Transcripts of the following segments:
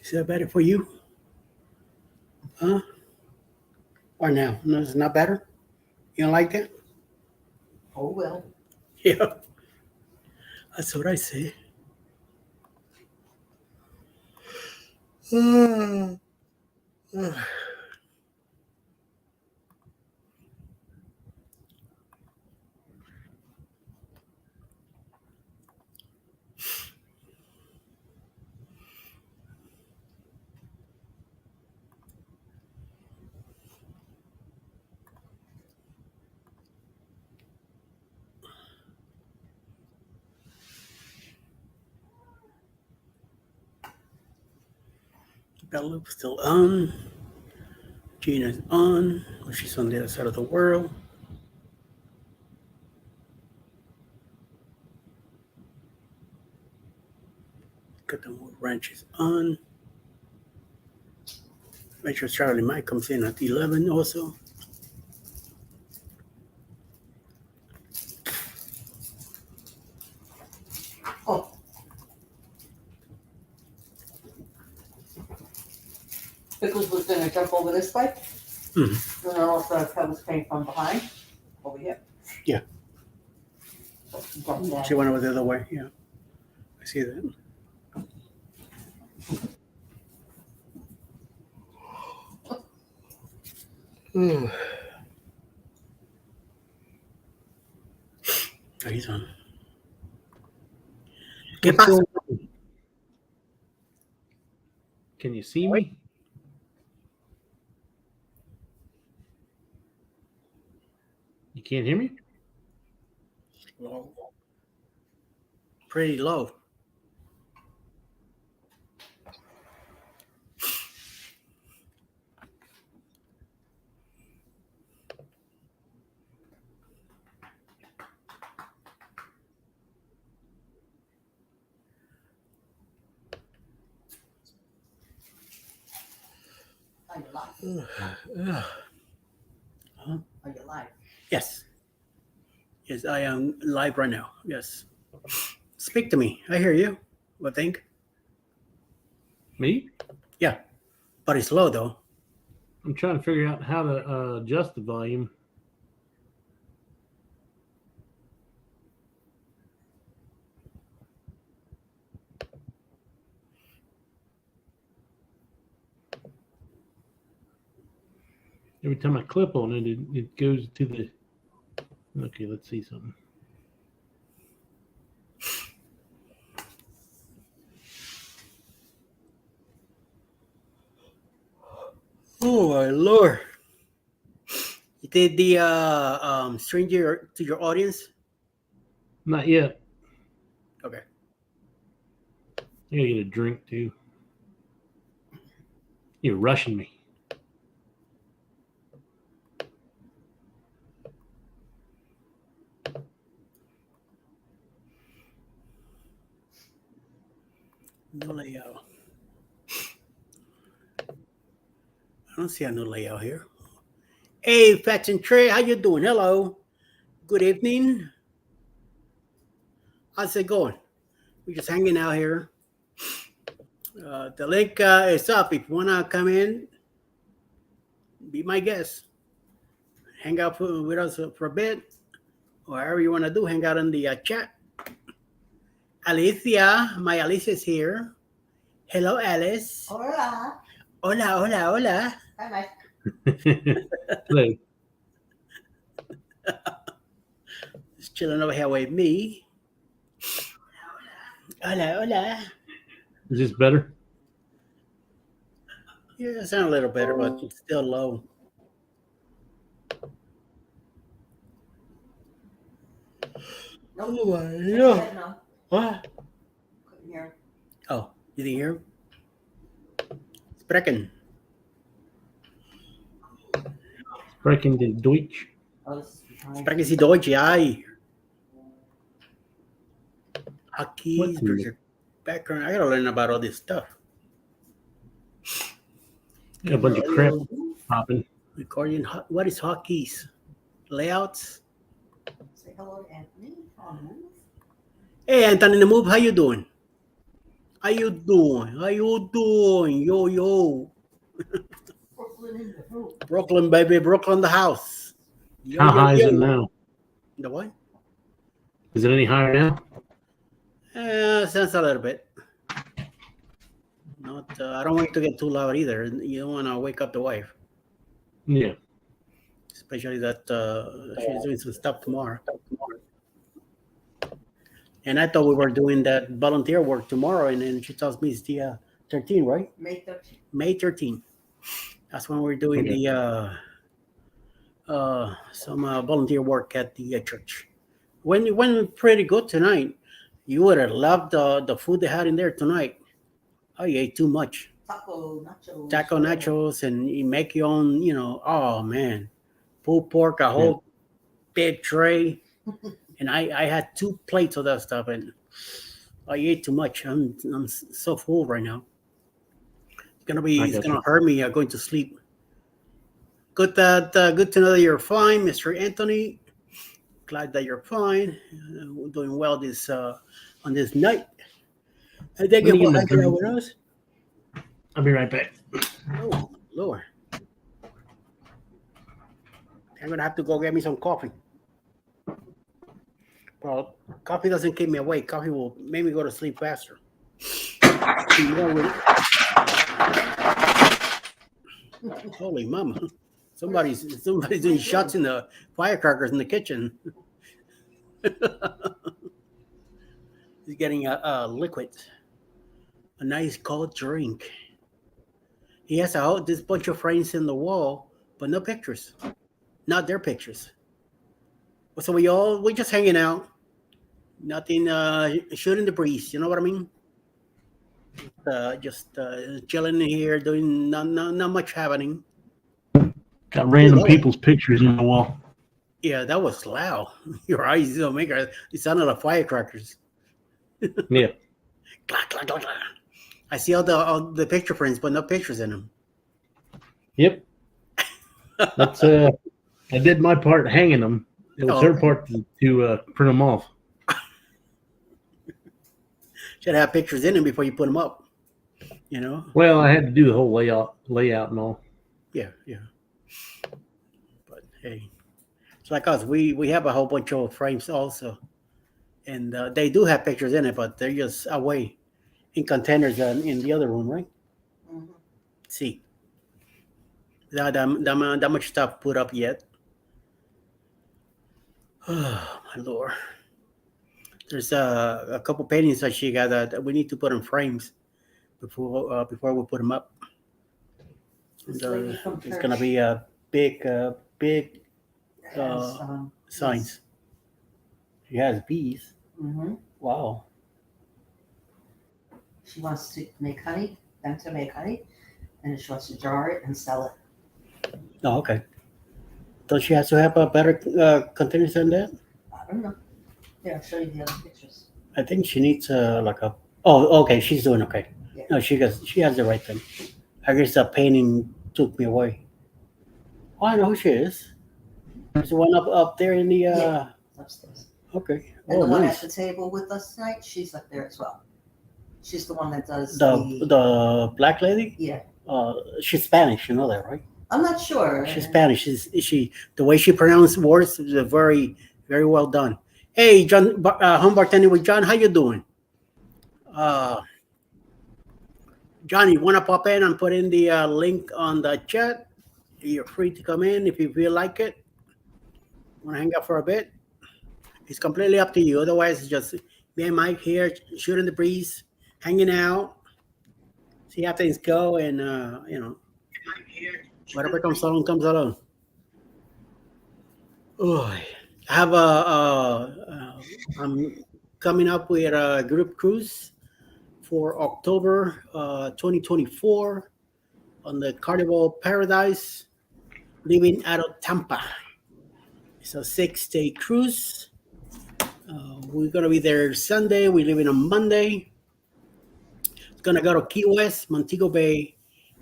Is that better for you? Huh? Or now? No, it's not better? You don't like that? Oh, well. Yeah. That's what I say. Bella's still on. Gina's on. Well, she's on the other side of the world. Got the more ranches on. Make sure Charlie Mike comes in at 11 also. Oh. Pickles was going to jump over this way. Mm-hmm. And then also Pebbles came from behind. Over here. Yeah. So she jumped down. She went over the other way. Yeah. I see that. Oh, he's on. ¿Qué What's pasa? going on? Can you see me? You can't hear me? Low. Pretty low. Are you live? Huh? Are you live? Yes. Yes, I am live right now. Yes. Speak to me. I hear you. I think. Me? Yeah. But it's low though. I'm trying to figure out how to adjust the volume. Every time I clip on it, it goes to the... Okay, let's see something. Oh my lord. You did the stream to your audience? Not yet. Okay. I gotta get a drink too. You're rushing me. No layout. I don't see a new layout here. Hey, Fats and Trey, how you doing? Hello. Good evening. How's it going? We're just hanging out here. The link is up. If you want to come in, be my guest. Hang out with us for a bit. Or however you want to do, hang out in the chat. Alicia, my Alicia is here. Hello, Alice. Hola. Hola, hola, hola. Hi, Mike. Hello. Just chilling over here with me. Hola, hola. Is this better? Yeah, it sounds a little better, but it's still low. Nope. Oh, my Yeah. God. No. What? Couldn't hear. Oh, you didn't hear him? Sprechen. Sprechen den Deutsch. Oh, this is behind. Sprechen Sie Deutsch? Ja. Hotkeys, What? there's your background. I gotta learn about all this stuff. Got a bunch of crap popping. Recording. What is hotkeys? Layouts. Say hello to Anthony. On the move. Hey, Anthony, the move. How you doing? How you doing? How you doing? Yo yo. Brooklyn in the hoop. Brooklyn, baby. Brooklyn, the house. Yo How yo high is it yo. now? The what? Is it any higher now? Sounds a little bit. Not. I don't want it to get too loud either. You don't want to wake up the wife, Yeah. especially that she's doing some stuff tomorrow. And I thought we were doing that volunteer work tomorrow, and then she tells me it's the 13, right? May 13th. May 13. That's when we're doing Okay. the some volunteer work at the church. Went pretty good tonight. You would have loved the food they had in there tonight. Oh, you ate too much. Taco nachos. Taco nachos, and you make your own. Oh man, pulled pork, a whole big tray, and I had 2 plates of that stuff, and I ate too much. I'm so full right now. It's gonna hurt me going to sleep. Good to know that you're fine, Mr. Anthony. Glad that you're fine. We're doing well this on this night. And thank you for hanging out with us. I'll be right back. Oh Lord, I'm gonna have to go get me some coffee. Well, coffee doesn't keep me awake. Coffee will make me go to sleep faster. Holy mama! Somebody's doing shots in the firecrackers in the kitchen. He's getting a liquid, a nice cold drink. He has this bunch of frames in the wall, but no pictures, not their pictures. So we just hanging out, nothing, shooting the breeze. You know what I mean? Just chilling here, doing not much happening. Got random people's pictures in the wall. Yeah, that was loud. Your eyes don't make it. It sounded like firecrackers. Yeah. Clack, clack, clack, clack. I see all the picture frames, but no pictures in them. Yep. That's I did my part hanging them. It was her part to print them off. Should have pictures in them before you put them up. You know. Well, I had to do the whole layout and all. Yeah. But hey, it's like us. We have a whole bunch of frames also, and they do have pictures in it, but they're just away in containers in the other room, right? Mm-hmm. See, that much stuff put up yet. Oh my Lord. There's a couple paintings that she got that we need to put in frames before we put them up. It's gonna be a big signs. She has bees. Mm-hmm. Wow. She wants to make honey, them to make honey, and she wants to jar it and sell it. Oh, okay. Does she have to have a better containers than that? I don't know. Here, I'll show you the other pictures. I think she needs like a. Oh, okay. She's doing okay. Yeah. No, she has the right thing. I guess the painting took me away. Oh, I know who she is. There's the one up there in the. Upstairs. Okay. And Oh, the one nice. at the table with us tonight, she's up there as well. She's the one that does The black lady. Yeah. She's Spanish. You know that, right? I'm not sure. She's Spanish. She the way she pronounced words is very very well done. Hey, John, home bartending with John. How you doing? John, you want to pop in and put in the link on the chat? You're free to come in if you feel like it. Want to hang out for a bit? It's completely up to you. Otherwise, it's just me and Mike here shooting the breeze, hanging out, see how things go, and whatever comes along, comes along. Oh, I have I'm coming up with a group cruise for October 2024 on the Carnival Paradise, leaving out of Tampa. It's a 6-day cruise. We're gonna be there Sunday. We're leaving on Monday. It's gonna go to Key West, Montego Bay,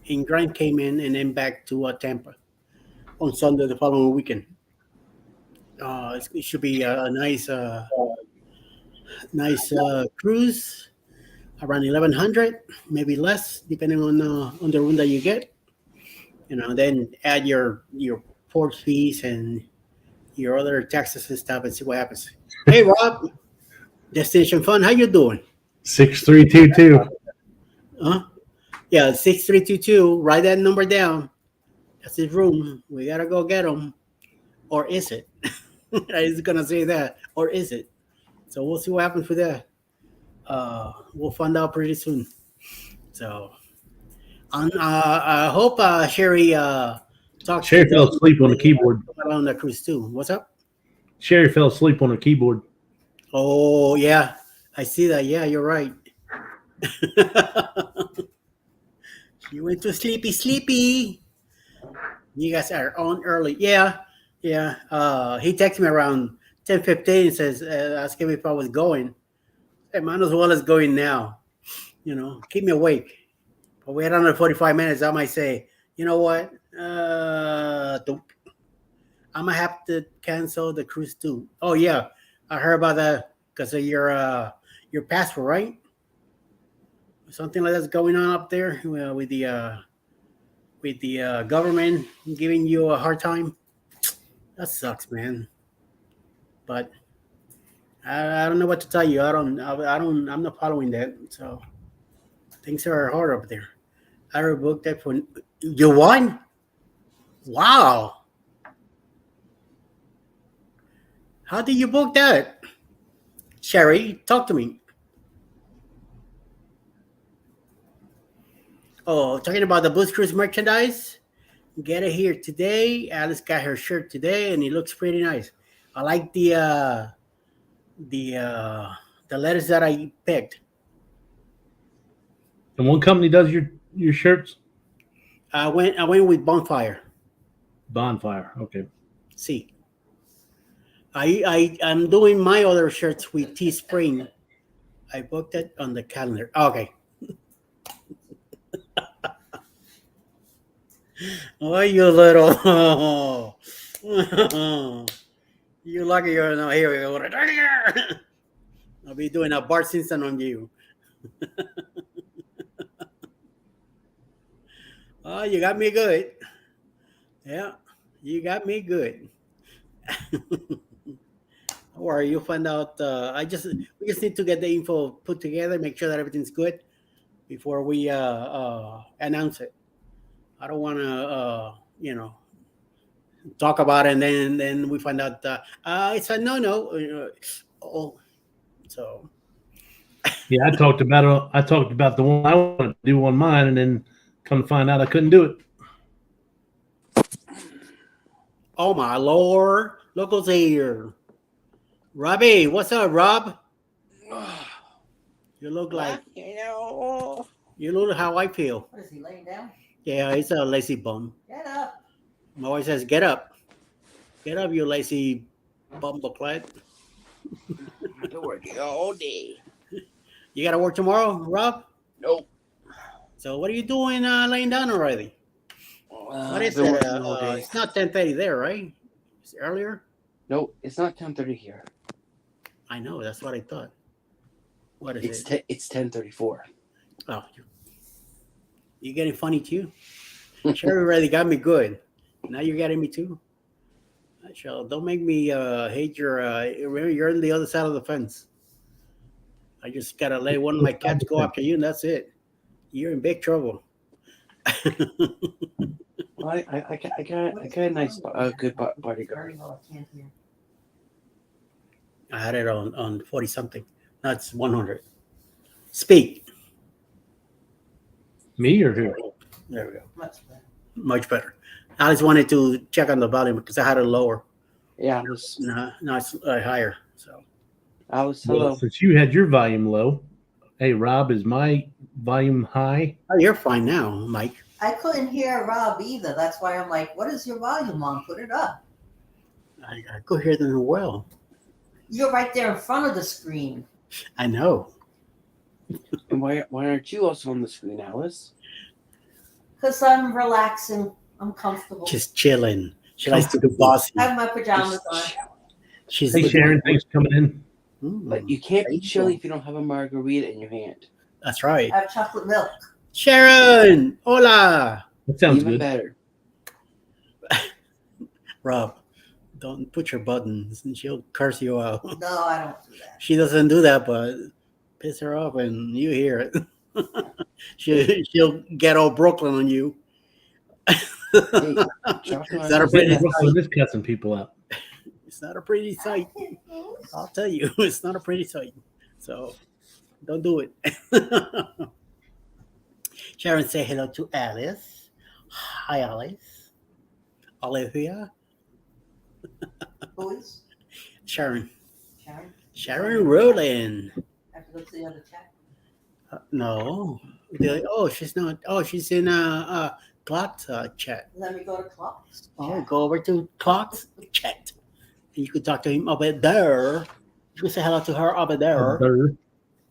and Grand Cayman, and then back to Tampa on Sunday the following weekend. It should be a nice cruise. around 1100, maybe less, depending on the room that you get. Then add your port fees and your other taxes and stuff, and see what happens. Hey, Rob, Destination Fun, how you doing? 6322. Huh? Yeah, 6322. Write that number down. That's his room. We gotta go get him. Or is it? I was gonna say that. Or is it? So we'll see what happens with that. We'll find out pretty soon. So I hope Sherry talks Sherry fell asleep on the keyboard. on the cruise too. What's up? Sherry fell asleep on the keyboard. Oh yeah, I see that. Yeah, you're right. She went to sleepy. You guys are on early. Yeah, yeah. He texted me around 10:15 and says, asking me if I was going. Hey, might as well as going now. Keep me awake. But we had another 45 minutes. I might say, you know what? I might have to cancel the cruise too. Oh yeah, I heard about that because of your passport, right? Something like that's going on up there with the government giving you a hard time. That sucks, man. But I don't know what to tell you. I'm not following that. So things are hard up there. I already booked that for you. Won? Wow. How did you book that? Sherry, talk to me. Oh, talking about the Boost Cruise merchandise. Get it here today. Alice got her shirt today, and it looks pretty nice. I like the letters that I picked. And one company does your shirts? I went with Bonfire. Bonfire. Okay. See, I'm doing my other shirts with Teespring. I booked it on the calendar. Okay. Oh, you little. You lucky you're not here. I'll be doing a Bart Simpson on you. Oh, you got me good. Yeah, you got me good. Or you'll find out. We just need to get the info put together, make sure that everything's good before we announce it. I don't want to, talk about it and then we find out it's a no. Oh, so Yeah, I talked about the one I wanted to do on mine, and then come to find out I couldn't do it. oh my lord, look who's here. Robbie, what's up, Rob? You look like you look how I feel. What is he laying down? Yeah, he's a lazy bum. Get up. My wife says, "Get up, you lazy bumbleclad." I've been working all day. You got to work tomorrow, Rob? Nope. So what are you doing laying down already? What is I've been it? working all day. It's not 10:30 there, right? It's earlier? No, it's not 10:30 here. I know, that's what I thought. What is it? It's 10:34. Oh, you getting funny too? Sherry already got me good. Now you're getting me too? Don't make me hate your. Remember, you're on the other side of the fence. I just gotta let one of my cats go after you, and that's it. You're in big trouble. Well, I got a nice, good bodyguard. Very well, I can't hear. I had it on 40 something. Now it's 100. Speak. Me or who? There we go. Much better. Much better. I just wanted to check on the volume because I had it lower. Yeah, Now it's higher. So Well, hello. since you had your volume low, hey Rob, is my volume high? oh, you're fine now, Mike. I couldn't hear Rob either. That's why I'm like, what is your volume on? Put it up. I could hear them well. You're right there in front of the screen. I know. And why aren't you also on the screen, Alice? Because I'm relaxing. I'm comfortable. Just chilling. She likes to do bossy. I have my pajamas on. She's Hey Sharon, thanks for coming in. But you can't be chilly if you don't have a margarita in your hand. That's right. I have chocolate milk. Sharon, hola. That sounds Even good. better. Rob, don't put your buttons and she'll curse you out. No, I don't do that. She doesn't do that, but piss her off and you hear it. She'll get all Brooklyn on you. Hey, chocolate It's not a milk pretty is Brooklyn sight. is cussing people out. It's not a pretty sight. I'll tell you, it's not a pretty sight. So don't do it. Sharon, say hello to Alice. Hi, Alice. Olivia. Who is? Sharon. Sharon? Sharon Rowland. I have to go to the other chat. No. She's not. Oh, she's in Clock's chat. Let me go to clocks. Oh, Chat. go over to Clock's chat. And you could talk to him over there. You could say hello to her over there.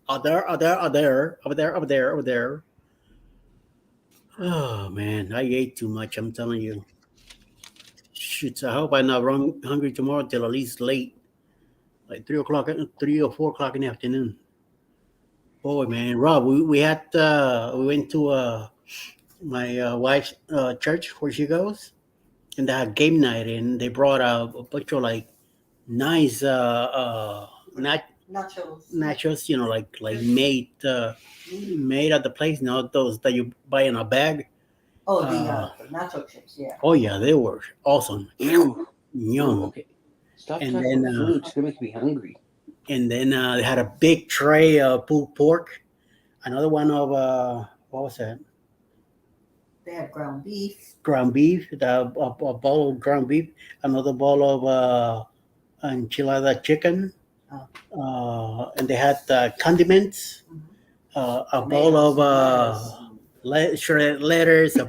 Over there. Oh man, I ate too much. I'm telling you. Shoots. I hope I'm not hungry tomorrow till at least late, like 3 or 4 o'clock in the afternoon. Boy, man, Rob, we went to my wife's church where she goes, and they had game night, and they brought a bunch of like nice Nachos. nachos, like made at the place, not those that you buy in a bag. Oh, the nacho chips, yeah. Oh yeah, they were awesome. Ooh, Yum. okay. Stop And talking then, about food. It's gonna make me hungry. And then they had a big tray of pulled pork. Another one of what was that? They had ground beef. Ground beef. A bowl of ground beef. Another bowl of enchilada chicken. And they had condiments. A bowl of shredded lettuce. A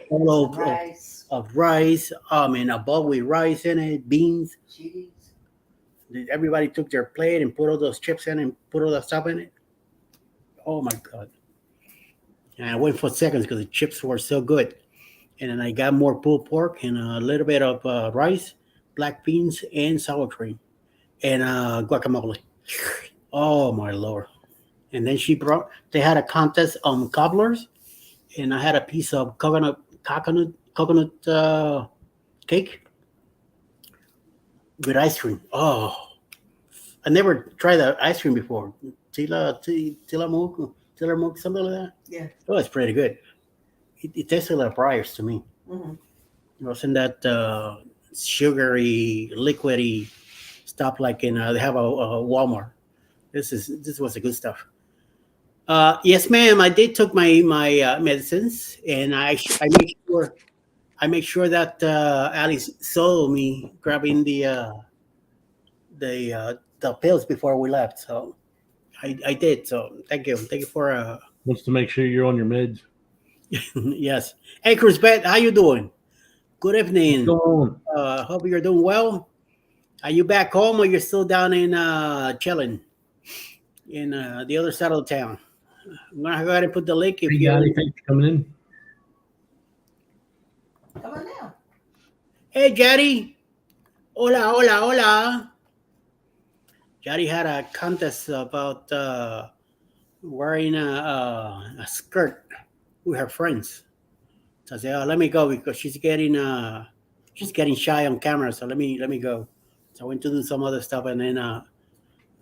bowl Rice. of rice. I mean, a bowl with rice in it, beans. Cheese. Everybody took their plate and put all those chips in and put all the stuff in it. Oh my God. And I went for seconds because the chips were so good. And then I got more pulled pork and a little bit of rice, black beans, and sour cream, and guacamole. Oh my Lord. And then they had a contest on cobblers, and I had a piece of coconut cake with ice cream. Oh, I never tried that ice cream before. Tillamook, something like that. Yeah. Oh, it's pretty good. It tasted like Briars to me. Mm-hmm. It wasn't that sugary, liquidy stuff like in they have a Walmart. This was the good stuff. Yes, ma'am. I did took my medicines, and I make sure that Alice saw me grabbing the pills before we left. So I did. So thank you for Wants to make sure you're on your meds. yes. Hey, Chris Bet, how you doing? Good evening. What's going on? Hope you're doing well. Are you back home or you're still down in chilling in the other side of the town? I'm gonna go ahead and put the link if Hey, you. Gotti, thanks for coming in. Come on now. Hey, Jaddy. Hola. Jaddy had a contest about wearing a skirt with her friends. So I said, "Oh, let me go because she's getting shy on camera. So let me go." So I went to do some other stuff, and then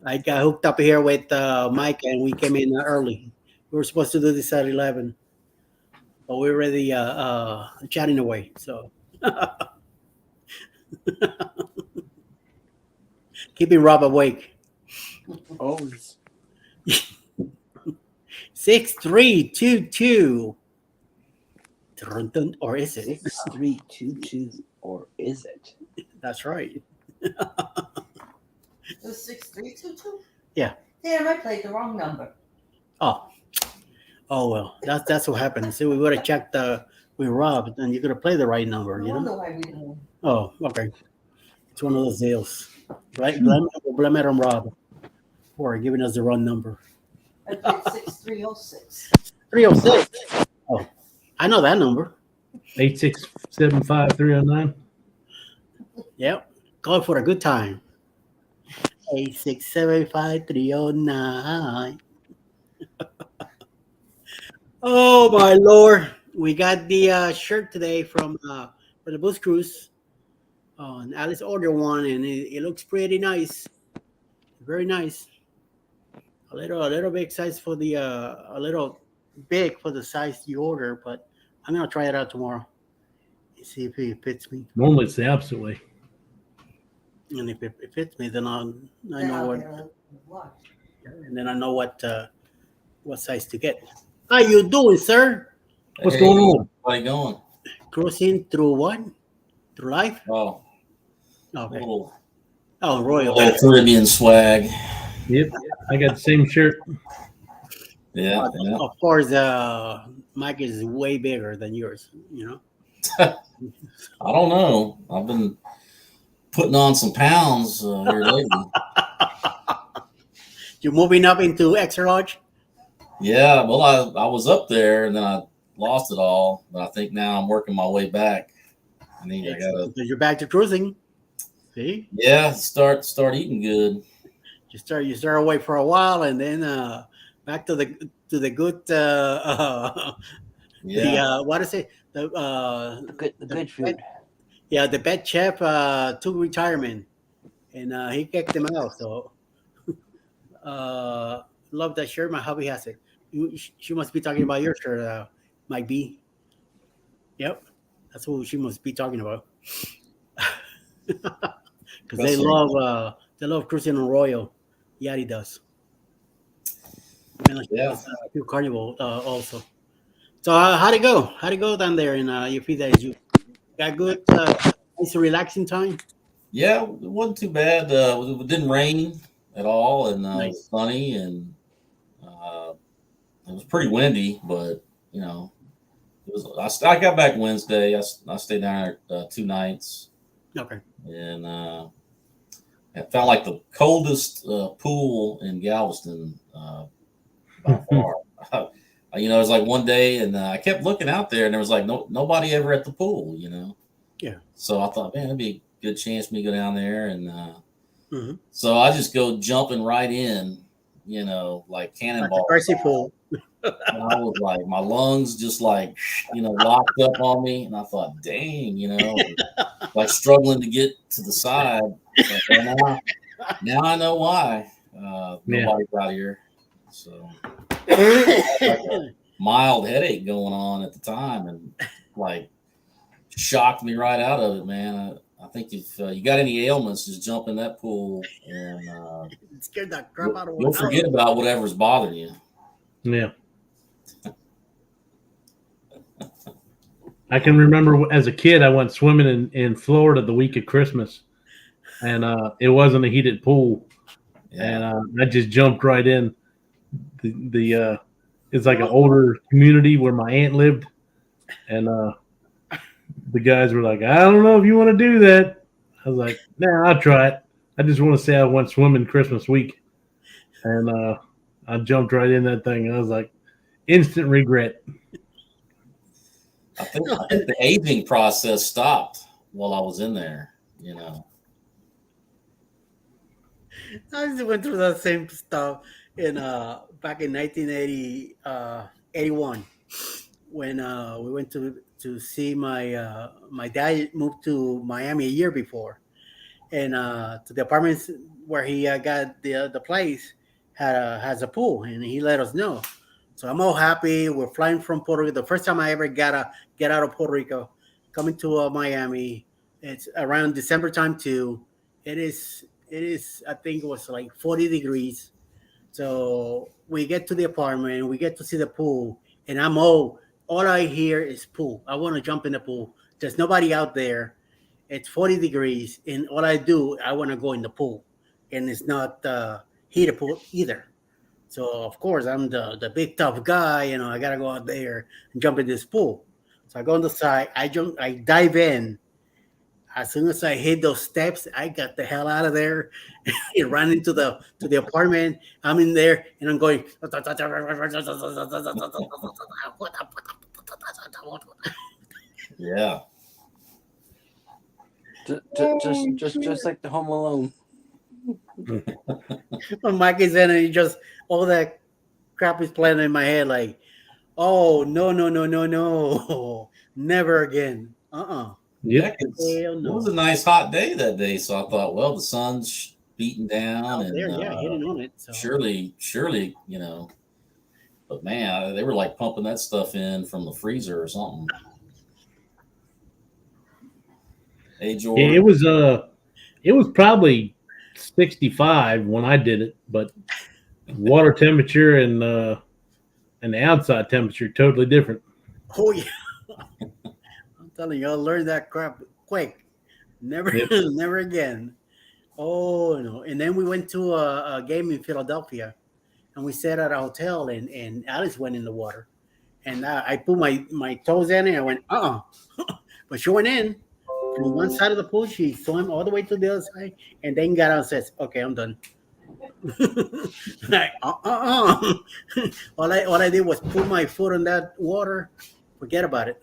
I got hooked up here with Mike, and we came in early. We were supposed to do this at 11, but we were already chatting away. So keeping Rob awake. Always. 6322. Or is it? 6322, or is it? That's right. It was 6322? Yeah. Damn, I played the wrong number. Oh well. That's what happened. See, we would have checked with Rob, and you could have played the right number. I You wonder know. why we didn't. Oh, okay. It's one of those deals, right? Blame it on Rob for giving us the wrong number. I played 6306. 306. Oh, I know that number. 8675309. Yep. Call for a good time. 8675309. Oh my lord! We got the shirt today from for the bus cruise. And Alice ordered one, and it looks pretty nice. Very nice. A little big size for the a little big for the size you order, but I'm gonna try it out tomorrow. See if it fits me. Normally it's the opposite way. And if it fits me, then I Then know I'll what, get a watch. and then I know what size to get. How you doing, sir? What's going on? How you going? Cruising through what? Through life? Oh, Okay. little, Oh, Royal. little Caribbean swag. Yep, I got the same shirt. Yeah, yeah. Of course, Mike is way bigger than yours. You know. I don't know. I've been putting on some pounds here lately. You're moving up into extra large. Yeah, well, I was up there and then I lost it all, but I think now I'm working my way back. I think I gotta, You're back to cruising. See, yeah, start eating good. you start away for a while, and then back to the good. Yeah, The what is it? The good food. Yeah, the pet chef took retirement, and he kicked him out. So, love that shirt. My hubby has it. She must be talking about your shirt, Mike B. Yep, that's what she must be talking about. Because they love cruising on Royal. Yeah, he does. And yeah. to Carnival also. So how'd it go? How'd it go down there in your few days? You got good, nice relaxing time. Yeah, it wasn't too bad. It didn't rain at all, and it Nice. was sunny, and uh, it was pretty windy. But you know, it was. I got back Wednesday. I stayed down there 2 nights, Okay. and it felt like the coldest pool in Galveston by far. It was like one day, and I kept looking out there, and there was like nobody ever at the pool. Yeah. So I thought, man, it'd be a good chance for me to go down there, and Mm-hmm. so I just go jumping right in, like Like a cannonball. crazy pool. And I was like, my lungs just like, locked up on me, and I thought, dang, like struggling to get to the side. But now I know why. Nobody's out here, so like a mild headache going on at the time, and like shocked me right out of it, man. I think if you got any ailments, just jump in that pool, and It scared the crap out of you'll forget about whatever's bothering you. Yeah. I can remember as a kid, I went swimming in Florida the week of Christmas, and it wasn't a heated pool, and I just jumped right in. It's like an older community where my aunt lived, and the guys were like, "I don't know if you want to do that." I was like, "Nah, I'll try it. I just want to say I went swimming Christmas week," and I jumped right in that thing, and I was like, instant regret. I think the aging process stopped while I was in there. I just went through that same stuff in back in 81 when we went to see my dad moved to Miami a year before, and to the apartments where he got the place has a pool, and he let us know. So I'm all happy. We're flying from Puerto Rico. The first time I ever get out of Puerto Rico, coming to Miami. It's around December time too. It is. I think it was like 40 degrees. So we get to the apartment. We get to see the pool, and all I hear is pool. I want to jump in the pool. There's nobody out there. It's 40 degrees, and all I want to go in the pool, and it's not heated pool either. So of course I'm the big tough guy. I gotta go out there and jump in this pool. So I go on the side. I dive in. As soon as I hit those steps, I got the hell out of there and ran into the apartment. I'm in there and I'm going. Yeah. Just like the Home Alone. When Mike is in and he just all that crap is playing in my head like, Oh no. Never again. Yeah, Yep. 'cause Hell it no. was a nice hot day that day, so I thought, well, the sun's beating down, Out and there, yeah, hitting on it. So surely, But man, they were like pumping that stuff in from the freezer or something. Hey, George. It was probably 65 when I did it, but water temperature and the outside temperature totally different. oh yeah. I'm telling you, I'll learn that crap quick. Never Yep. never again. Oh no. And then we went to a game in Philadelphia and we sat at a hotel and Alice went in the water. And I put my toes in it and I went, but she went in from one side of the pool, she swam all the way to the other side, and then got out and says, okay, I'm done. Like, all I did was put my foot in that water, forget about it.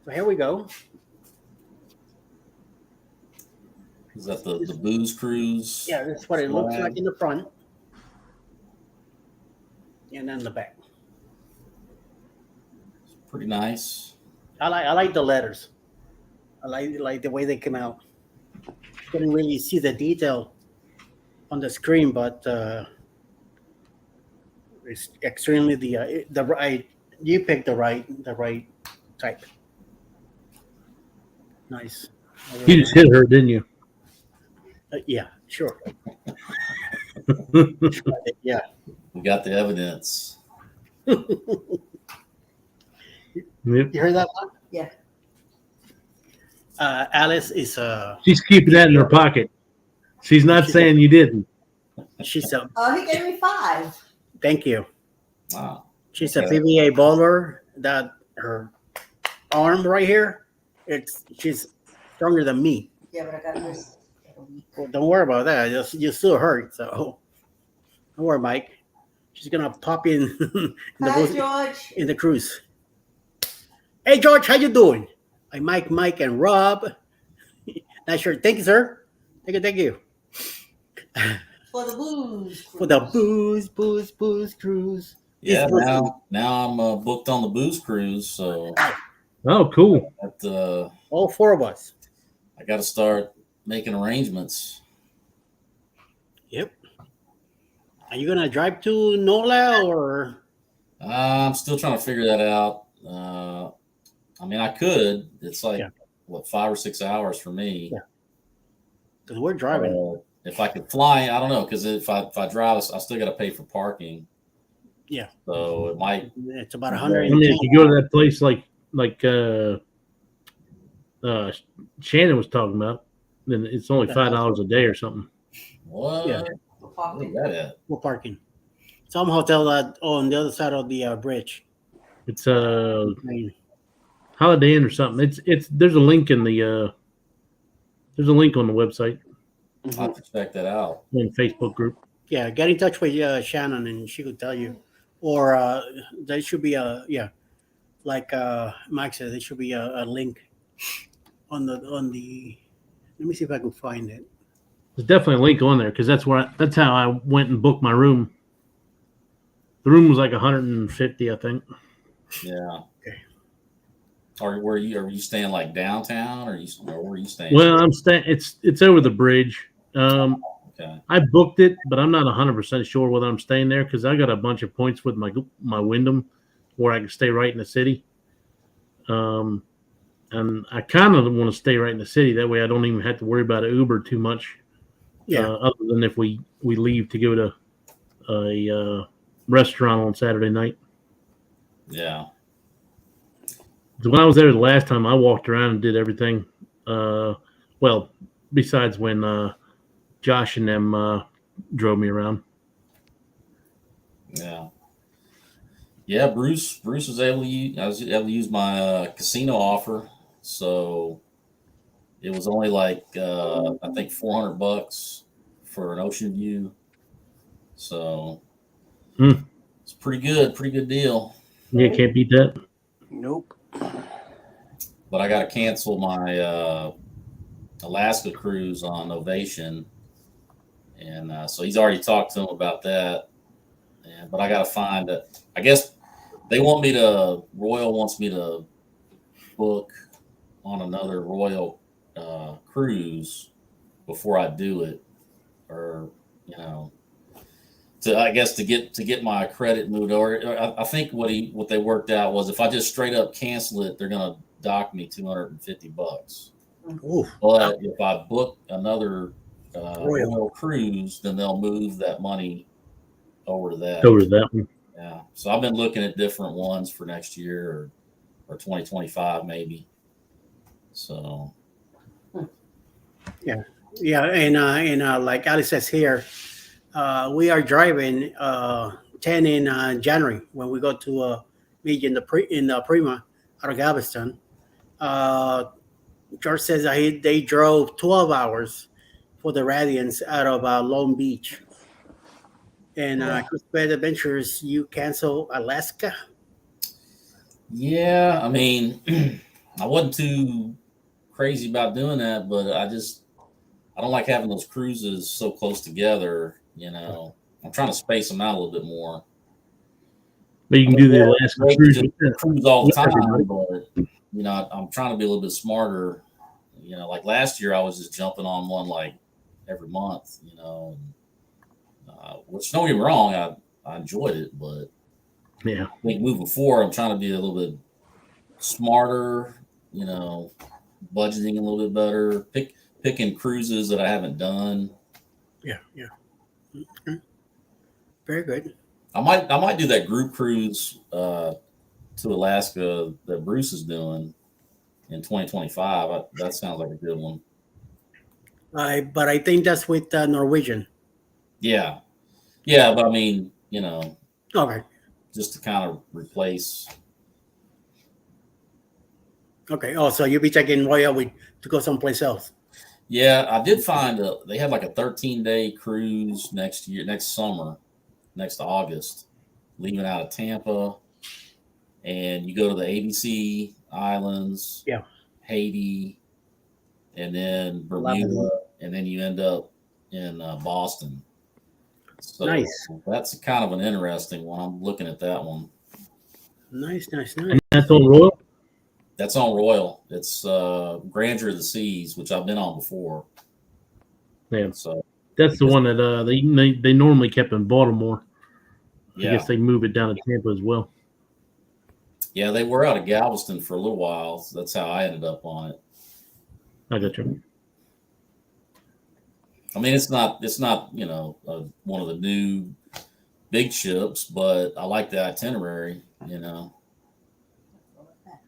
So here we go. Is that the booze cruise? Yeah, that's what it looks flag? like in the front. And then the back. Pretty nice. I like the letters. I like the way they came out. Couldn't really see the detail on the screen, but it's extremely the right. You picked the right type. Nice. You just hit her, didn't you? Yeah, sure. Yeah. We got the evidence. Yep. You heard that one? Yeah. Alice is She's keeping that in her pocket. She's not saying you didn't. she's a Oh, he gave me 5. thank you. Wow. She's a Okay. PBA bowler that her arm right here, she's stronger than me. Yeah, but I got this. Well, don't worry about that. You still hurt, so don't worry, Mike. She's gonna pop in in Hi, the George. in the cruise. Hey George, how you doing? I Mike and Rob. Not sure. Thank you, sir. Thank you. For the booze. For the booze cruise. Yeah, It's- now I'm booked on the booze cruise, so Oh, cool. all 4 of us. I got to start making arrangements. Yep. Are you gonna drive to NOLA or? I'm still trying to figure that out. I mean, I could. It's like Yeah. 5 or 6 hours for me. Yeah. Because we're driving. If I could fly, I don't know. Because if I drive, I still got to pay for parking. Yeah. So it might. It's about I 110. mean, if you go to that place like Shannon was talking about, then it's only $5 a day or something. What? Yeah. Where's that at? We're parking. Some hotel that on the other side of the bridge. It's Holiday Inn or something. It's there's a link in the there's a link on the website I'll have to check that out. in the Facebook group. Yeah, get in touch with Shannon and she could tell you. Or there should be like Mike said, there should be a link on the. Let me see if I can find it. There's definitely a link on there because that's how I went and booked my room. The room was like 150, I think. Yeah. Okay. Or are you staying like downtown, or where are you staying? Well, I'm staying. It's over the bridge. Okay. I booked it, but I'm not 100% sure whether I'm staying there because I got a bunch of points with my Wyndham where I can stay right in the city. And I kind of want to stay right in the city. That way I don't even have to worry about an Uber too much. Yeah. Other than if we leave to go to a restaurant on Saturday night. Yeah. So when I was there the last time, I walked around and did everything. Well, besides when Josh and them drove me around. Yeah. Yeah, Bruce was able to use. I was able to use my casino offer, so it was only like I think $400 for an ocean view. So it's pretty good deal. Yeah, can't beat that. Nope. But I got to cancel my Alaska cruise on Ovation, and so he's already talked to him about that. But I got to find it. I guess They want me to. Royal wants me to book on another Royal cruise before I do it, or you know, to I guess to get my credit moved over. I think what they worked out was if I just straight up cancel it, they're gonna dock me $250. Ooh, But if I book another Royal. Royal cruise, then they'll move that money over to that. Over that one. Yeah. So I've been looking at different ones for next year or 2025 maybe. So Yeah, and like Alice says here, we are driving 10 in January when we go to meet in the Prima out of Galveston. Uh, George says that they drove 12 hours for the Radiance out of Long Beach. And Chris Bed Adventures, you cancel Alaska. yeah, I mean, I wasn't too crazy about doing that, but I don't like having those cruises so close together. You know, I'm trying to space them out a little bit more. But you I can mean, do the yeah, Alaska great to cruise. just cruise all the with time, everybody. but you know, I'm trying to be a little bit smarter. You know, like last year, I was just jumping on one like every month. You know, which don't get me wrong, I enjoyed it, but Yeah. I think moving forward, I'm trying to be a little bit smarter. You know, budgeting a little bit better, picking cruises that I haven't done. Yeah. Okay. Very good. I might do that group cruise to Alaska that Bruce is doing in 2025. That sounds like a good one. But I think that's with Norwegian. Yeah, yeah, but I mean, you know, Okay. just to kind of replace. Okay. Oh, so you'll be taking Royal to go someplace else. Yeah, I did find they had like a 13-day cruise next summer, next August, leaving out of Tampa, and you go to the ABC Islands, Yeah. Haiti, and then Love it. Bermuda, and then you end up in Boston. So Nice. that's kind of an interesting one. I'm looking at that one. Nice. And that's on Royal. That's on Royal. It's Grandeur of the Seas, which I've been on before. Yeah. So That's the one that they normally kept in Baltimore. yeah, I guess they move it down to Tampa as well. yeah, they were out of Galveston for a little while. So that's how I ended up on it. I got you. I mean, it's not you know one of the new big ships, but I like the itinerary. You know,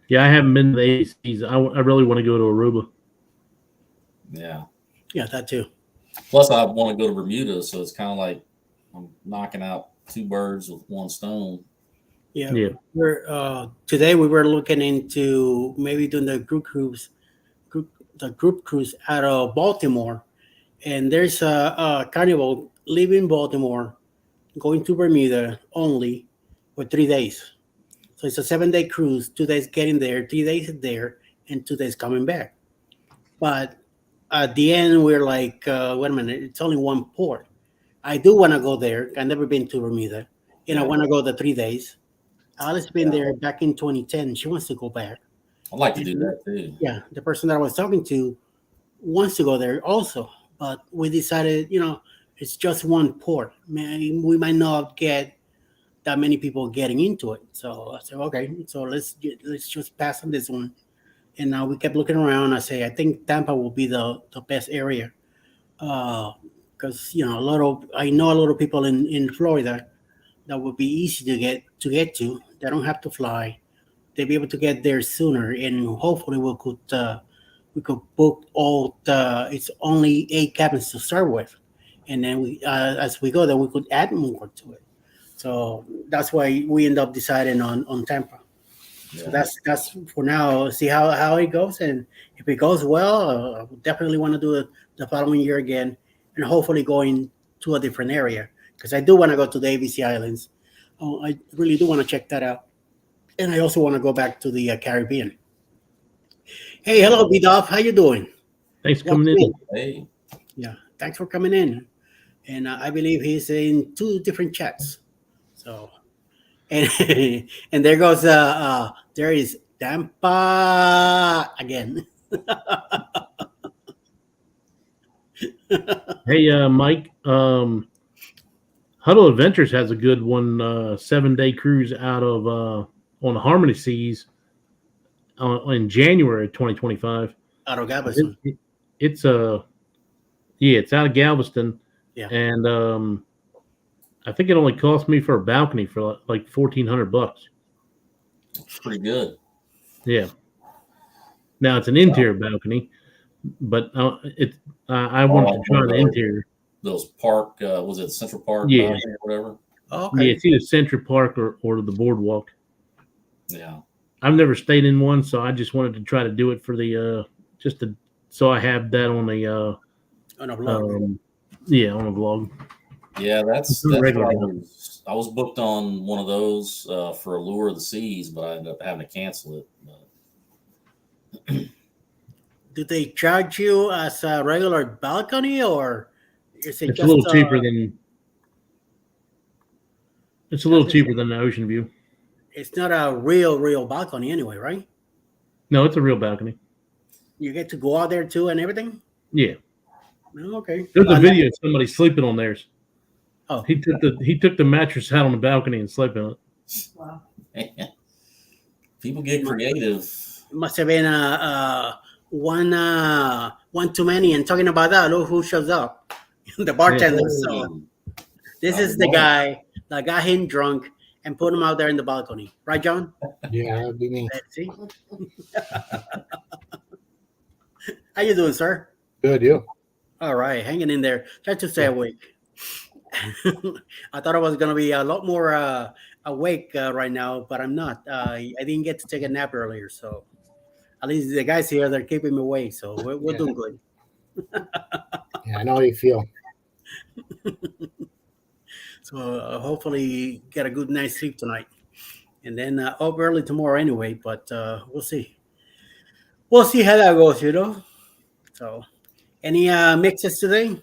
Yeah, I haven't been to the ACs. I really want to go to Aruba. yeah. Yeah, that too. Plus, I want to go to Bermuda, so it's kind of like I'm knocking out two birds with one stone. Yeah. Yeah. We're today we were looking into maybe doing the group cruise out of Baltimore, and there's a carnival leaving Baltimore, going to Bermuda only for 3 days. So it's a 7 day cruise, 2 days getting there, 3 days there, and 2 days coming back. But at the end, we're like, wait a minute, it's only one port. I do want to go there. I've never been to Bermuda, and I Yeah. want to go the 3 days. Alice been Yeah. there back in 2010. She wants to go back. I'd like to do And that too. yeah, the person that I was talking to wants to go there also, but we decided, it's just one port. Man, we might not get that many people getting into it. So I said, okay, so let's just pass on this one. And now we kept looking around. I think Tampa will be the best area, because I know a lot of people in Florida that would be easy to get to. They don't have to fly. They'll be able to get there sooner, and hopefully we could book all the. It's only 8 cabins to start with, and then as we go, then we could add more to it. So that's why we end up deciding on Tampa. So Yeah. that's for now. See how it goes, and if it goes well, I would definitely want to do it the following year again, and hopefully going to a different area, because I do want to go to the ABC Islands. Oh, I really do want to check that out, and I also want to go back to the Caribbean. Hey, hello, B Dov. How you doing? Thanks for Welcome coming in. Hey, Yeah, thanks for coming in. And I believe he's in two different chats. So and and there goes there is Tampa again. Hey, Mike. Huddle Adventures has a good one. 7-day cruise out of on the Harmony Seas in January 2025. Out of It, Galveston. it, it's yeah, it's out of Galveston, Yeah. and I think it only cost me for a balcony for like $1,400. It's pretty good. Yeah. Now it's an interior balcony, but I wanted to try the interior. Those park, was it Central Park? Yeah. Balcony or whatever. Oh, Yeah, okay. it's either Central Park or the boardwalk. Yeah. I've never stayed in one, so I just wanted to try to do it for the so I have that on the On a vlog. yeah, on a vlog. Yeah, that's Regular what I was booked on one of those for Allure of the Seas, but I ended up having to cancel it. But Do they charge you as a regular balcony, or is it It's just a little cheaper than the Ocean View. It's not a real balcony anyway, right? No, it's a real balcony. You get to go out there too and everything. Yeah, Oh, okay. there's a video of somebody sleeping on theirs. Oh, He took the mattress out on the balcony and slept in it. Wow. people get creative. it must have been one too many. And talking about that, look who shows up, the bartender. So this is the guy that got him drunk and put him out there in the balcony, right, John? Yeah, that'd be me. Let's see. How you doing, sir? Good, you? All right, hanging in there. Try to stay awake. I thought I was gonna be a lot more awake right now, but I'm not. I didn't get to take a nap earlier, so at least the guys here they're keeping me awake, so we're doing good. Yeah, I know how you feel. So hopefully get a good night's sleep tonight, and then up early tomorrow anyway. But we'll see. We'll see how that goes, you know. So, any mixes today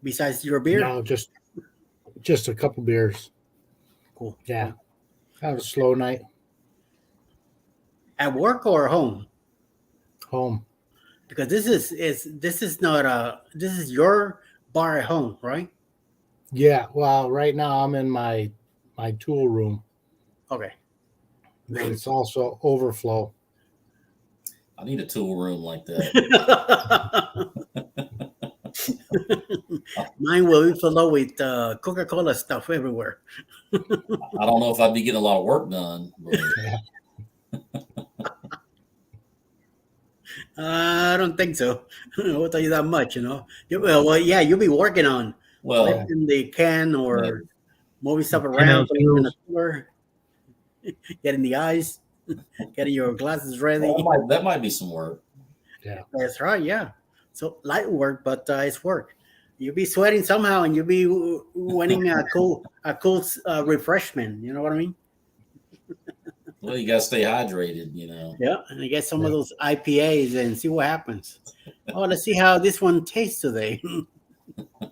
besides your beer? No, just a couple beers. Cool. Yeah. Have a slow night. At work or home? Home. Because this is not this is your bar at home, right? Yeah. Well, right now I'm in my tool room. Okay. But it's also overflow. I need a tool room like that. Mine will overflow with Coca-Cola stuff everywhere. I don't know if I'd be getting a lot of work done. But I don't think so. I will tell you that much, you know. Well, yeah, you'll be working on lifting the can or moving stuff around, putting it in the cooler, getting the ice, getting your glasses ready. that might be some work. Yeah. That's right, yeah. So light work, but it's work. You'll be sweating somehow, and you'll be winning a cool refreshment. You know what I mean? Well, you gotta stay hydrated, you know. Yeah, and you get some of those IPAs and see what happens. Oh, let's see how this one tastes today. Wait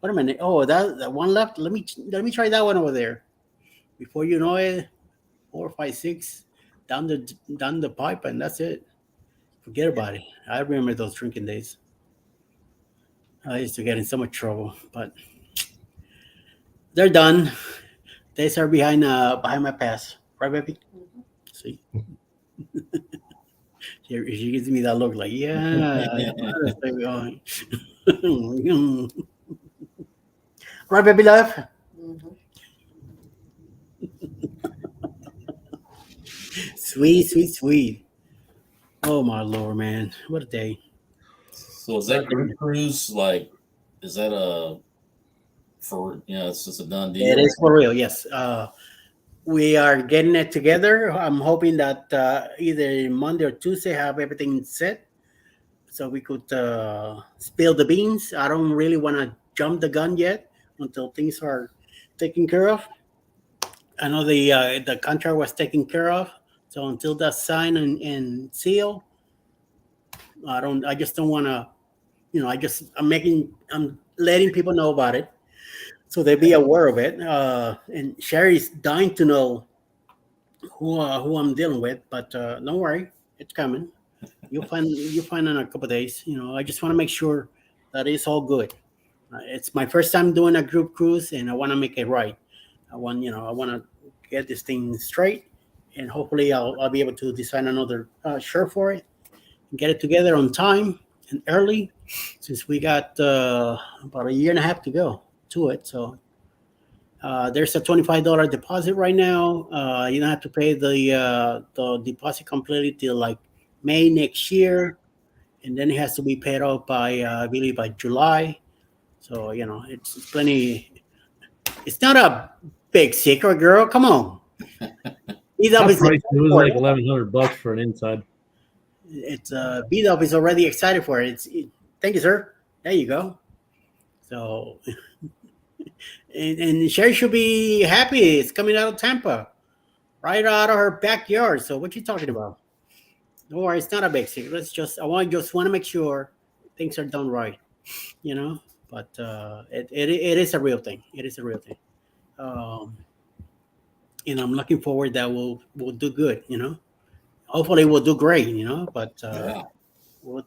a minute. Oh, that one left. Let me try that one over there. Before you know it, 4, 5, 6 down the pipe, and that's it. Forget about it. I remember those drinking days. I used to get in so much trouble, but they're done. Days are behind my past, right, baby? See, she gives me that look like, yeah. Right, baby love. Mm-hmm. Sweet. Oh my Lord, man, what a day! So is that group cruise like? Is that it's just a done deal? It is for real, yes. We are getting it together. I'm hoping that either Monday or Tuesday have everything set, so we could spill the beans. I don't really want to jump the gun yet until things are taken care of. I know the contract was taken care of, so until that's signed and sealed, I just don't want to. I'm letting people know about it. so they be aware of it. And Sherry's dying to know who I'm dealing with, but don't worry, it's coming. You'll find in a couple of days. I just want to make sure that it's all good. It's my first time doing a group cruise, and I want to make it right. I want to get this thing straight, and hopefully I'll be able to design another shirt for it and get it together on time and early, since we got about a year and a half to go to it. So there's a $25 deposit right now. You don't have to pay the deposit completely till like May next year, and then it has to be paid off by I believe by July. So it's plenty. It's not a big secret, girl. Come on. Beat up My is price, it was like $1,100 for an inside. it's Beat up is already excited for it. Thank you, sir. There you go. So and Sherry should be happy. It's coming out of Tampa, right out of her backyard. So what you talking about? Don't worry, it's not a big secret. Just want to make sure things are done right, you know. But it is a real thing. It is a real thing. Um, and I'm looking forward that we'll do good, Hopefully we'll do great, But Yeah. what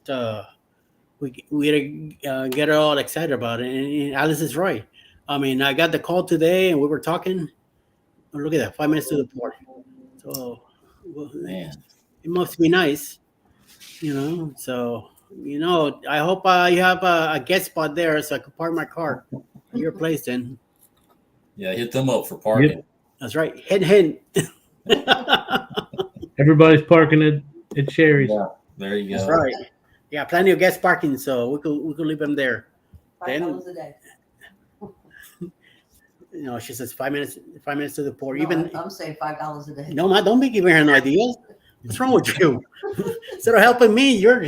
we gotta get all excited about it. And Alice is right. I mean, I got the call today, and we were talking. Oh, look at that, 5 minutes to the port. So well, Man. it must be nice, So I hope you have a guest spot there, so I can park my car at your place. Then Yeah, hit them up for parking. Yep. that's right. Hint. Everybody's parking at Sherry's. Yeah, there you That's go. right. Yeah, plenty of guest parking, so we could leave them there. Then- $5 a day. She says 5 minutes to the port. No, Even I'm saying $5 a day. no, ma, don't be giving her no ideas. What's wrong with you? Instead of helping me, you're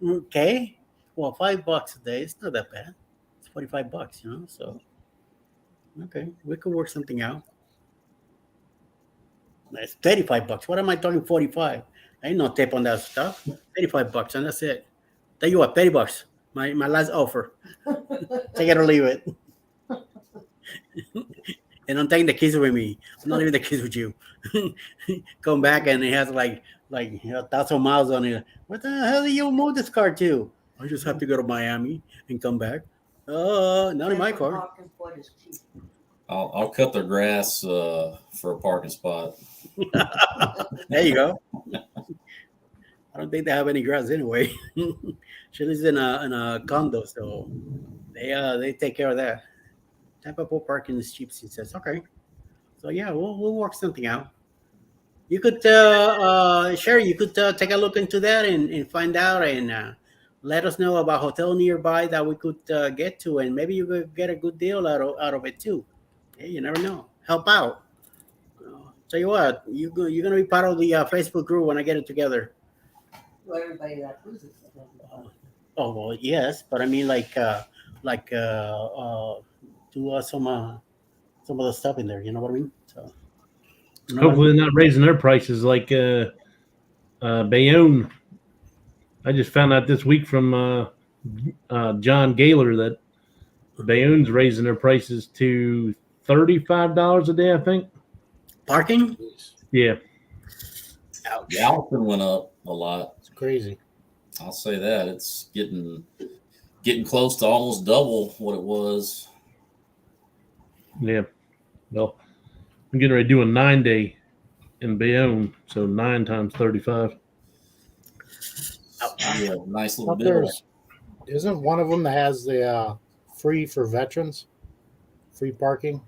okay. Well, $5 a day, it's not that bad. It's $45, So okay, we could work something out. It's $35. What am I talking 45? Ain't no tip on that stuff. $35, and that's it. Tell you what, $30. My last offer. Take it or leave it. And I'm taking the kids with me. I'm not leaving the kids with you. Come back and it has like 1,000 miles on it. What the hell do you move this car to? I just have to go to Miami and come back. Not in my car. Parking spot is cheap. I'll cut their grass for a parking spot. There you go. I don't think they have any grass anyway. She lives in a condo, so they take care of that. Tampa Pool parking is cheap, she says. Okay, so yeah, we'll work something out. You could, Sherry, you could take a look into that and find out and let us know about hotel nearby that we could get to, and maybe you could get a good deal out of it too. Hey, you never know. Help out. Tell you what, you're gonna be part of the Facebook group when I get it together. Well, everybody that cruises. Oh well, yes, but I mean do some of the stuff in there. You know what I mean? So Hopefully they're not raising their prices like Bayonne. I just found out this week from John Gaylor that Bayonne's raising their prices to $35 a day, I think. parking. Yeah. Ouch. Galveston went up a lot. It's crazy. I'll say that. It's getting close to almost double what it was. Yeah. Well, I'm getting ready to do a 9-day in Bayonne, so 9 times 35. Yeah, nice little Up bill. there's isn't one of them that has the free for veterans, free parking.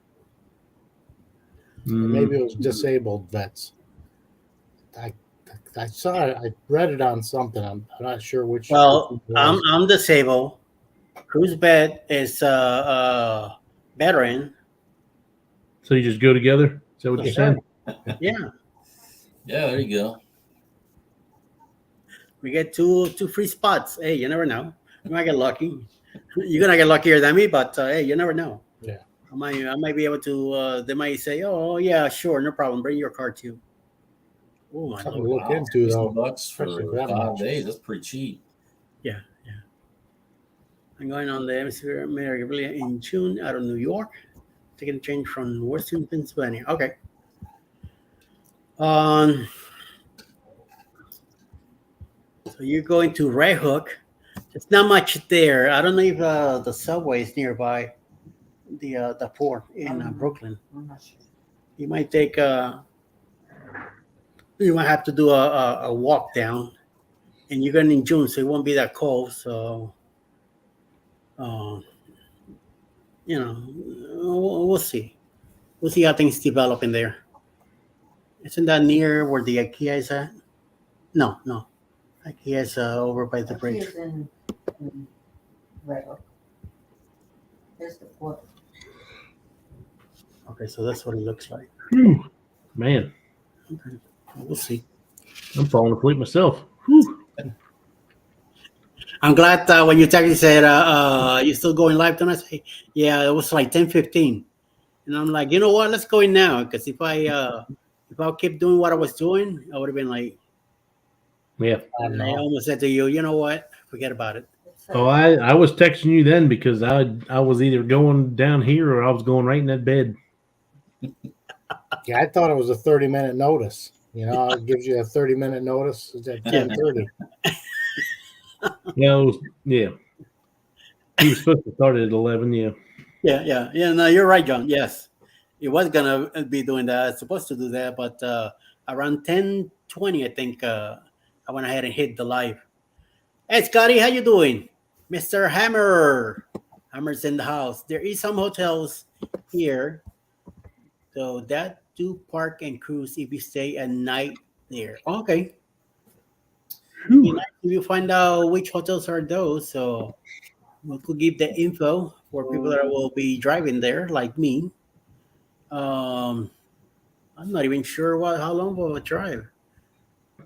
Maybe it was disabled vets. I saw it. I read it on something. I'm not sure which. Well, which it was. I'm disabled. Cruise bed is veteran. So you just go together? Is that what you're saying? Yeah, Yeah, there you go. we get two free spots. Hey, you never know. You might get lucky. You're gonna get luckier than me, but hey, you never know. Yeah. I might be able to. They might say, "Oh yeah, sure, no problem. Bring your car too." Oh my Something lord! to look into though. $60 for Especially that 5 much. days. That's pretty cheap. Yeah. I'm going on the hemisphere in June out of New York, taking a change from Western Pennsylvania. Okay. Um, so you're going to Red Hook. There's not much there. I don't know if the subway is nearby the port in Brooklyn. I'm not sure. You might take you might have to do a walk down, and you're going in June, so it won't be that cold. So, uh, we'll see. We'll see how things develop in there. Isn't that near where the IKEA is at? No, no. IKEA is over by the He bridge. is in Red Hook. There's the port. Okay, so that's what it looks like. Whew. Man, Okay, we'll see. I'm falling asleep myself. Whew. I'm glad when you texted said you're still going live tonight. I say, yeah, it was like 10:15, and I'm like, you know what? Let's go in now because if I keep doing what I was doing, I would have been like, Yeah. I I know. almost said to you, you know what? Forget about it. Oh, I was texting you then because I was either going down here or I was going right in that bed. Yeah, I thought it was a 30-minute notice. You know, it gives you a 30-minute notice. It's at 10:30. Yeah, yeah. He was supposed to start at 11. Yeah. Yeah. No, you're right, John. Yes, it was gonna be doing that. It's supposed to do that, but around 10:20, I think I went ahead and hit the live. Hey, Scotty, how you doing, Mister Hammer? Hammer's in the house. There is some hotels here, so that do park and cruise if you stay a night there. Okay, Whew. if you find out which hotels are those, so we could give the info for people that will be driving there, like me. Um, I'm not even sure how long of a drive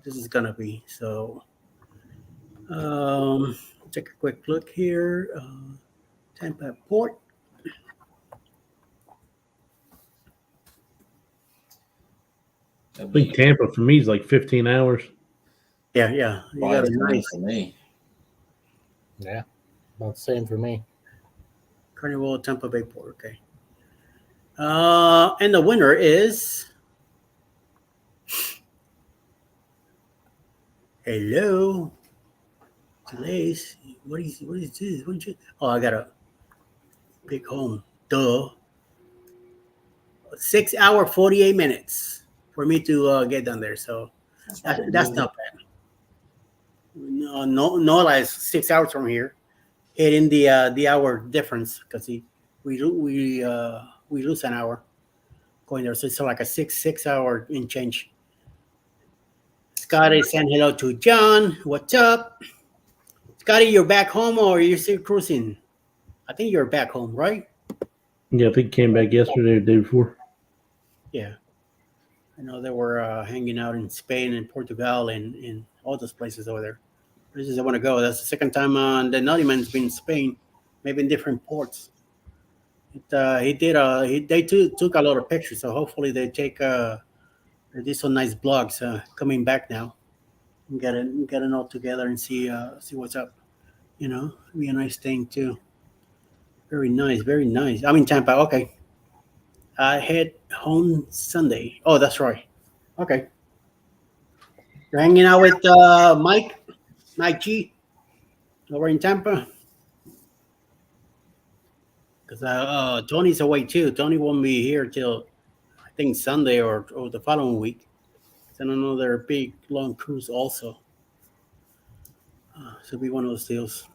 this is gonna be. So, um, take a quick look here. Tampa Port. I think Tampa for me is like 15 hours. Yeah. You got a nice for me. Yeah, about the same for me. Carnival Tampa Bay Port. Okay. And the winner is. Hello. Delays. What is this? What is it? Oh, I got a big home. Duh. 6 hour 48 minutes for me to get down there. So that's not bad. No, like 6 hours from here, hitting the hour difference because we lose an hour going there. So it's like a six hour in change. Scotty saying hello to John. What's up, Scotty? You're back home or you're still cruising? I think you're back home, right? Yeah, I think he came back yesterday or the day before. Yeah. I know they were hanging out in Spain and Portugal and all those places over there. Places I want to go. That's the second time the Naughty Man's been in Spain, maybe in different ports. They took a lot of pictures, so hopefully they did some nice blogs coming back now and get it all together and see what's up. Be a nice thing too. Very nice, very nice. I'm in Tampa. Okay, I head home Sunday. Oh, that's right. Okay, you're hanging out with Mike G, over in Tampa. Because Tony's away too. Tony won't be here till I think Sunday or the following week. It's on another big long cruise also. So it'll be one of those deals.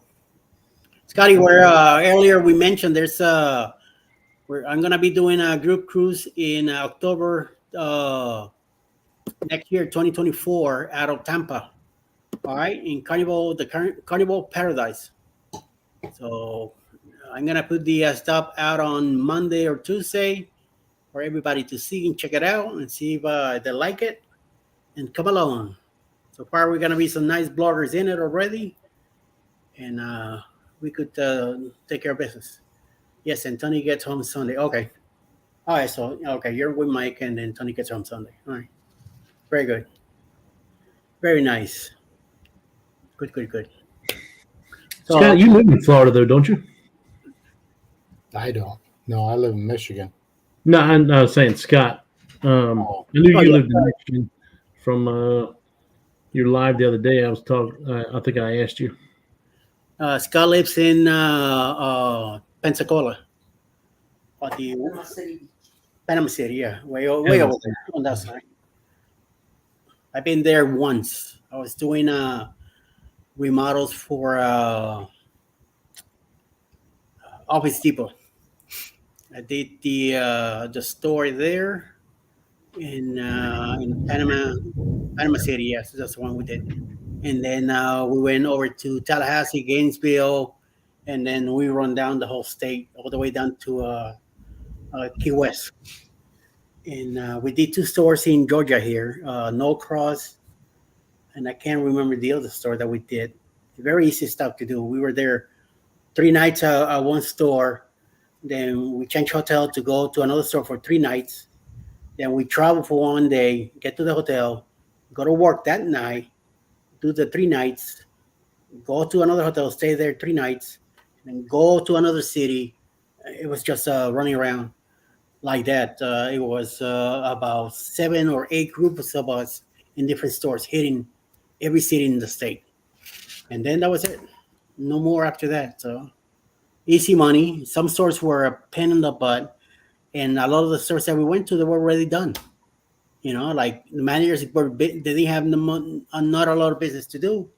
Scotty, where earlier we mentioned there's where I'm gonna be doing a group cruise in October next year, 2024, out of Tampa. All right, in Carnival Paradise. So I'm gonna put the stop out on Monday or Tuesday for everybody to see and check it out and see if they like it and come along. So far, we're gonna be some nice bloggers in it already, and we could take care of business. Yes, and Tony gets home Sunday. Okay. All right. So okay, you're with Mike, and then Tony gets home Sunday. All right. Very good. Very nice. Good. Scott, you live in Florida though, don't you? I don't. No, I live in Michigan. No, I was saying Scott. I knew you yeah. lived in Michigan from your live the other day. I was talking. I think I asked you. Scott lives in Pensacola, or the Panama City. Panama City. Yeah, way over there on that side. I've been there once. I was doing remodels for Office Depot. I did the store there in Panama City. Yes, that's the one we did. And then we went over to Tallahassee, Gainesville, and then we run down the whole state all the way down to Key West. And we did two stores in Georgia here, No Cross, and I can't remember the other store that we did. Very easy stuff to do. We were there 3 nights at one store. Then we changed hotel to go to another store for 3 nights. Then we travel for one day, get to the hotel, go to work that night, do the 3 nights, go to another hotel, stay there 3 nights, and go to another city. It was just running around like that. It was about 7 or 8 groups of us in different stores, hitting every city in the state. And then that was it. No more after that. So easy money. Some stores were a pain in the butt, and a lot of the stores that we went to, they were already done. Like the managers they didn't have not a lot of business to do.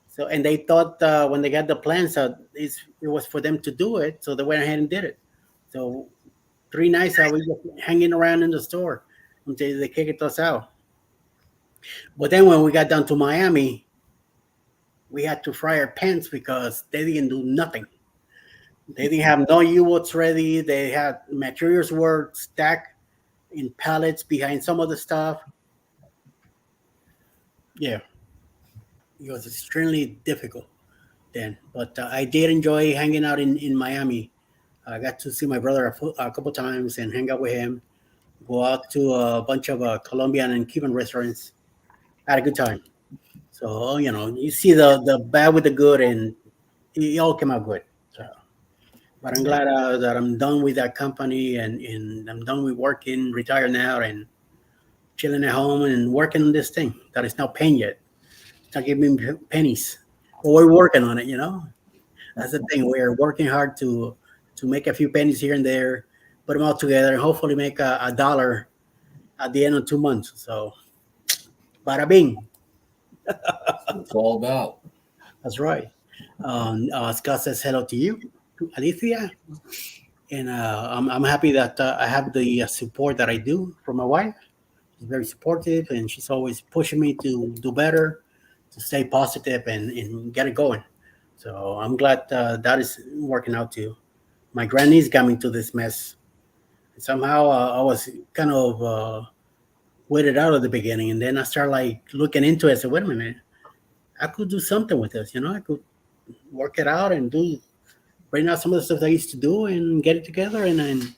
So, and they thought when they got the plans out, it was for them to do it. So they went ahead and did it. So 3 nights we just hanging around in the store until they kicked us out. But then when we got down to Miami, we had to fry our pants because they didn't do nothing. They didn't have no U-boats ready. They had materials were stacked in pallets behind some of the stuff. Yeah, it was extremely difficult then. But I did enjoy hanging out in Miami. I got to see my brother a couple times and hang out with him. Go out to a bunch of Colombian and Cuban restaurants. Had a good time. So you see the bad with the good, and it all came out good. So, but I'm glad that I'm done with that company, and I'm done with working, retired now, and chilling at home and working on this thing that is not paying yet. It's not giving me pennies, but we're working on it. That's the thing. We're working hard to make a few pennies here and there, put them all together, and hopefully make a dollar at the end of 2 months. So, bada bing. It's all about. That's right. Scott says hello to you, to Alicia, and I'm happy that I have the support that I do from my wife. She's very supportive, and she's always pushing me to do better, to stay positive, and get it going. So I'm glad that is working out too. My grandniece got me to this mess. Somehow I was kind of weighted out at the beginning, and then I started like looking into it. I said, wait a minute, I could do something with this. I could work it out and bring out some of the stuff that I used to do and get it together. And then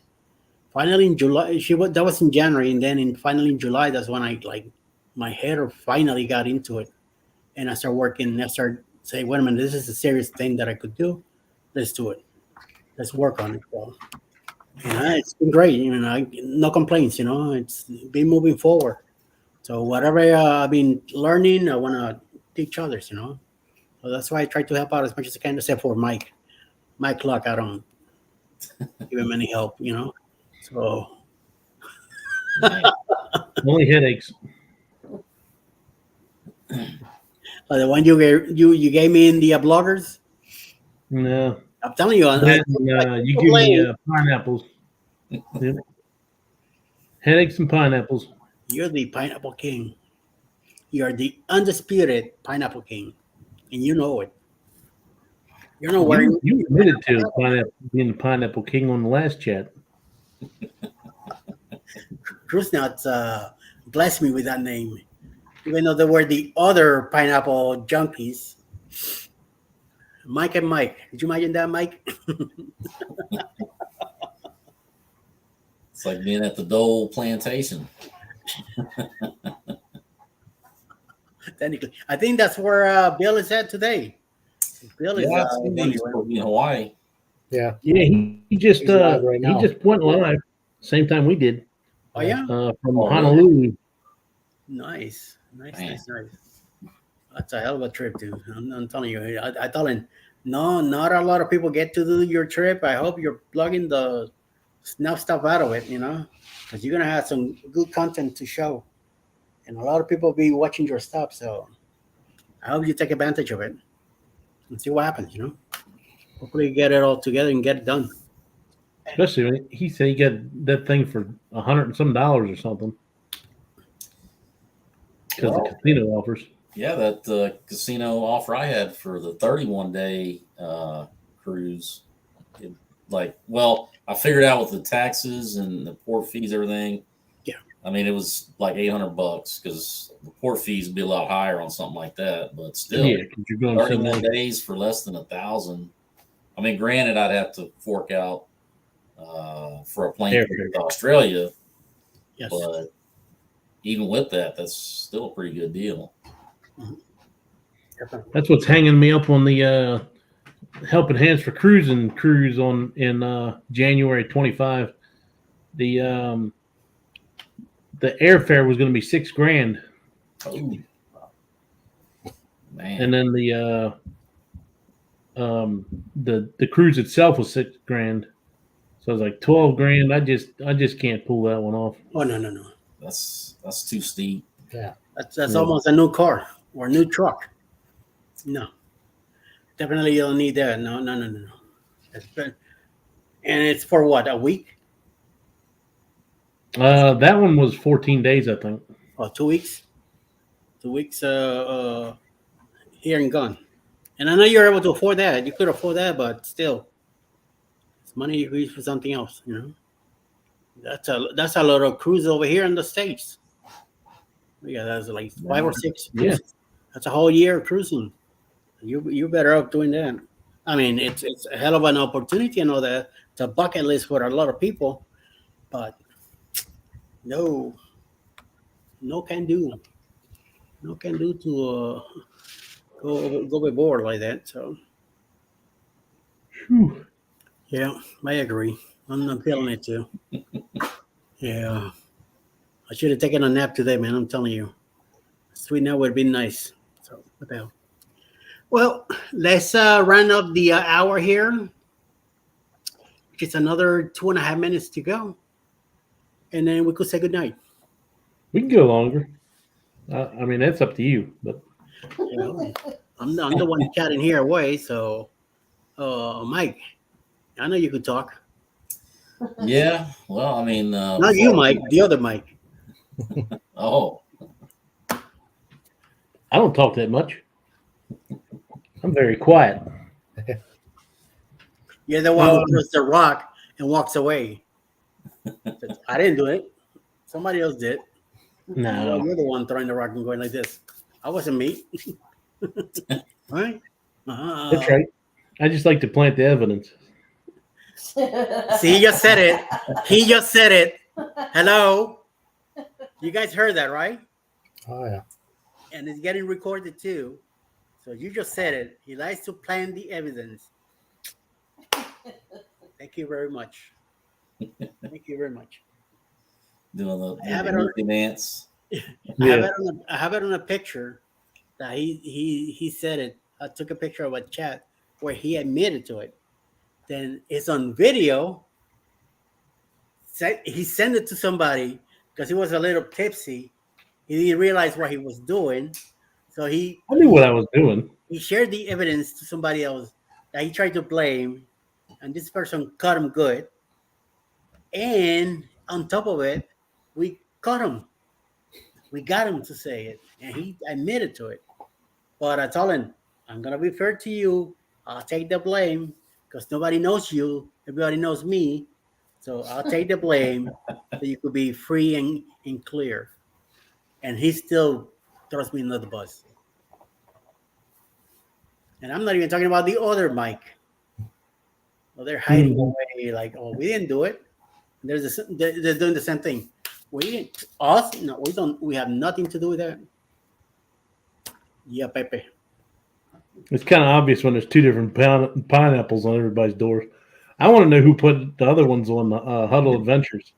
finally in July, that was in January, and then finally in July, that's when I like my head finally got into it, and I started working. And I started saying, wait a minute, this is a serious thing that I could do. Let's do it. Let's work on it. So, it's been great. No complaints. It's been moving forward. So whatever I've been learning, I want to teach others. So that's why I try to help out as much as I can, except for Mike. Mike Luck, I don't give him any help. So Only headaches. the one you gave me in the bloggers, No. I'm telling you, You give me pineapples. Yep. Headaches and pineapples. you're the pineapple king. You're the undisputed pineapple king, and you know it. You're not wearing. You admitted to being the pineapple king on the last chat. Cruise Nuts blessed me with that name, even though they were the other pineapple junkies. Mike and Mike. Could you imagine that, Mike? It's like being at the Dole plantation. Technically, I think that's where Bill is at today. Bill is Yeah, I've seen going he's supposed to be in Hawaii. Yeah. Yeah, he just He's live right now. he just went live same time we did Oh yeah, from Oh, really? Honolulu. nice. Man. That's a hell of a trip, dude. I'm telling you. I told him, no, not a lot of people get to do your trip. I hope you're plugging the snuff stuff out of it, because you're gonna have some good content to show, and a lot of people be watching your stuff. So I hope you take advantage of it and see what happens. Hopefully you get it all together and get it done. Especially when he said he got that thing for $100 and some or something because Well, the casino offers. yeah, that casino offer I had for the 31-day cruise, I figured out with the taxes and the port fees, everything. Yeah. I mean, it was like $800 because the port fees would be a lot higher on something like that, but still, Yeah, because you're going 31 somewhere. days for less than $1,000. I mean, granted, I'd have to fork out for a plane trip to Australia, Yes. but even with that, that's still a pretty good deal. That's what's hanging me up on the Helping Hands for Cruising cruise in January 25. The airfare was going to be $6,000, Oh, man. and then the cruise itself was $6,000. So I was like $12,000. I just can't pull that one off. Oh no. That's too steep. Yeah. That's almost a new car or a new truck. No, definitely you don't need that. No. And it's for what, a week? That one was 14 days, I think. Oh, 2 weeks. 2 weeks. Here and gone. And I know you're able to afford that. You could afford that, but still, it's money you could use for something else. That's a lot of cruises over here in the States. Yeah, that's like 5 or 6. Yeah. Cruises. That's a whole year of cruising. You better off doing that. I mean, it's a hell of an opportunity and all that. It's a bucket list for a lot of people, but no can do. No can do to go overboard like that. So Whew. yeah, I agree. I'm not feeling it too. Yeah, I should have taken a nap today, man. I'm telling you, sweet nap would have been nice. So what the hell? Well, let's round up the hour here, which is another 2.5 minutes to go, and then we could say goodnight. We can go longer. I mean, that's up to you. But I'm the one chatting here away, so Mike, I know you could talk. Yeah. Well, I mean, Not you, Mike. The other Mike. Oh, I don't talk that much. I'm very quiet. You're the one who throws the rock and walks away. I didn't do it. Somebody else did. No, Well, you're the one throwing the rock and going like this. I wasn't me. Right? that's right. I just like to plant the evidence. See, he just said it. He just said it. Hello? You guys heard that, right? Oh yeah. And it's getting recorded too. So you just said it. He likes to plant the evidence. Thank you very much. Thank you very much. doing I have the it on- Mickey dance. I have it on a picture that he said it. I took a picture of a chat where he admitted to it. Then it's on video. He sent it to somebody because he was a little tipsy. He didn't realize what he was doing. So I knew what I was doing. he shared the evidence to somebody else that he tried to blame, and this person caught him good. And on top of it, we caught him. We got him to say it, and he admitted to it. But I told him, I'm gonna be fair to you. I'll take the blame because nobody knows you. Everybody knows me. So I'll take the blame so you could be free and clear. And he still throws me under the bus. And I'm not even talking about the other Mike. Well, they're hiding away like, oh, we didn't do it. They're doing the same thing. We didn't. Us? No, we don't. We have nothing to do with that. Yeah, Pepe. It's kind of obvious when there's two different pineapples on everybody's doors. I want to know who put the other ones on the Huddle Adventures.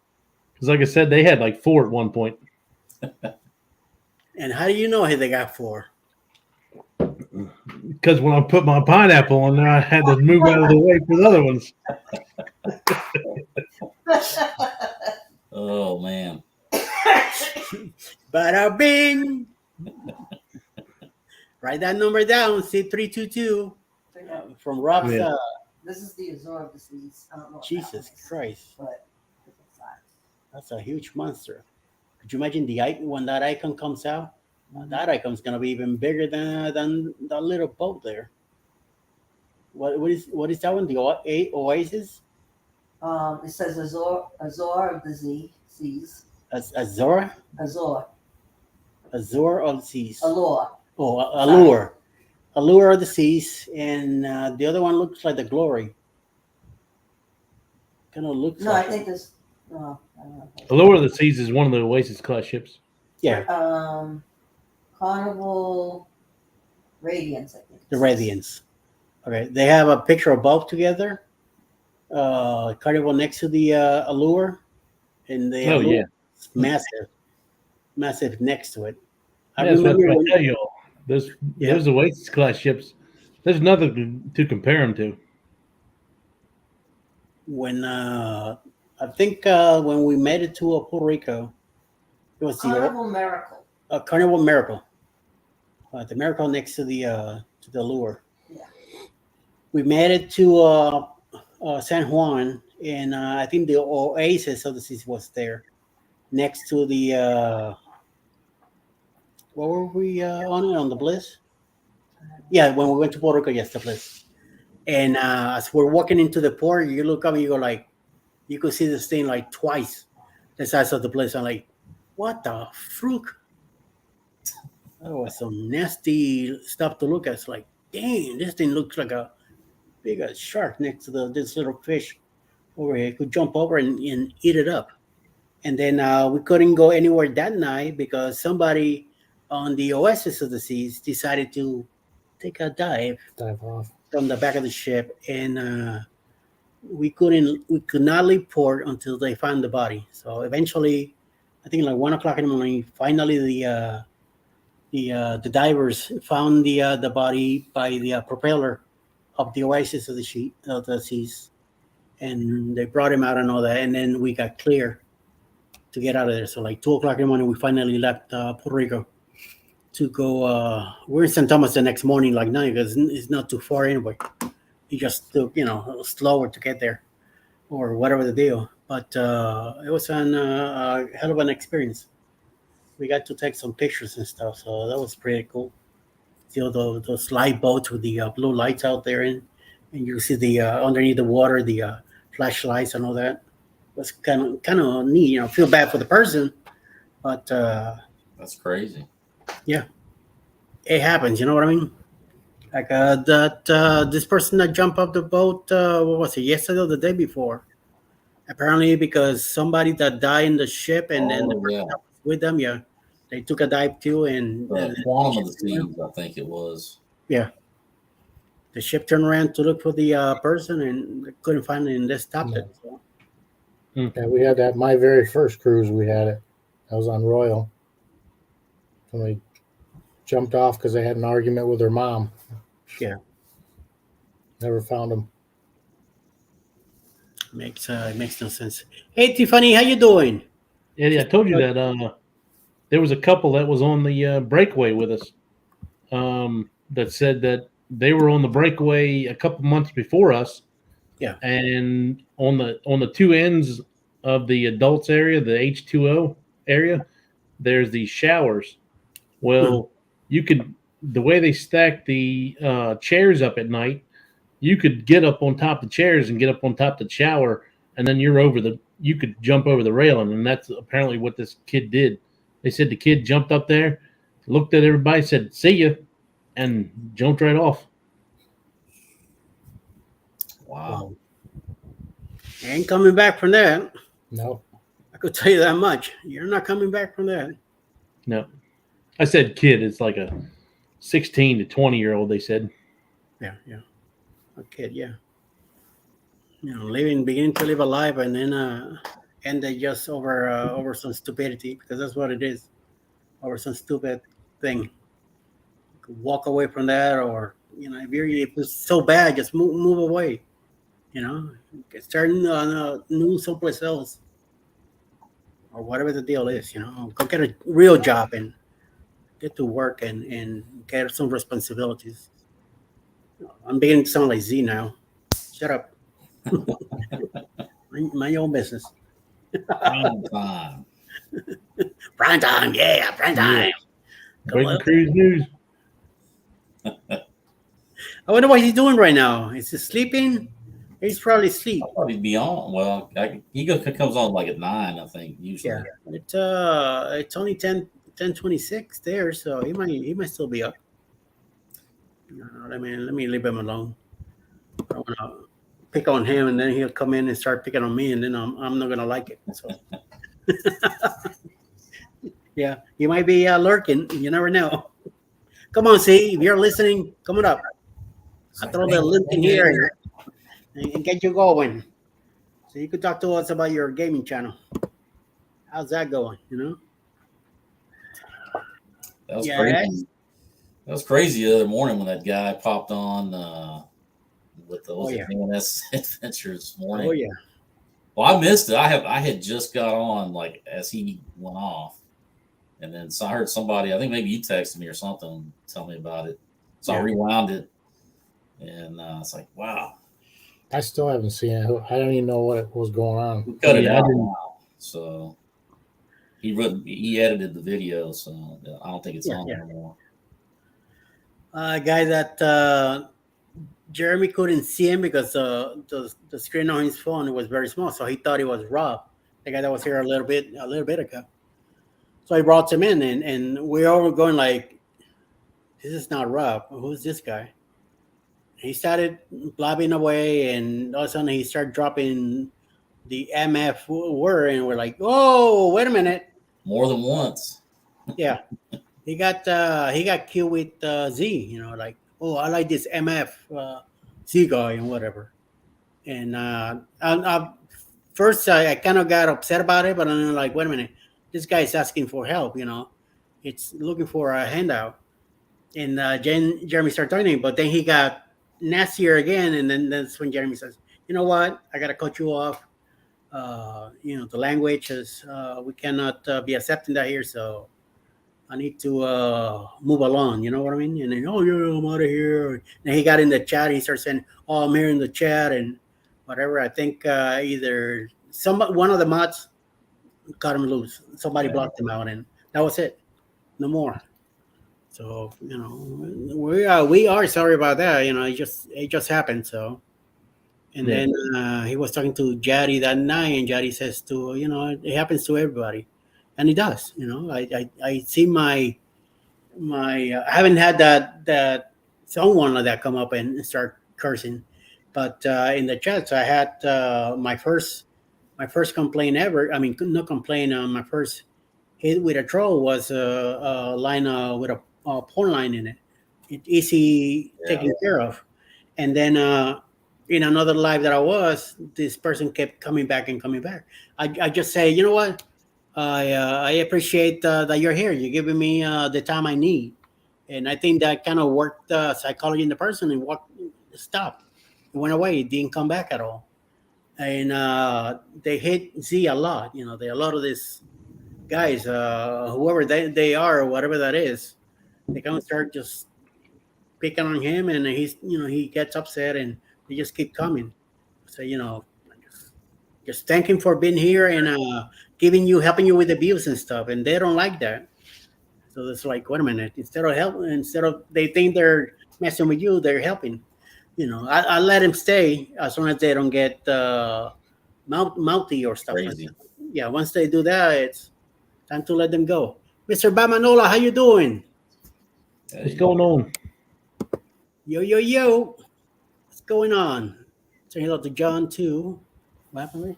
Because, like I said, they had like 4 at one point. And how do you know who they got 4? Because when I put my pineapple on there, I had to move out of the way for the other ones. Oh man. Bada bing. Write that number down. C322 from Rob's. Yeah. This is the Azor disease. I don't know what that Jesus one is, Christ, but it's inside. that's a huge monster. Could you imagine when that icon comes out? That icon's gonna be even bigger than that little boat there. What is that one? The Oasis? It says Azor of the Seas. Azor Azor. Azor of the Seas. Allure. Oh, Allure of the Seas, and the other one looks like the Glory. Kind of looks. No, like I think this. No, I don't know. Allure of the Seas is one of the Oasis class ships. Yeah, Carnival Radiance, I think. the Radiance. Okay, they have a picture of both together. Carnival next to the Allure, and the Oh, Allure yeah. is massive next to it. I That's what remember I when- tell you all. Those Oasis class ships, there's nothing to compare them to. when I think when we made it to Puerto Rico, it was Carnival Miracle. the Carnival Miracle, the Miracle next to the Allure. Yeah. We made it to San Juan, and I think the Oasis of the Seas was there, next to the what were we on the Bliss? Yeah, when we went to Puerto Rico, yes, the Bliss. And as we're walking into the port, you look up and you go like, you could see this thing like twice the size of the Bliss. I'm like, what the fruit? That was some nasty stuff to look at. It's like, dang, this thing looks like a big shark next to this little fish over here. It could jump over and eat it up. And then we couldn't go anywhere that night because somebody on the Oasis of the Seas decided to take a dive off. from the back of the ship, and we could not leave port until they found the body. So eventually, I think like 1:00 in the morning, finally the divers found the body by the propeller of the Oasis of the Seas, and they brought him out and all that, and then we got clear to get out of there. So like 2:00 in the morning, we finally left Puerto Rico to go. We're in St. Thomas the next morning, like 9, because it's not too far anyway. It just took, slower to get there, or whatever the deal. But it was a hell of an experience. We got to take some pictures and stuff, so that was pretty cool. Still, those light boats with the blue lights out there, and you see the underneath the water, the flashlights and all that. It was kind of neat. Feel bad for the person, but That's crazy. it happens. You know what I mean? Like this person that jumped off the boat, what was it, yesterday or the day before? Apparently, because somebody that died in the ship, and then the person that was with them, they took a dive too, and Quantum of the Seas, I think it was. the ship turned around to look for the person, and they couldn't find it, and they stopped it. So. Yeah, we had that. My very first cruise, we had it. I was on Royal. And we jumped off because they had an argument with her mom. Yeah. Never found them. It makes no sense. Hey Tiffany, how you doing? Eddie, I told you that there was a couple that was on the breakaway with us that said that they were on the breakaway a couple months before us. Yeah. And on the two ends of the adults area, the H2O area, there's these showers. Well, the way they stack the chairs up at night, you could get up on top of the chairs and get up on top of the shower, and then you could jump over the railing, and that's apparently what this kid did. They said the kid jumped up there, looked at everybody, said, "See ya," and jumped right off. Wow. Ain't coming back from that. No. I could tell you that much. You're not coming back from that. No. I said kid, it's like a 16 to 20-year-old, they said. Yeah, yeah. A kid, yeah. Beginning to live a life, and then end it just over some stupidity, because that's what it is, over some stupid thing. Walk away from that, or if it's so bad, just move away. Start new someplace else, or whatever the deal is. Go get a real job and get to work and get some responsibilities. I'm beginning to sound like Z now. Shut up. My own business. Prime time. Prime time, yeah, prime time. Come Breaking on. cruise news. I wonder what he's doing right now. Is he sleeping? He's probably asleep. I thought he'd be on. Well, comes on like at 9, I think, usually. Yeah. It's only 10:26 there, so he might still be up. Let me leave him alone. I don't want to pick on him, and then he'll come in and start picking on me, and then I'm not gonna like it. So yeah, he might be lurking. You never know. Come on, see if you're listening, come on up. I'll throw the link in here and get you going. So you could talk to us about your gaming channel. How's that going? That was Yeah. crazy. That was crazy the other morning when that guy popped on with the VNS Adventures this morning. Oh yeah. Well, I missed it. I had just got on like as he went off, and then so I heard somebody. I think maybe you texted me or something, tell me about it. So I rewound it, and it's like, wow. I still haven't seen it. I don't even know what was going on. We cut it out now, so he edited the video, so I don't think it's on anymore. Guy that Jeremy couldn't see him because the screen on his phone was very small, so he thought it was Rob, the guy that was here a little bit ago. So he brought him in, and we all were going like, "This is not Rob. Who's this guy?" He started blabbing away, and all of a sudden he started dropping the MF word, and we're like, "Oh, wait a minute!" More than once. Yeah, he got cute with Z. Like, "Oh, I like this MF Z guy and whatever." And first I kind of got upset about it, but I'm like, "Wait a minute, this guy is asking for help. It's looking for a handout." And Jeremy started talking, but then he got nastier again, and then that's when Jeremy says, "You know what? I gotta cut you off. The language is we cannot be accepting that here, so I need to move along." You know what I mean? And then, "Oh yeah, I'm out of here." And he got in the chat. He started saying, "Oh, I'm here in the chat," and whatever. I think either one of the mods cut him loose. Somebody blocked him out, and that was it. No more. So we are sorry about that. It just happened. So, and then he was talking to Jaddy that night, and Jaddy says it happens to everybody, and it does. I see my I haven't had that someone like that come up and start cursing, but in the chats I had my first complaint ever. I mean, not complaint. My first hit with a troll was a line with a porn line in it. It's easy taken care of. And then in another live that I was, this person kept coming back and coming back. I just say, you know what? I appreciate that you're here. You're giving me the time I need. And I think that kind of worked psychology in the person, and stopped. It went away. It didn't come back at all. And they hate Z a lot. A lot of these guys, whoever they are, or whatever that is, they kind of start just picking on him, and he gets upset, and they just keep coming. So just thank him for being here and helping you with abuse and stuff, and they don't like that. So it's like, wait a minute, instead of they think they're messing with you, they're helping. I let him stay as long as they don't get mouthy or stuff. Crazy. Like that. Yeah, once they do that, it's time to let them go. Mr. Bamanola, how you doing? What's going on? Yo. What's going on? Say hello to John too. What happened?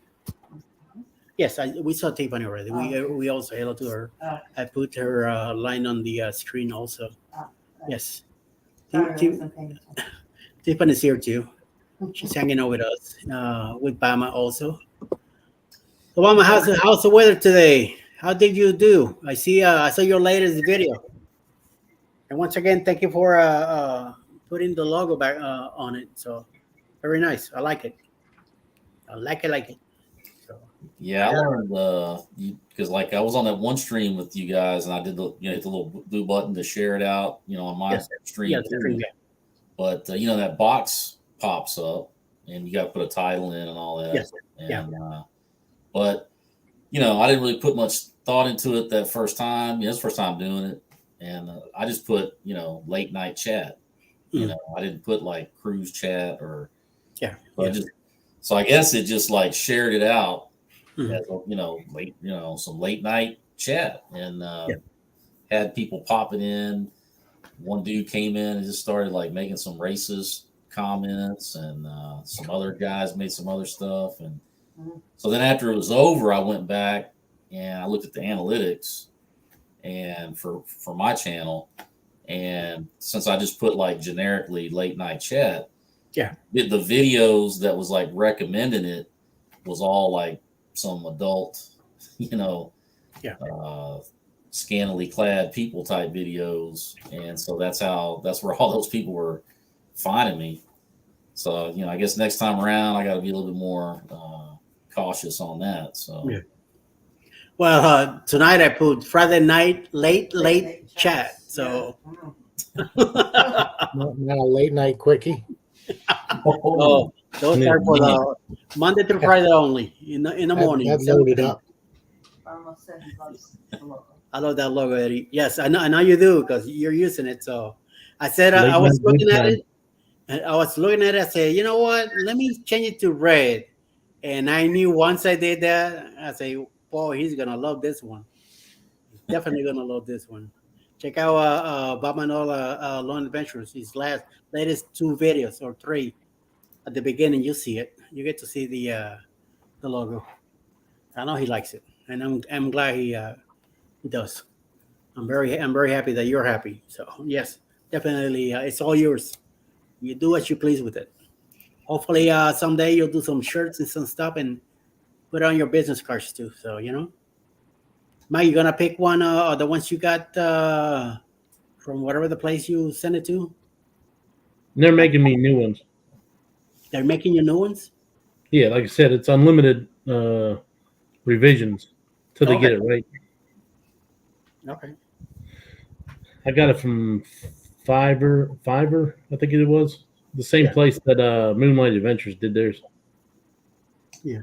Yes, we saw Tiffany already. We also hello to her. I put her line on the screen also. Yes. Tiffany's here too. She's hanging out with us, with Bama also. So, Bama, how's the weather today? How did you do? I saw your latest video. And once again, thank you for putting the logo back on it. So very nice. I like it. I like it. So Yeah, I learned because like I was on that one stream with you guys, and I did hit the little blue button to share it out, on my yes, stream yes, too. yeah. But that box pops up, and you got to put a title in and all that. Yes, And, yeah. But I didn't really put much thought into it that first time. It's the first time doing it, and I just put late night chat. I didn't put like cruise chat or so I guess it just like shared it out as late some late night chat, and had people popping in. One dude came in and just started like making some racist comments, and some other guys made some other stuff, and so then after it was over, I went back and I looked at the analytics and for my channel, and since I just put like generically late night chat, the videos that was like recommending it was all like some adult, scantily clad people type videos, and so that's where all those people were finding me. So I guess next time around I got to be a little bit more cautious on that. So well, tonight I put Friday night late chat. So Not a late night quickie. oh, those are for the Monday through Friday only in the morning. That loaded up. Almost said he loves the logo. I love that logo, Eddie. Yes, I know you do because you're using it. So I said Late I was night looking at time. it, and I was looking at it. I said, you know what? Let me change it to red. And I knew once I did that, I say, boy, he's gonna love this one. He's definitely gonna love this one. Check out Bob Manola Lone Adventures. His latest 2 videos or 3. At the beginning, you see it. You get to see the logo. I know he likes it, and I'm glad he does. I'm very happy that you're happy. So yes, definitely, it's all yours. You do what you please with it. Hopefully, someday you'll do some shirts and some stuff and put it on your business cards too. So Mike, you gonna pick one of the ones you got from whatever the place you sent it to? They're making me new ones. They're making you new ones. Yeah, like I said, it's unlimited revisions till they get it right. Okay. I got it from Fiverr, I think it was. The same place that Moonlight Adventures did theirs. Yeah.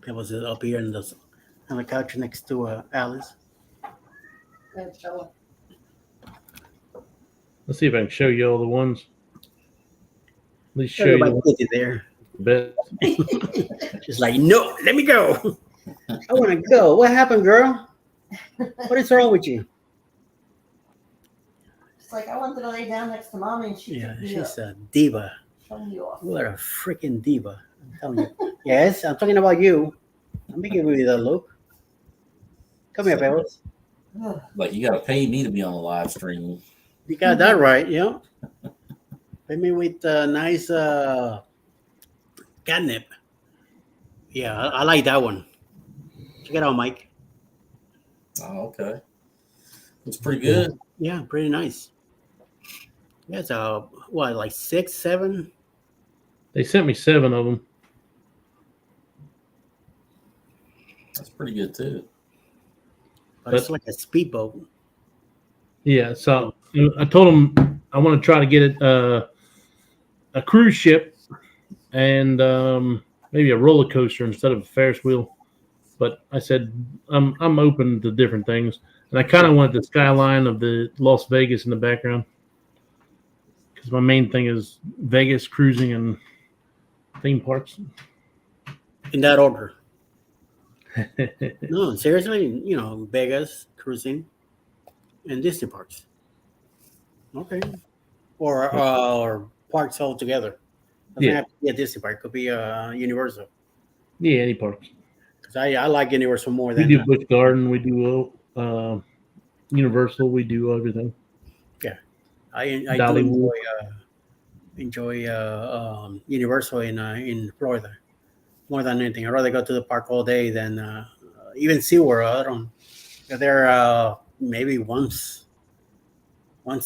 It was up here on the couch next to Alice. Good show. Let's see if I can show you all the ones. At least show Everybody you put it there. the best. She's like, no, let me go. I want to go. What happened, girl? What is wrong with you? It's like I wanted to lay down next to mommy, and she took me She's up. a diva. Show me off. What a freaking diva. I'm telling you. Yes, I'm talking about you. I'm giving you that look. Come here, fellas. Ugh. like you got to pay me to be on the live stream. You got that right, Pay me with nice catnip. Yeah, I like that one. Check it out, Mike. Oh, okay. It's pretty good. Yeah, pretty nice. Yeah, it's like 6, 7? They sent me 7 of them. That's pretty good too. But it's like a speedboat. Yeah, so I told them I want to try to get it a cruise ship and maybe a roller coaster instead of a Ferris wheel. But I said I'm open to different things, and I kind of wanted the skyline of the Las Vegas in the background because my main thing is Vegas cruising and theme parks. In that order. No, seriously, Vegas, cruising, and Disney parks. Okay. Or parks all together. Doesn't have to be a Disney park. It could be Universal. Yeah, any parks. Because I like Universal more We than do Busch Garden. We do Universal. We do everything. I do Dollywood. enjoy Universal in Florida more than anything. I'd rather go to the park all day than even SeaWorld. I don't. They're maybe once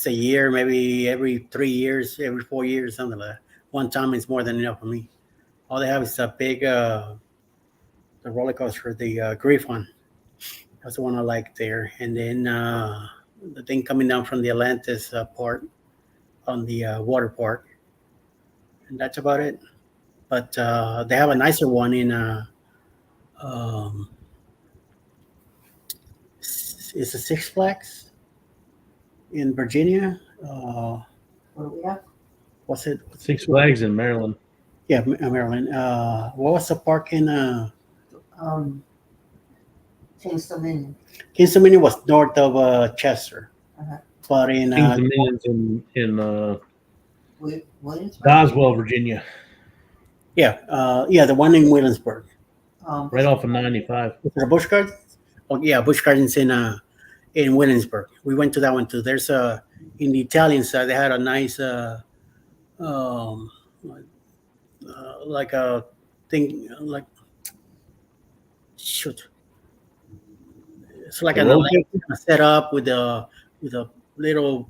a year, maybe every 3 years, every 4 years, something like that. One time is more than enough for me. All they have is a big the roller coaster, the Grief one. That's the one I like there. And then the thing coming down from the Atlantis part on the water park, and that's about it. But they have a nicer one in um, is it Six Flags in Virginia? What do we have? What's it? Six Flags in Maryland. Yeah, Maryland. What was the park in? King's Dominion. Kings Dominion was north of Chester, Uh-huh. but in Kings Dominions in Williamsburg. Boswell, Virginia, yeah, the one in Williamsburg. right off of 95. Was it a Busch Gardens? Oh yeah, Busch Gardens in Williamsburg. We went to that one too. There's in the Italian side they had a nice um, like a thing like shoot. It's like The an roller Atlantic set up with a little.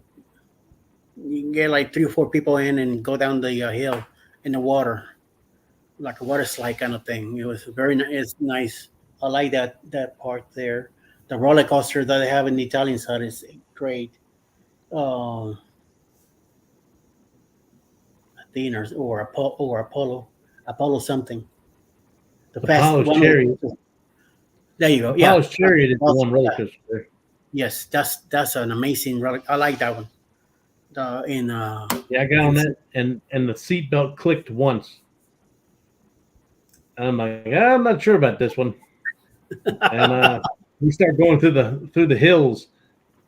You can get like 3 or 4 people in and go down the hill in the water, like a water slide kind of thing. It was very nice. It's nice. I like that part there. The roller coaster that they have in the Italian side is great. Um, Athena or Apollo something. The Apollo's one. Chariot. There you go. Yeah. Apollo's Chariot is the one roller coaster there. Yes, that's an amazing roller. I like that one. In Yeah, I got on that, and the seatbelt clicked once. I'm like, I'm not sure about this one. And we start going through the hills,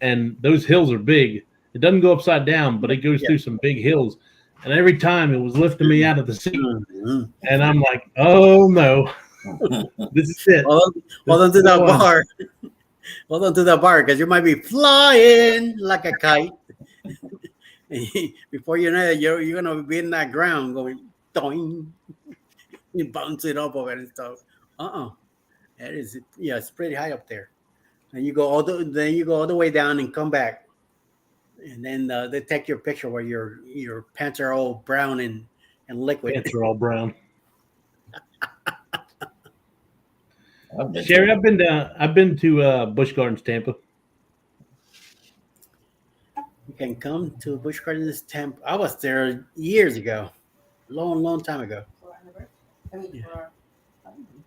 and those hills are big. It doesn't go upside down, but it goes through some big hills. And every time it was lifting me out of the seat, and I'm like, oh no, this is it. Hold on to that bar. Hold on to that bar because you might be flying like a kite. Before you know it, you're gonna be in that ground going doing, you bounce it up over and stuff. That is it's pretty high up there. And you go all the way down and come back, and then they take your picture where your pants are all brown and liquid. Pants are all brown. I've been Sherry, I've been to Busch Gardens, Tampa. You can come to Busch Gardens Temple. I was there years ago, long time ago. For our anniversary. I mean, Yeah. for our honeymoon.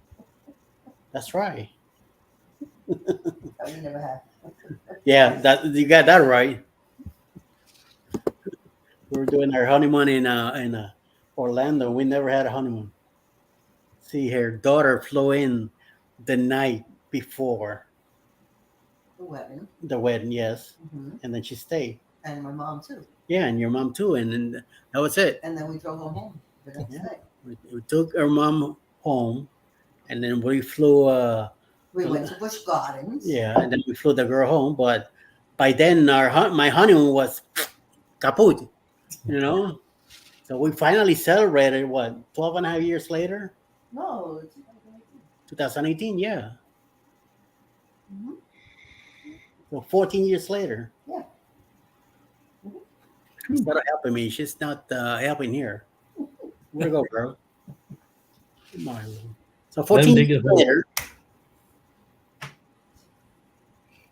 That's right. That we never had. Yeah, that you got that right. We were doing our honeymoon in Orlando. We never had a honeymoon. See, her daughter flew in the night before The wedding. the wedding, yes, Hmm. and then she stayed. And my mom too. Yeah, and your mom too, and then that was it. And then we drove her home the next Yeah. day. We took her mom home, and then we flew. We went to Busch Gardens. Yeah, and then we flew the girl home. But by then, my honeymoon was kaput, you know. So we finally celebrated 12 and a half years later, No, 2018. Yeah, Mhm. so 14 years later. Yeah. Instead of helping me, she's not helping here. Where to go, bro? Come on. So Let 14 him dig years his hole. later,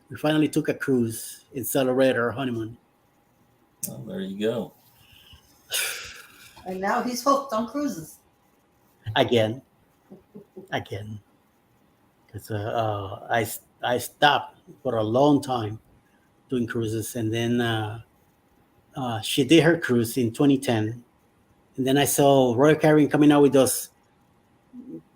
we finally took a cruise and celebrated our honeymoon. Well, there you go. And now he's hooked on cruises. Again. Because I stopped for a long time doing cruises, and then she did her cruise in 2010, and then I saw Royal Caribbean coming out with those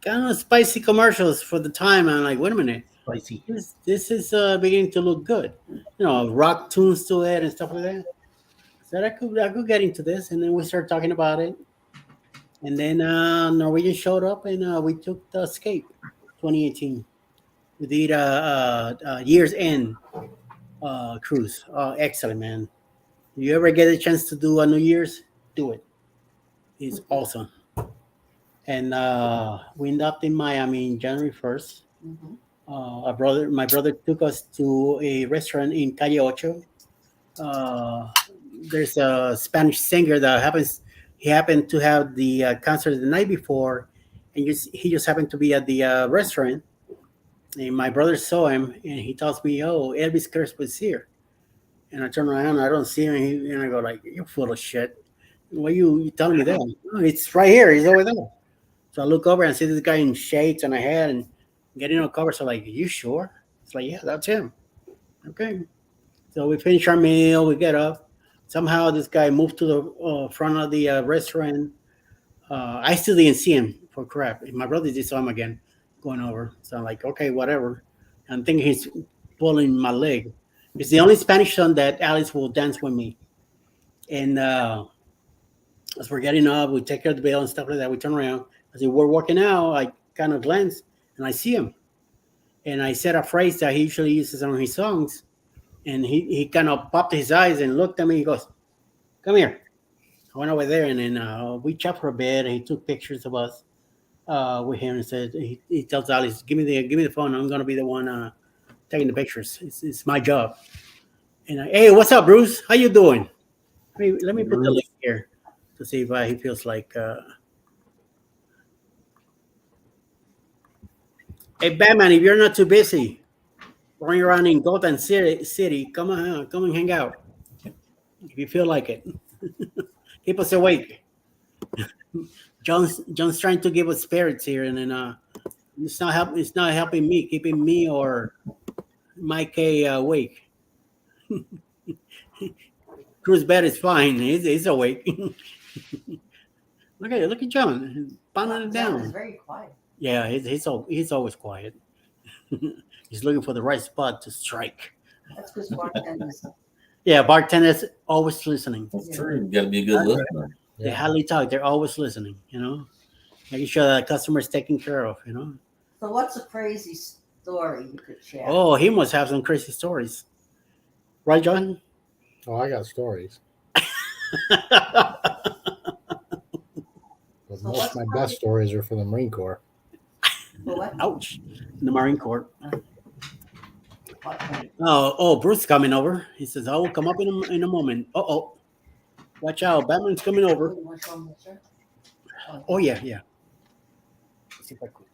kind of spicy commercials for the time. And I'm like, wait a minute, Spicy. this is beginning to look good. You know, rock tunes to it and stuff like that. So I could get into this, and then we started talking about it. And then Norwegian showed up, and we took the Escape 2018. We did a year's end cruise. Excellent, man. You ever get a chance to do a New Year's, do it. It's awesome. And we ended up in Miami in January 1st. Mhm. My brother took us to a restaurant in Calle Ocho. Uh, there's a Spanish singer that he happened to have the concert the night before, and he just happened to be at the restaurant. And my brother saw him, and he tells me, "Oh, Elvis Crespo is here." And I turn around, I don't see him, and I go like, "You're full of shit. Why you telling me that? "Oh, it's right here. He's over there." So I look over and see this guy in shades and a hat and getting on cover. So like, you sure? It's like, yeah, that's him. Okay. So we finish our meal. We get up. Somehow this guy moved to the front of the restaurant. I still didn't see him for crap. My brother just saw him again going over. So I'm like, okay, whatever. I'm thinking he's pulling my leg. It's the only Spanish song that Alice will dance with me. And as we're getting up, we take care of the bill and stuff like that. We turn around. As we're walking out, I kind of glance and I see him. And I said a phrase that he usually uses on his songs. And he kind of popped his eyes and looked at me. He goes, "Come here." I went over there and then we chat for a bit. And he took pictures of us with him and said, he tells Alice, give me the phone. I'm going to be the one taking the pictures. It's my job. And hey, what's up, Bruce? How you doing? Let me put the link here to see if he feels like. Hey, Batman, if you're not too busy running around in Gotham City, come and hang out if you feel like it. Keep us awake. John's trying to give us spirits here, and then it's not helping me, keeping me or Mike awake. Cruz bed is fine. He's awake. Look at John pounding it John is down. very quiet. Yeah, he's always quiet. He's looking for the right spot to strike. That's because bartenders. Yeah, bartenders always listening. That's true. You got to be a good listener. They hardly talk. They're always listening. Making sure that the customer is taken care of. So what's a crazy story you could share? Oh, he must have some crazy stories, right, John? Oh, I got stories. But So most what's of my funny? best stories are for the Marine Corps. For what? Ouch! In the Marine Corps. What kind? Oh, Bruce coming over. He says, "I will come up in a moment." Oh, watch out! Batman's coming over. You want to show 'em the shirt? Oh yeah. Let's see if I could.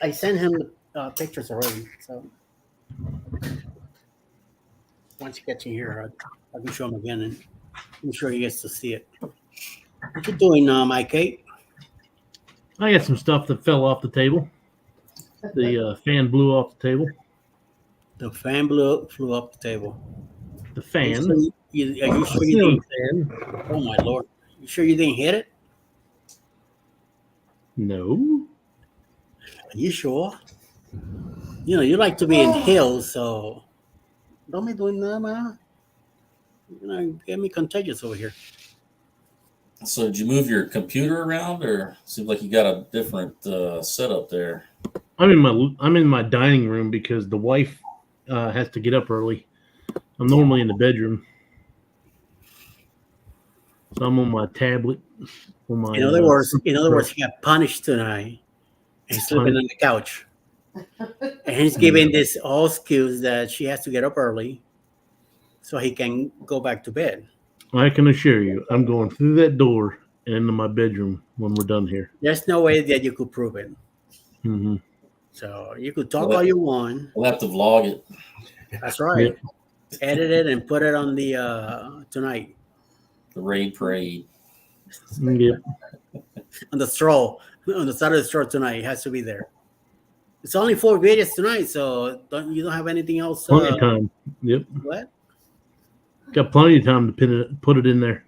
I sent him the pictures already. So once he gets in here, I can show him again, and I'm sure he gets to see it. What you doing, Mike? Kate? I got some stuff that fell off the table. The fan blew off the table. The fan flew up the table. The Are fan. you sure The you ceiling didn't? fan. Oh my lord! You sure you didn't hit it? No. Are you sure? You like to be in hills, so don't be doing that, man. You're gonna get me contagious over here. So did you move your computer around, or seems like you got a different setup there? I'm in my dining room because the wife has to get up early. I'm normally in the bedroom, so I'm on my tablet. On my, In other words, he got punished tonight. And he's sleeping on the couch, and he's giving this all excuse that she has to get up early, so he can go back to bed. I can assure you, I'm going through that door and into my bedroom when we're done here. There's no way that you could prove it. Mm-hmm. So you could talk all you want. We'll have to vlog it. That's right. Edit it and put it on the tonight The raid parade. Yep. on the stroll on the side of the stroll tonight. It has to be there. It's only 4 videos tonight, so you don't have anything else. Plenty of time. Yep. What? Got plenty of time to put it in there.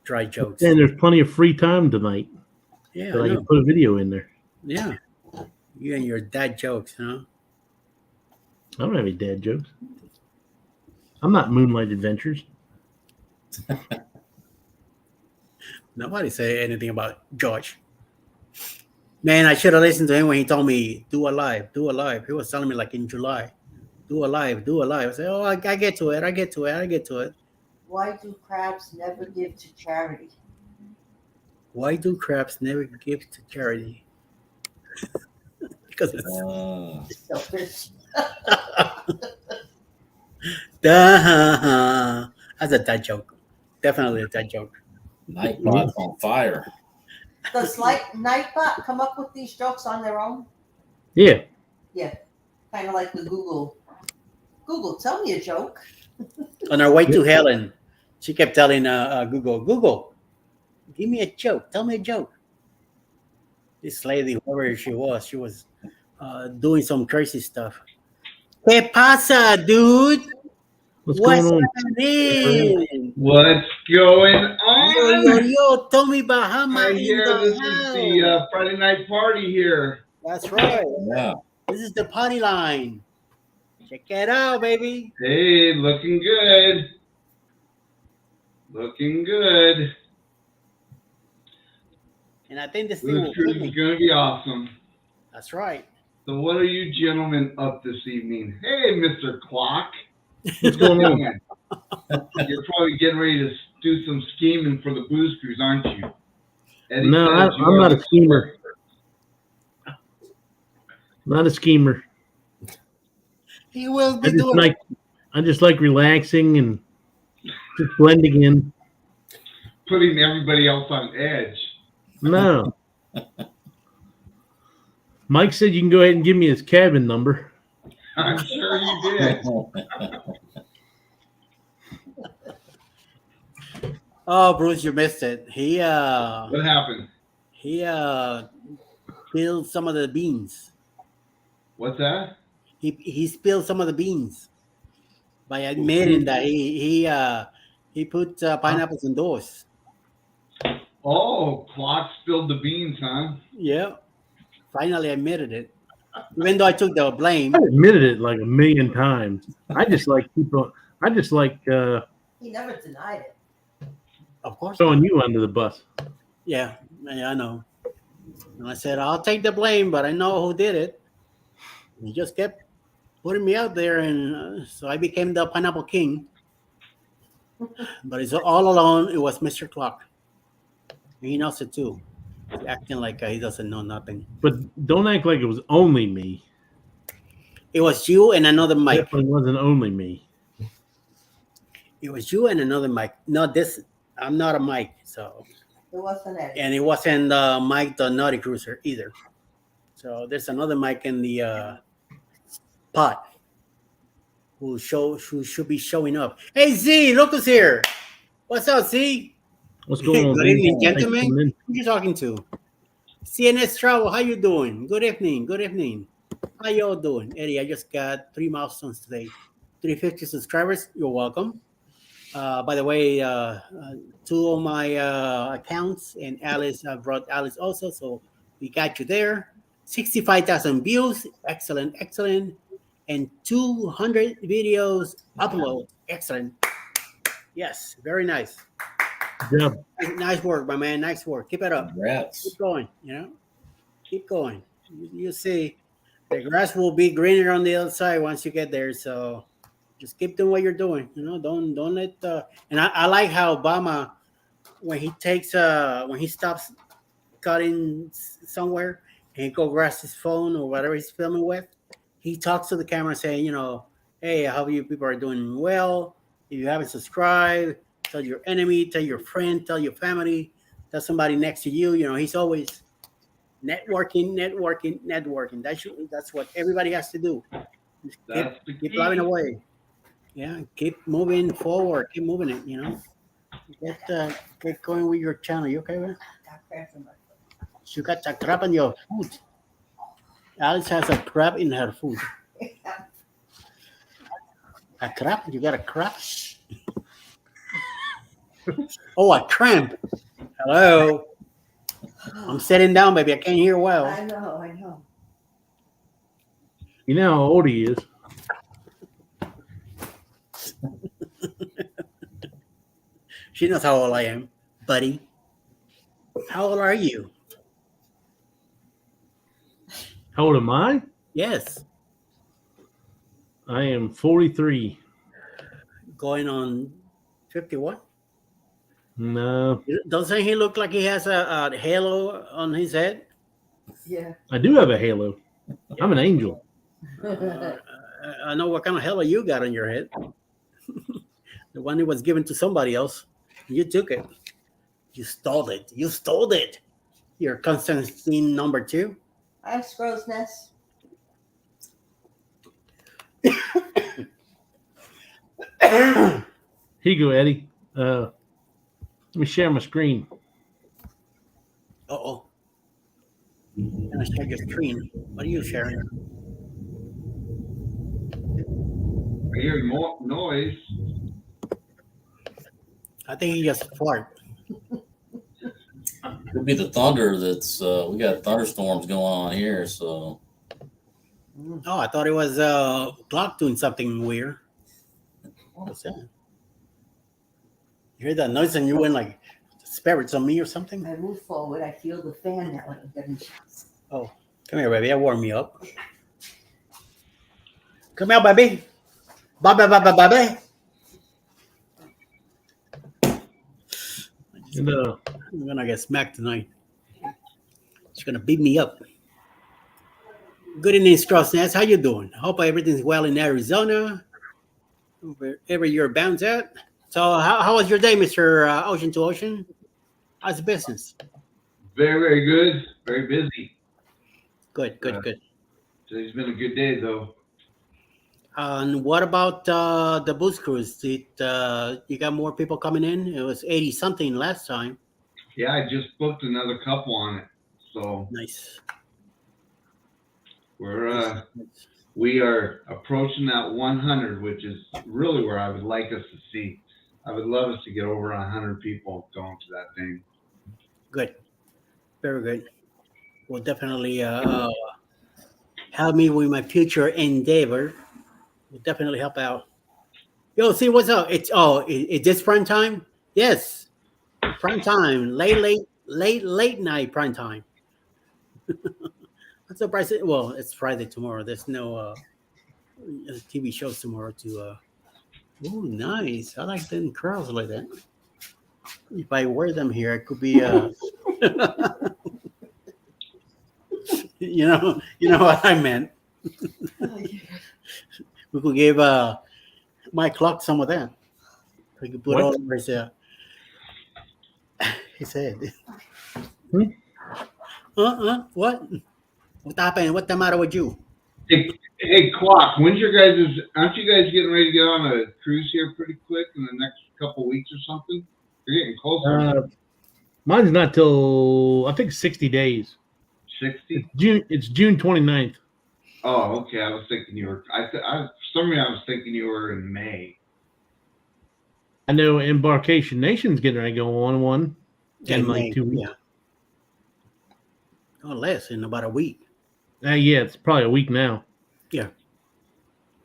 Dry jokes. And there's plenty of free time tonight Yeah, that I I know. can put a video in there. Yeah. You and your dad jokes, huh? I don't have any dad jokes. I'm not Moonlight Adventures. Nobody say anything about George. Man, I should have listened to him when he told me do a live, do a live. He was telling me like in July, do a live, do a live. I said, oh, I get to it, I get to it, I get to it. Why do crabs never give to charity? Why do crabs never give to charity? Because it's Selfish. that's a dad joke. Definitely a dad joke. Nightbot's on fire. Does like Nightbot come up with these jokes on their own? Yeah. Yeah, kind of like the Google. Google, tell me a joke. On our way to Helen, she kept telling Google, give me a joke. Tell me a joke. This lady, whoever she was doing some crazy stuff. ¿Qué pasa, dude? What's going on? happening? What's going Yo, on? yo, tell me Bahama I in hear the this is house. the Friday night party here. That's right. Yeah. This is the party line. Check it out, baby. Hey, looking good. Looking good. And I think this thing This will cruise fit is me. going to be awesome. That's right. So what are you gentlemen up this evening? Hey, Mr. Clock. What's going on? You're probably getting ready to do some scheming for the booze cruise, aren't you? Eddie No, says you I'm are not a the- schemer. Not a schemer. He will I be just doing like relaxing and just blending in. Putting everybody else on edge. No. Mike said you can go ahead and give me his cabin number. I'm sure you did. Oh, Bruce, you missed it. He What happened? spilled some of the beans. What's that? He spilled some of the beans by admitting that he put pineapples indoors. Oh, Clock spilled the beans, huh? Yeah, finally admitted it. Even though I took the blame. I admitted it like a million times. I just like people. I just like He never denied it. Of course. throwing you under the bus. Yeah, I know. And I said, I'll take the blame, but I know who did it. He just kept putting me out there, and so I became the pineapple king. But it's all alone. It was Mr. Clock. He knows it too. He's acting like he doesn't know nothing. But don't act like it was only me. It was you and another Mike. Definitely wasn't only me. It was you and another Mike. No, I'm not a Mike, so. It wasn't Eddie. And it wasn't Mike the Naughty Cruiser either. So there's another Mike in the pot who should be showing up. Hey Z, look who's here. What's up, Z? What's going on? Good man? evening, Thanks for gentlemen. coming in. Who you talking to? CNS Travel, how you doing? Good evening. Good evening. How y'all doing? Eddie, I just got 3 milestones today. 350 subscribers. You're welcome. By the way, 2 of my accounts, and Alice, I brought Alice also, so we got you there. 65,000 views. Excellent, excellent. And 200 videos upload. Excellent. Yes, very nice. Yeah. Nice work, my man. Nice work. Keep it up. Congrats. Keep going. Keep going. You see, the grass will be greener on the other side once you get there. So just keep doing what you're doing. Don't let. And I like how Obama, when he stops cutting somewhere and he go grab his phone or whatever he's filming with, he talks to the camera saying, hey, I hope you people are doing well. If you haven't subscribed, tell your enemy, tell your friend, tell your family, tell somebody next to you. He's always networking. That's what everybody has to do. Just That's the keep key. driving away. Yeah, keep moving forward. Keep moving it. Get going with your channel. You okay, man? Got cramps in my foot. You got a crab in your food. Alice has a crab in her food. A crab? You got a crab? Oh, a cramp. Hello. I'm sitting down, baby. I can't hear well. I know. You know how old he is. She knows how old I am, buddy. How old are you? How old am I? Yes, I am 43. going on 51. No, Doesn't he look like he has a halo on his head? Yeah. I do have a halo. I'm an angel. I know what kind of halo you got on your head. The one that was given to somebody else. You took it. You stole it. You stole it. You're Constantine number 2. Hi, Squirrel's Nest. Here you go, Eddie. Let me share my screen. Uh-oh. I'm gonna share your screen. What are you sharing? I hear more noise. I think he just farted. Could be the thunder that's we got thunderstorms going on here, so Oh, I thought it was clock doing something weird. What was that? You hear that noise and you went like spirits on me or something? I move forward. I feel the fan now. I'm getting shots. Oh, come here, baby. I warm you up. Come here, baby. Baby. And, I'm gonna get smacked tonight. She's gonna beat me up. Good evening, Strauss Nest. How you doing? Hope everything's well in Arizona. Wherever you're bound at. So, how was your day, Mr. Ocean to Ocean? How's the business? Very, very good. Very busy. Good. Today's been a good day, though. And what about the booze cruise? Did you got more people coming in? It was 80 something last time. Yeah, I just booked another couple on it. So Nice. we are approaching that 100, which is really where I would like us to see. I would love us to get over 100 people going to that thing. Good. Very good. Will definitely help me with my future endeavor. Will definitely help out. Yo, see what's up? It's this prime time? Yes. Prime time. Late night prime time. I'm surprised. Well, it's Friday tomorrow. There's no TV shows tomorrow to. Oh, nice! I like them curls like that. If I wear them here, it could be. You know what I meant. We could give my clock some of that. We could put What? all over his head. What? What happened? What's the matter with you? Hey, Clock, aren't you guys getting ready to get on a cruise here pretty quick in the next couple weeks or something? You're getting closer. Mine's not till I think 60 days. 60? It's June 29th. Oh, okay. I was thinking you were. For some reason, I was thinking you were in May. I know Embarkation Nation's getting ready to go on one in like 2 weeks. Yeah. Oh, less in about a week. Yeah, it's probably a week now. Yeah.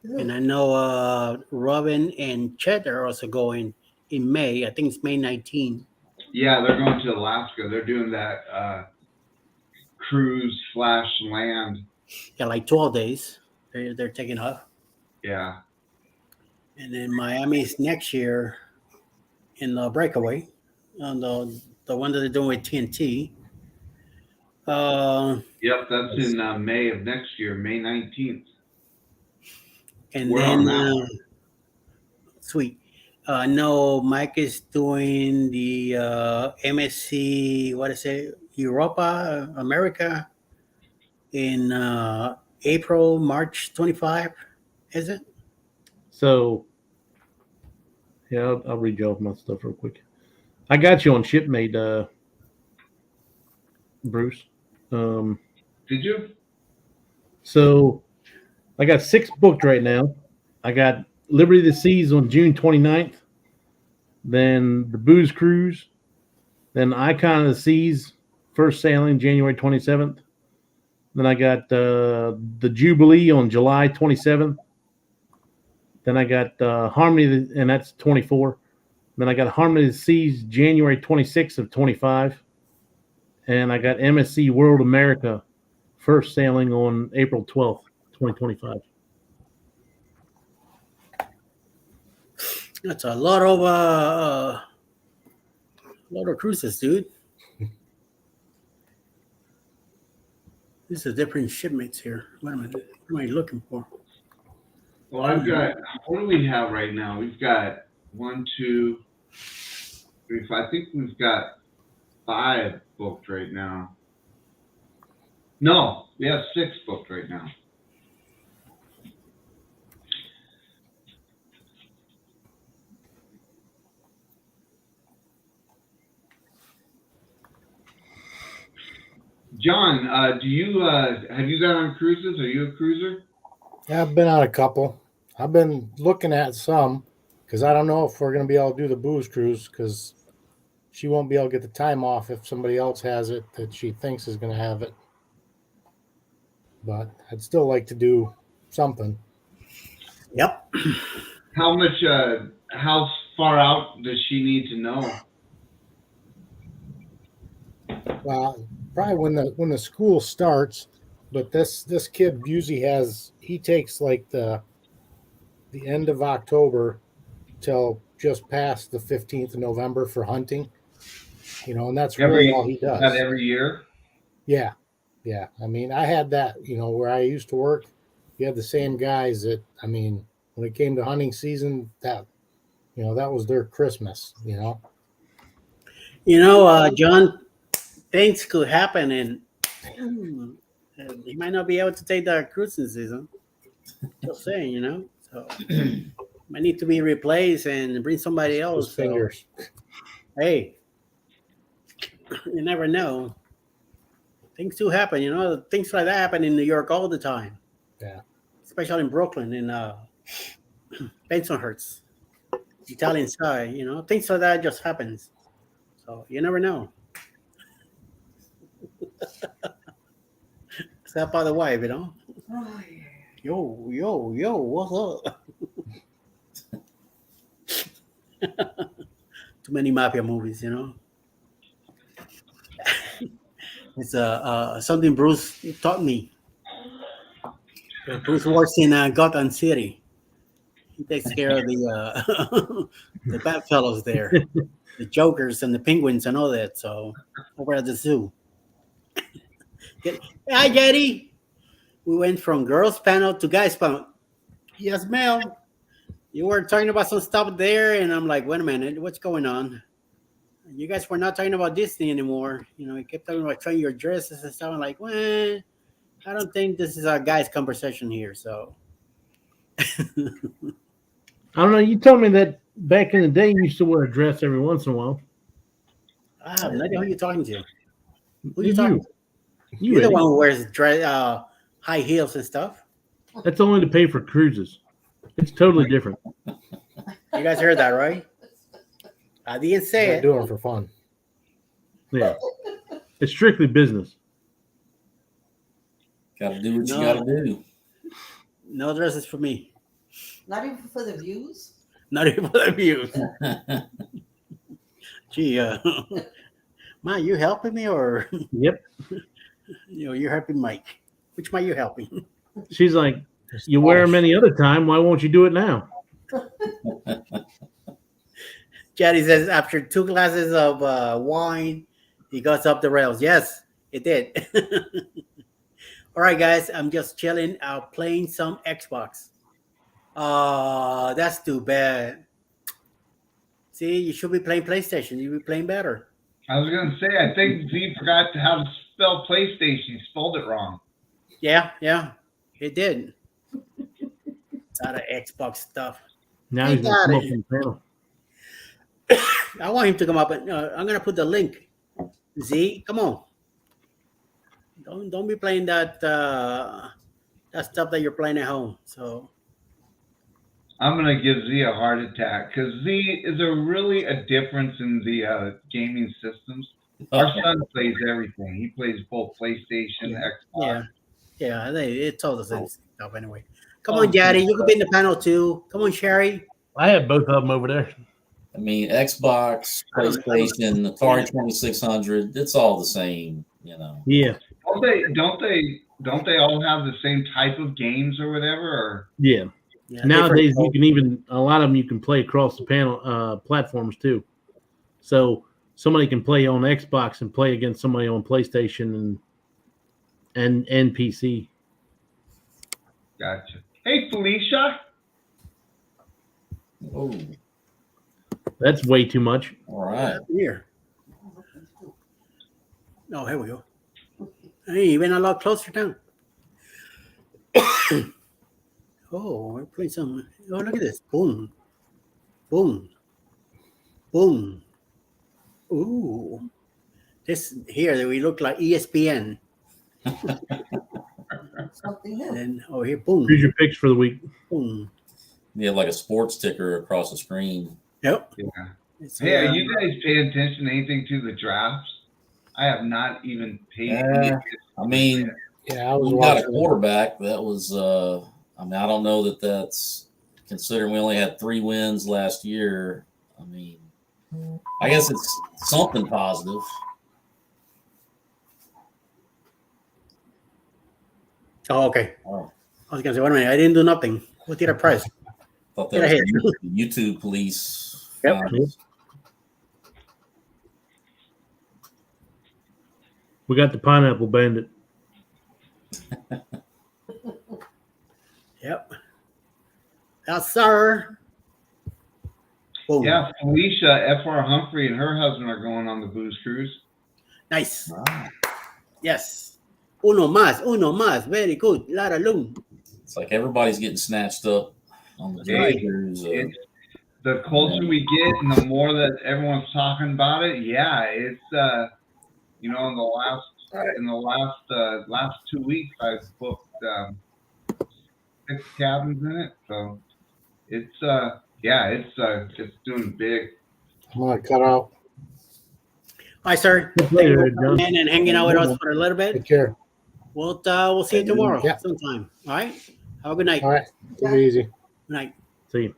And I know Robin and Chet are also going in May. I think it's May 19. Yeah, they're going to Alaska. They're doing that cruise / land. Yeah, like 12 days. They're taking off. Yeah. And then Miami's next year in the breakaway on the one that they're doing with TNT. Yep, that's in May of next year, May 19th. And We're then on that one. sweet. I know Mike is doing the MSC, what is it? Europa, America in April, March 25, is it? So, yeah, I'll read you off my stuff real quick. I got you on Shipmate, Bruce. Did you? So, I got 6 booked right now. I got Liberty of the Seas on June 29th. Then the Booze Cruise. Then Icon of the Seas, first sailing January 27th. Then I got the Jubilee on July 27th. Then I got Harmony, and that's 24. Then I got Harmony of the Seas January 26th of 25. And I got MSC World America first sailing on April 12th, 2025. That's a lot of cruises, dude. This is different shipments here. What am I looking for? Well, I've got, what do we have right now? We've got 1, 2, 3, 4. I think we've got 5 booked right now. No, we have 6 booked right now. John, do you have you gone on cruises? Are you a cruiser? Yeah, I've been on a couple. I've been looking at some because I don't know if we're going to be able to do the booze cruise because she won't be able to get the time off if somebody else has it that she thinks is going to have it. But I'd still like to do something. Yep. How much? How far out does she need to know? Well, probably when the school starts, but this kid usually he takes like the end of October till just past the 15th of November for hunting. And that's really all he does. Not every year. Yeah. I mean, I had that, where I used to work. You had the same guys that, I mean, when it came to hunting season, that was their Christmas, John, things could happen, and he might not be able to take the cruising season. Just saying, so might need to be replaced and bring somebody else. His fingers. So, hey, you never know. Things do happen, Things like that happen in New York all the time. Yeah. Especially in Brooklyn and Bensonhurst, Italian side, things like that just happens. So you never know. Except by the wife, Oh, yeah. Yo, what's up? Too many mafia movies, It's something Bruce taught me. Bruce works in Gotham City. He takes care of the the bad fellows there, the jokers and the penguins and all that. So over at the zoo. Hi, Jetty. We went from girls panel to guys panel. Yes, Mel. You were talking about some stuff there, and I'm like, wait a minute, what's going on? You guys were not talking about Disney anymore. You kept talking about trying your dresses and stuff. I'm like, well, I don't think this is a guy's conversation here. So I don't know. You told me that back in the day you used to wear a dress every once in a while. I have no idea who you're talking to. Who You. you talking to? You You're the Eddie. one who wears high heels and stuff. That's only to pay for cruises. It's totally different. You guys heard that, right? I didn't say Not it. doing it for fun. Yeah. It's strictly business. Got to do what No. you got to do. No dresses for me. Not even for the views? Not even for the views. Gee, Ma, you helping me or Yep. you're helping Mike? Which Mike you helping? She's like, you wear them any other time. Why won't you do it now? Jaddy says after 2 glasses of wine, he goes up the rails. Yes, it did. All right, guys, I'm just chilling out playing some Xbox. That's too bad. See, you should be playing PlayStation. You'd be playing better. I was gonna say, I think Z forgot how to spell PlayStation. He spelled it wrong. Yeah, it did. It's out of Xbox stuff. Now Hey, he's going to come up Daddy. on the panel. I want him to come up, and I'm gonna put the link. Z, come on. Don't be playing that stuff that you're playing at home. So I'm gonna give Z a heart attack because Z is there really a difference in the gaming systems? Our son plays everything. He plays both PlayStation, Xbox. yeah, it's all the same stuff anyway. Come on, Daddy, you can be in the panel too. Come on, Sherry. I have both of them over there. I mean, Xbox, PlayStation, Atari 2600, it's all the same, Yeah. Don't they don't they all have the same type of games or whatever? Or Yeah. Yeah, Nowadays, different- you can even a lot of them you can play across the panel platforms too. So somebody can play on Xbox and play against somebody on PlayStation and PC. gotcha. Hey, Felicia. Oh, That's way too much. all right. here. Oh, here we go. Hey, you went a lot closer down. Oh, we're playing some. Oh, look at this. Boom. Boom. Boom. Ooh. This here, we look like ESPN. Something And new. then over here, boom. Here's your picks for the week. Boom. You have like a sports ticker across the screen. Yep. Yeah. It's, Hey, are you guys paying attention to anything to the drafts? I have not even paid any Yeah. attention. I mean, Yeah, I was we got a watching. quarterback that was. I mean, I don't know that that's considering we only had 3 wins last year. I mean, I guess it's something positive. Oh, okay. Oh, I was gonna say, wait a minute, I didn't do nothing. What did I press? thought Get that ahead. was the YouTube police. Yep. found us. We got the Pineapple Bandit. Yep. Yes, sir. Boom. Yeah, Felicia F.R. Humphrey and her husband are going on the booze cruise. Nice. Wow. Yes. Uno más. Very good. Lara Lung. It's like everybody's getting snatched up on the Hey, cruise. It's the closer we get and the more that everyone's talking about it. Yeah, it's in the last 2 weeks I've booked 6 cabins in it. So it's it's doing big. I'm gonna cut out. Hi, sir. Good Thank you later, for coming John. in and hanging out with us for a little bit. Take care. We'll see you tomorrow Yeah. sometime. All right. Have a good night. All right, take it easy. Good night. See you.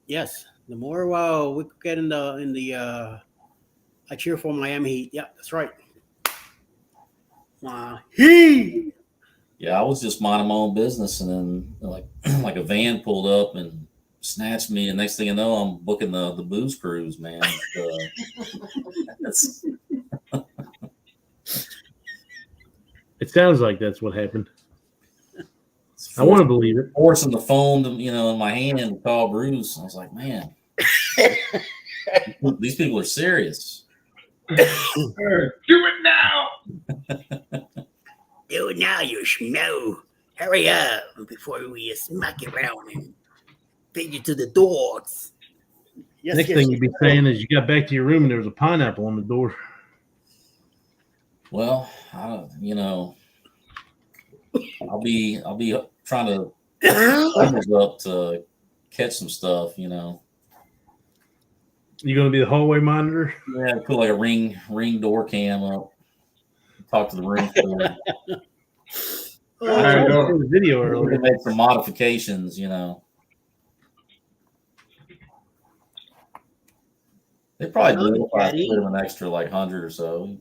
Yes. The more we could get in the I cheer for Miami Heat. Yeah, that's right. Heat. Yeah, I was just minding my own business, and then like a van pulled up and snatched me, and next thing you know, I'm booking the booze cruise, man. It's, It sounds like that's what happened. it's I want to believe it. forcing the phone, in my hand to call Bruce. I was like, man, these people are serious. Do it now. Do it now, you schmo. Hurry up before we smack you around and feed you to the dogs. Yes, Next yes, thing yes. you'd be saying is you got back to your room and there was a pineapple on the door. Well, I'll be trying to numbers up to catch some stuff. You going to be the hallway monitor? Yeah, put like a ring door cam up. Talk to the room. Oh, I I know. saw the video We're earlier. gonna make some modifications. They probably do if I put them an extra like 100 or so.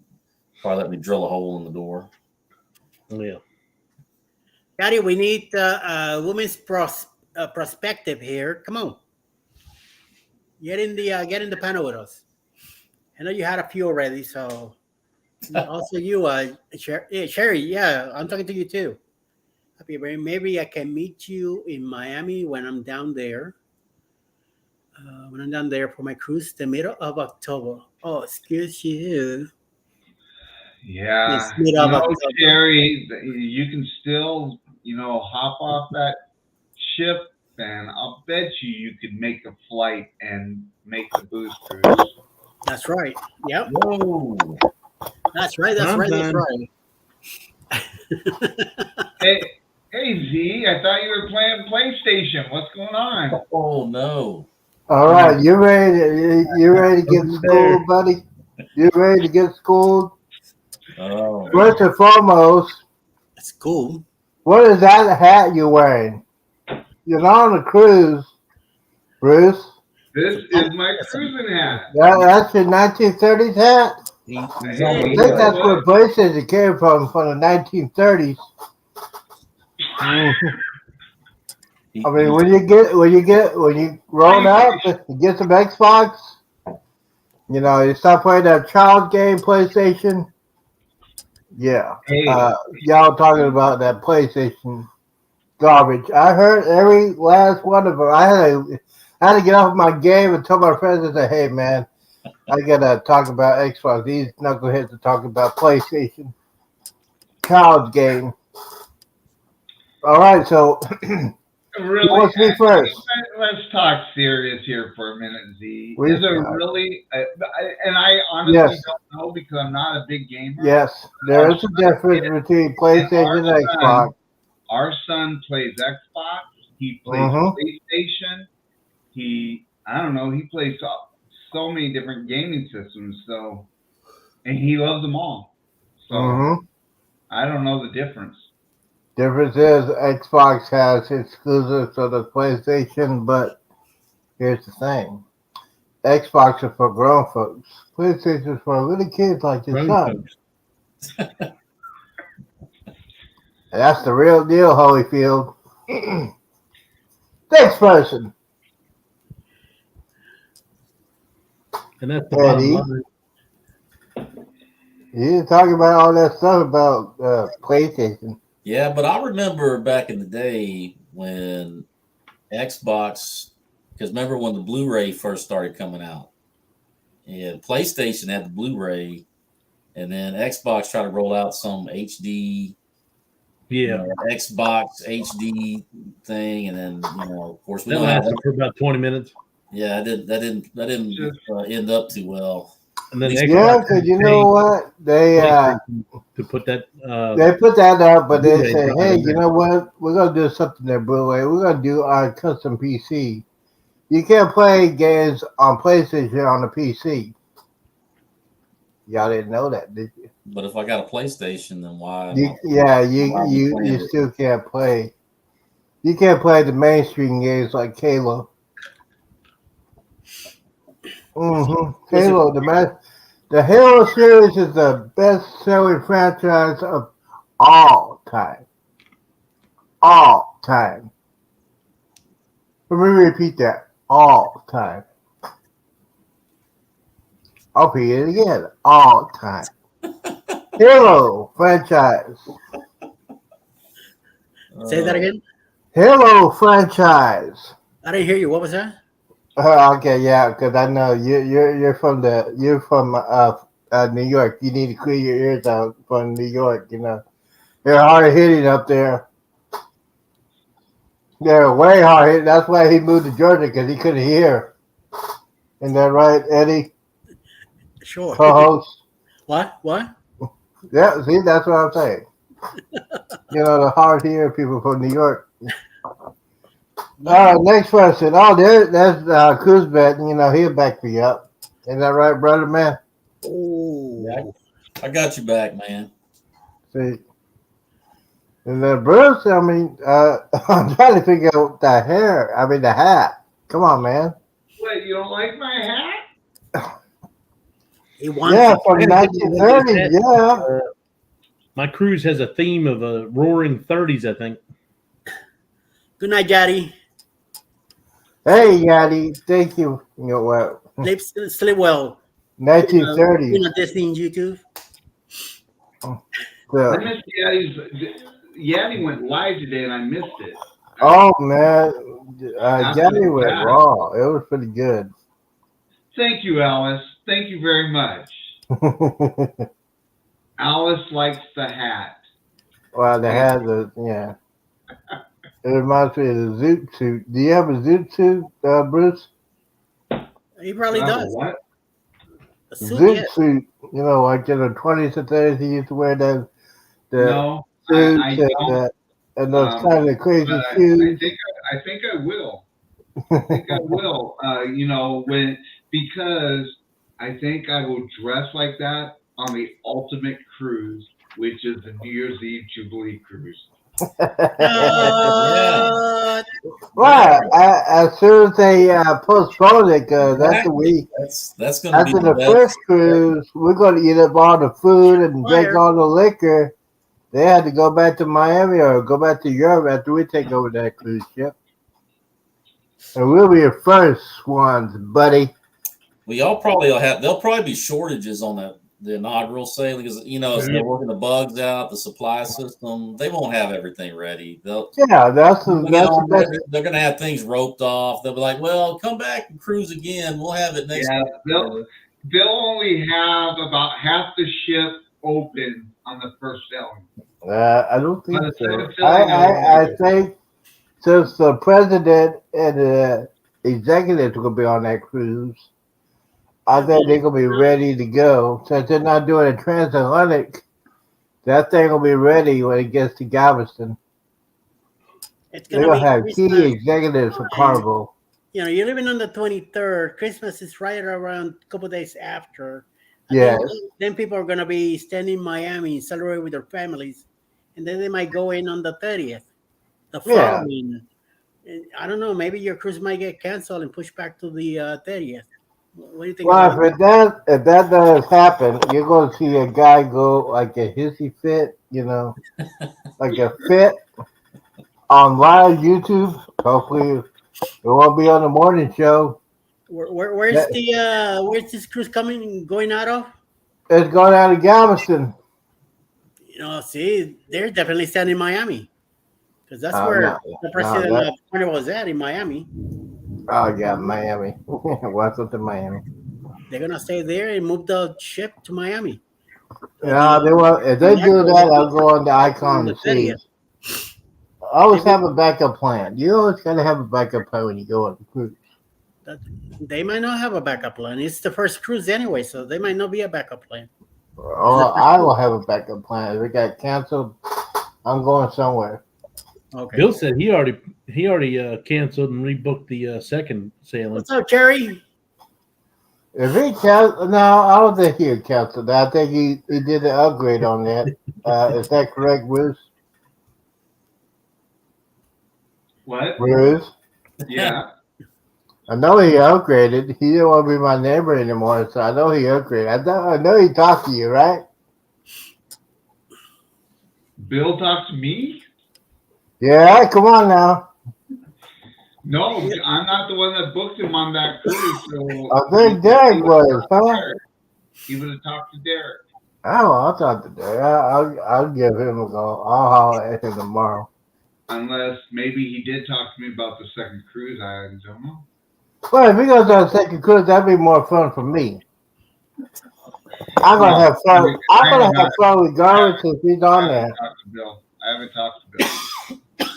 Probably let me drill a hole in the door. Yeah. Daddy, we need women's perspective here. Come on, get in the panel with us. I know you had a few already, so also you, Sherry. Yeah, I'm talking to you too. Happy birthday. Maybe I can meet you in Miami when I'm down there. For my cruise, the middle of October. Oh, excuse you. Yeah. Yes, middle of October. Sherry, you can still, hop off that ship, and I'll bet you could make a flight and make the booze cruise. That's right. Yep. Whoa! That's right. That's I'm right. That's done. Hey, Z, I thought you were playing PlayStation. What's going on? Oh no! All right, you ready? You ready to get Over schooled, buddy? You ready to get schooled? Oh, First and foremost, That's cool. what is that hat you're wearing? You're not on a cruise, Bruce. This is my cruising hat. That's your 1930s hat. He's Hey, on I the think you know that's where what? PlayStation came from the 1930s. Mhm. I mean, when you grown up, you get some Xbox. You know, you stop playing that child game PlayStation. Yeah, Hey, y'all talking about that PlayStation garbage. I heard every last one of them. I had to get off my game and tell my friends and say, "Hey, man, I gotta talk about Xbox. These knuckleheads are talking about PlayStation child game." All right, so who really, wants to be first? let's talk serious here for a minute, Z. We Is there start. really? And I honestly Yes, don't know because I'm not a big gamer. yes, there is a difference between PlayStation and Xbox. Our son plays Xbox. He plays Mm-hmm. PlayStation. I don't know. He plays so many different gaming systems. So, and he loves them all. So Mm-hmm. I don't know the difference. Difference is Xbox has exclusives to the PlayStation, but here's the thing: Xbox is for grown folks. PlayStation is for little kids like your Grown son. folks. And that's the real deal, Holyfield. Next person, And that's the bottom Eddie. line. You talking about all that stuff about PlayStation. Yeah, but I remember back in the day when Xbox, because remember when the Blu-ray first started coming out, and PlayStation had the Blu-ray, and then Xbox tried to roll out some HD, Yeah. Xbox HD thing, and then of course we That know how lasted that. for about 20 minutes. Yeah, that didn't end up too well. And then At least Yeah, Xbox because you paid know what? PlayStation to put that They put that up, but they Blu-ray say, drive hey, in you there. know what? We're gonna do something there, Blu-ray. We're gonna do our custom PC. You can't play games on PlayStation on the PC. Y'all didn't know that, did you? But if I got a PlayStation, then why am I? You Why are we playing it? still can't play. You can't play the mainstream games like Halo. Mm-hmm. Was it? Halo, the Halo series is the best-selling franchise of all time. All time. Let me repeat that. All time. I'll repeat it again. All time. Halo franchise. Say that again. Halo franchise. I didn't hear you. What was that? Okay, yeah, because I know you're from New York. You need to clear your ears out from New York. You know they're hard hitting up there. They're way hard hitting. That's why he moved to Georgia because he couldn't hear. Isn't that right, Eddie? Sure. Co-host. What? What? Yeah, see, that's what I'm saying. You know the hard hearing people from New York. Next question. Oh, that's Kuzbet. You know he'll back me up. Isn't that right, brother man? Oh. I got you back, man. See, and then Bruce. I mean, I'm trying to figure out the hair. I mean the hat. Come on, man. Wait, you don't like my hat? He wants Yeah, it. from Man, 1930s. Yeah. My cruise has a theme of a roaring 30s, I think. Good night, Daddy. Hey, Yadi. Thank you. You know what? Sleep well. 1930s. You know Disney and YouTube. I So, missed Yeti went live today and I missed it. oh man, After Yadi the went fact. raw. It was pretty good. Thank you, Alice. Thank you very much. Alice likes the hat. Well, they had the yeah. It reminds me of the zoot suit. Do you have a zoot suit, Bruce? He probably does. What? A suit, Zoot yes. suit. You know, like in the 20s and 30s, he used to wear the No, suits I and, don't. and those kind of crazy But shoes. I think I will. I think I will. Because I think I will dress like that on the ultimate cruise, which is the New Year's Eve Jubilee cruise. Yeah. Well, as soon as they postpone it, because that's the Exactly. week. That's going to be After the the first best. cruise, we're going to eat up all the food and drink Fire. all the liquor. They had to go back to Miami or go back to Europe after we take over that cruise ship. And we'll be the first ones, buddy. Well, y'all probably will have. There'll probably be shortages on the inaugural sailing because as they're working the bugs out, the supply system, they won't have everything ready. Yeah, that's the best. They're going to have things roped off. They'll be like, "Well, come back and cruise again. We'll have it next Yeah, week." they'll only have about half the ship open on the first sailing. I don't think By the so. second sailing, I think since the president and the executives are going to be on that cruise, I think they're going to be ready to go. Since they're not doing a transatlantic, that thing will be ready when it gets to Galveston. It's They're gonna going be to have Christmas. key executives for Carnival. You know, you're living on the 23rd. Christmas is right around a couple days after. I Yes. think then people are gonna be staying in Miami and celebrate with their families, and then they might go in on the 30th. The Yeah. following, I don't know. Maybe your cruise might get canceled and pushed back to the 30th. What do you think? Well, About that? if that does happen, you're going to see a guy go like a hissy fit, like a fit on live YouTube. Hopefully, it won't be on the morning show. Where's where's this cruise going out of? It's going out of Galveston. You know, see, they're definitely staying in Miami because that's Oh, where no, the president that- of Carnival is at in Miami. Oh, yeah, Miami. Welcome to Miami. They're gonna stay there and move the ship to Miami. Yeah, if they do that, I'll go on the Icon to see. Always have a backup plan. You always got to have a backup plan when you go on the cruise. They might not have a backup plan. It's the first cruise anyway, so they might not be a backup plan. Or I will have a backup plan. If it got canceled, I'm going somewhere. Okay. Bill said he already canceled and rebooked the second sailing. What's up, Jerry? If he canceled, no, I don't think he would cancel that. I think he did an upgrade on that. Is that correct, Bruce? What? Bruce? Yeah. I know he upgraded. He didn't want to be my neighbor anymore, so I know he upgraded. I know he talked to you, right? Bill talked to me? Yeah, come on now. No, I'm not the one that booked him on that cruise. So I think Derek was, huh? He would have talked to Derek. Oh, I'll talk to Derek. I'll give him a go. I'll holler at him tomorrow. Unless maybe he did talk to me about the second cruise. I don't know. Well, if he goes on a second cruise, that'd be more fun for me. I'm gonna have fun. I'm gonna have fun regardless if he's on there. I haven't talked to Bill,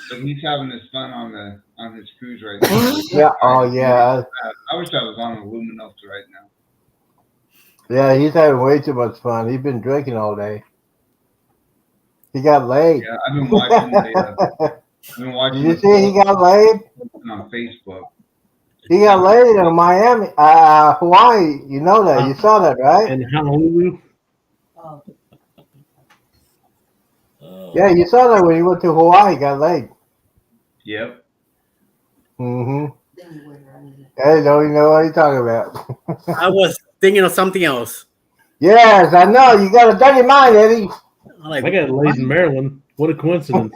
but he's having his fun on his cruise right now. Yeah. Oh, yeah. I wish I was on Aluminum right now. Yeah, he's having way too much fun. He's been drinking all day. He got laid. Yeah, I've been watching. Did you see he got laid? On Facebook. He got laid in Miami, Hawaii. You know that. You saw that, right? And Honolulu. Oh, Yeah, you saw that when he went to Hawaii. He got laid. Yep. Mm-hmm. then you wouldn't run into Hey, don't you know what you're talking about? I was thinking of something else. Yes, I know. You got a dirty mind, Eddie. I'm like, I got laid in Maryland. What a coincidence.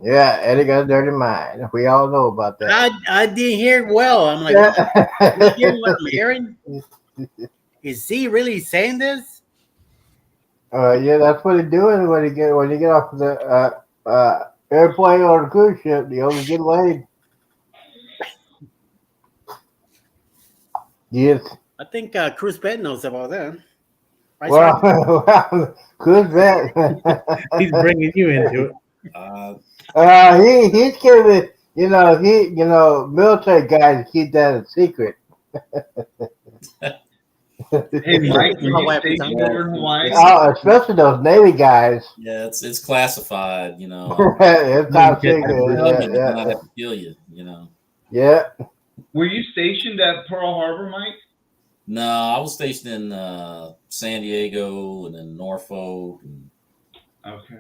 Yeah, Eddie got a dirty mind. We all know about that. I didn't hear well. I'm like, you hear what I'm hearing? Is he really saying this? Yeah, that's what he's doing when you get off the airplane or the cruise ship. You always get laid. Yes. I think Cruz Bet knows about that. Right, Well, cruise vet. He's bringing you into it. He's giving military guys keep that a secret. Hey, Mike, were My you wife is stationed on over in Hawaii? Especially those Navy guys. Yeah, it's classified. It's top Yeah, secret. They might have to kill you. Yeah. Were you stationed at Pearl Harbor, Mike? No, I was stationed in San Diego and then Norfolk. And Okay.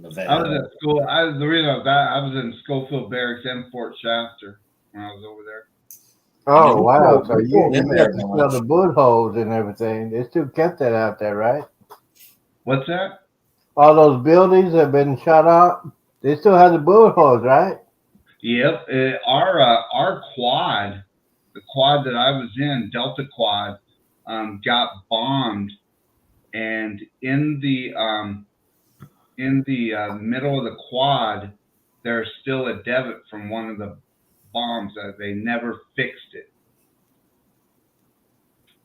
I was at school. The reason I was that I was in Schofield Barracks and Fort Shasta when I was over there. Oh wow! So you been got there to smell much. the boot holes and everything. They still kept that out there, right? What's that? All those buildings have been shut out. They still have the boot holes, right? Yep. Our quad, the quad that I was in, Delta Quad, got bombed, and in the middle of the quad, there's still a debit from one of the bombs that they never fixed it.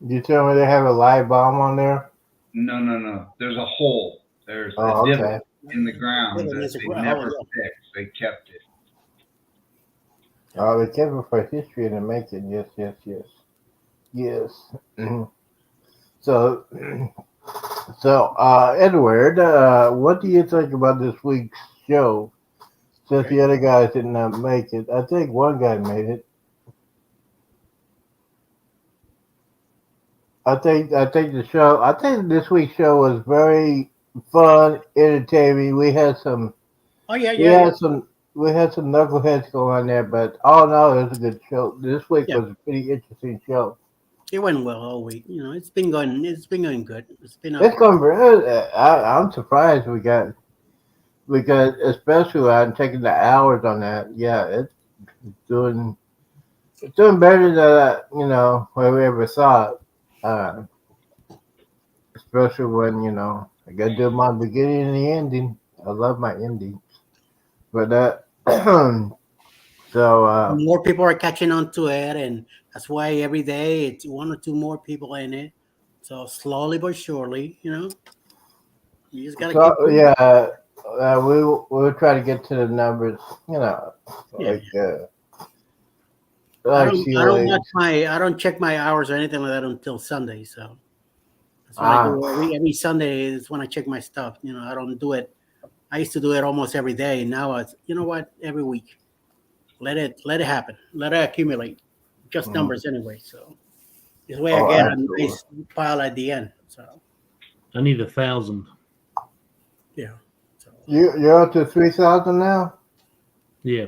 You tell me they have a live bomb on there? No. There's a hole. There's Oh, a divot okay. in the ground that they never fixed. They kept it. Oh, they kept it for history and make it. Yes. Mhm. So, Edward, what do you think about this week's show? Since the other guys did not make it, I think one guy made it. I think the show. I think this week's show was very fun, entertaining. We had some. Oh yeah, We yeah, had some. We had some knuckleheads go on there, but all in all, it was a good show. This week yeah. was a pretty interesting show. It went well all week. You know, it's been going good. It's been It's going very. I'm surprised we got because especially I'm taking the hours on that. Yeah, it's doing better than what we ever thought. Uh, Especially when I got to do my beginning and the ending. I love my endings, but so more people are catching on to it, and that's why every day it's one or two more people in it. So slowly but surely, you just gotta keep. yeah, we'll try to get to the numbers. Yeah. Like I like I don't check my hours or anything like that until Sunday. So that's what I do every Sunday is when I check my stuff. I don't do it. I used to do it almost every day. Now it's every week. Let it happen. Let it accumulate. Just numbers anyway. So this way I get a nice pile at the end. So I need 1,000. yeah. So you're up to 3,000 now. Yeah.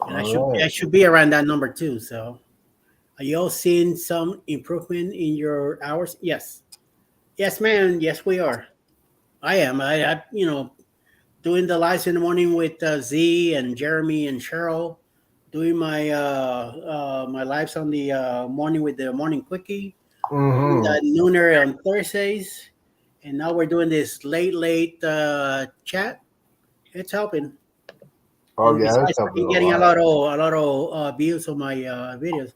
and I should be around that number too. So are you all seeing some improvement in your hours? Yes. Yes, man. Yes, we are. I am. I doing the lives in the morning with Z and Jeremy and Cheryl, doing my my lives on the morning with the morning quickie, doing that nooner on Thursdays, and now we're doing this late chat. It's helping. Oh And yeah, besides, that's I've been getting a lot of views on my videos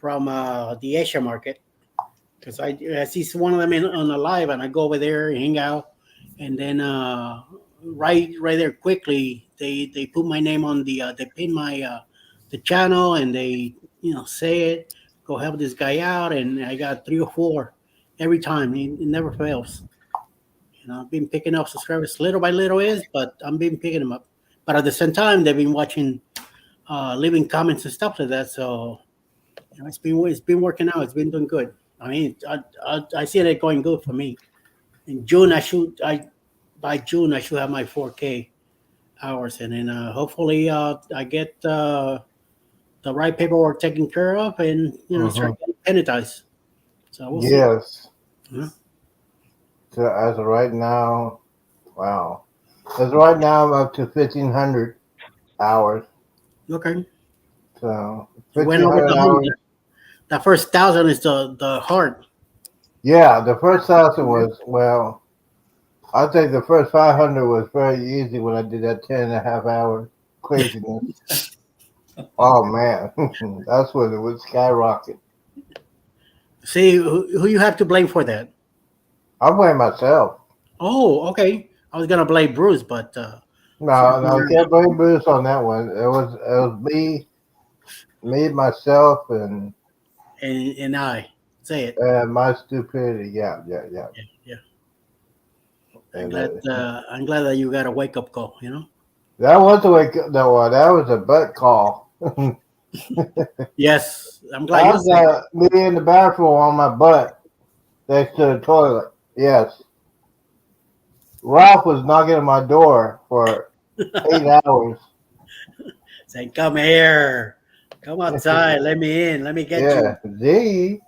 from the Asia market because I see one of them on a live, and I go over there, hang out, and then right there quickly they put my name on the they pin my the channel, and they say it, go help this guy out, and I got 3 or 4 every time. It never fails. I've been picking up subscribers little by little, but I'm been picking them up. But at the same time, they've been watching, leaving comments and stuff like that. So it's been working out. It's been doing good. I mean, I see it going good for me. In June, by June I should have my 4K hours, and then hopefully I get the right paperwork taken care of, and start getting penalized. So we'll see. Yes. Yeah. So as of right now, wow. As of right now, I'm up to 1,500 hours. Okay. So You went over 1,500 the hours. 100. The first 1,000 is the hard. Yeah, the first 1,000 was I think the first 500 was very easy when I did that 10.5 hour craziness. Oh man, that's when it would skyrocket. See who you have to blame for that. I blame myself. Oh, okay. I was gonna blame Bruce, but No, I can't blame Bruce on that one. It was me, myself, and I say it. my stupidity. Yeah. Yeah. And, I'm glad that you got a wake up call. that was a wake up. No, that was a butt call. Yes, I'm glad I you said was me in the bathroom on my butt next to the toilet. Yes. Ralph was knocking on my door for 8 hours. Saying, "Come here, come outside, let me in, let me get Yeah, Z,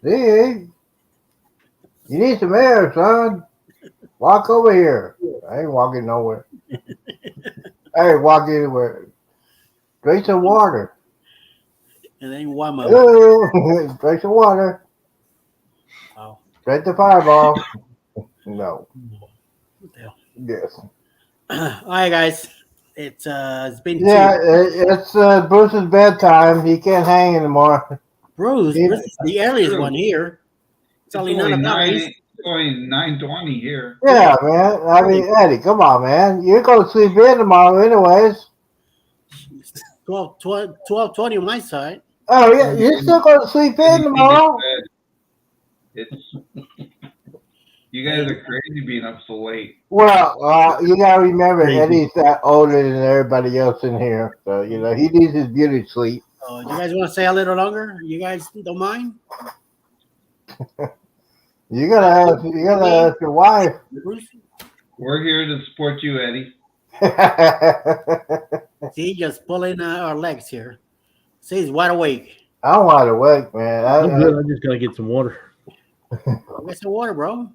you need some air, son. Walk over here. I ain't walking nowhere. I ain't walking anywhere. Drink some water. you." And then one more. Ooh, drink some water. Wow. Drink the fireball. No. What the hell? Yes. All right, guys. It's been Yeah, two. it's Bruce's bedtime. He can't hang anymore. Bruce is the earliest True. one here. It's only 9 o'clock. It's only 9:20 here. Yeah, man. I mean, Eddie, come on, man. You're going to sleep in tomorrow anyways. 12:20 on my side. Oh, yeah. You're still going to sleep in tomorrow? It's you guys are crazy being up so late. Well, you got to remember, Crazy. Eddie's older than everybody else in here. So, you know, he needs his beauty sleep. You guys want to stay a little longer? You guys don't mind? You gotta ask your wife. Bruce? We're here to support you, Eddie. See, just pulling our legs here. See, he's wide awake. I'm wide awake, man. I'm good. I just gotta get some water. Get some water, bro.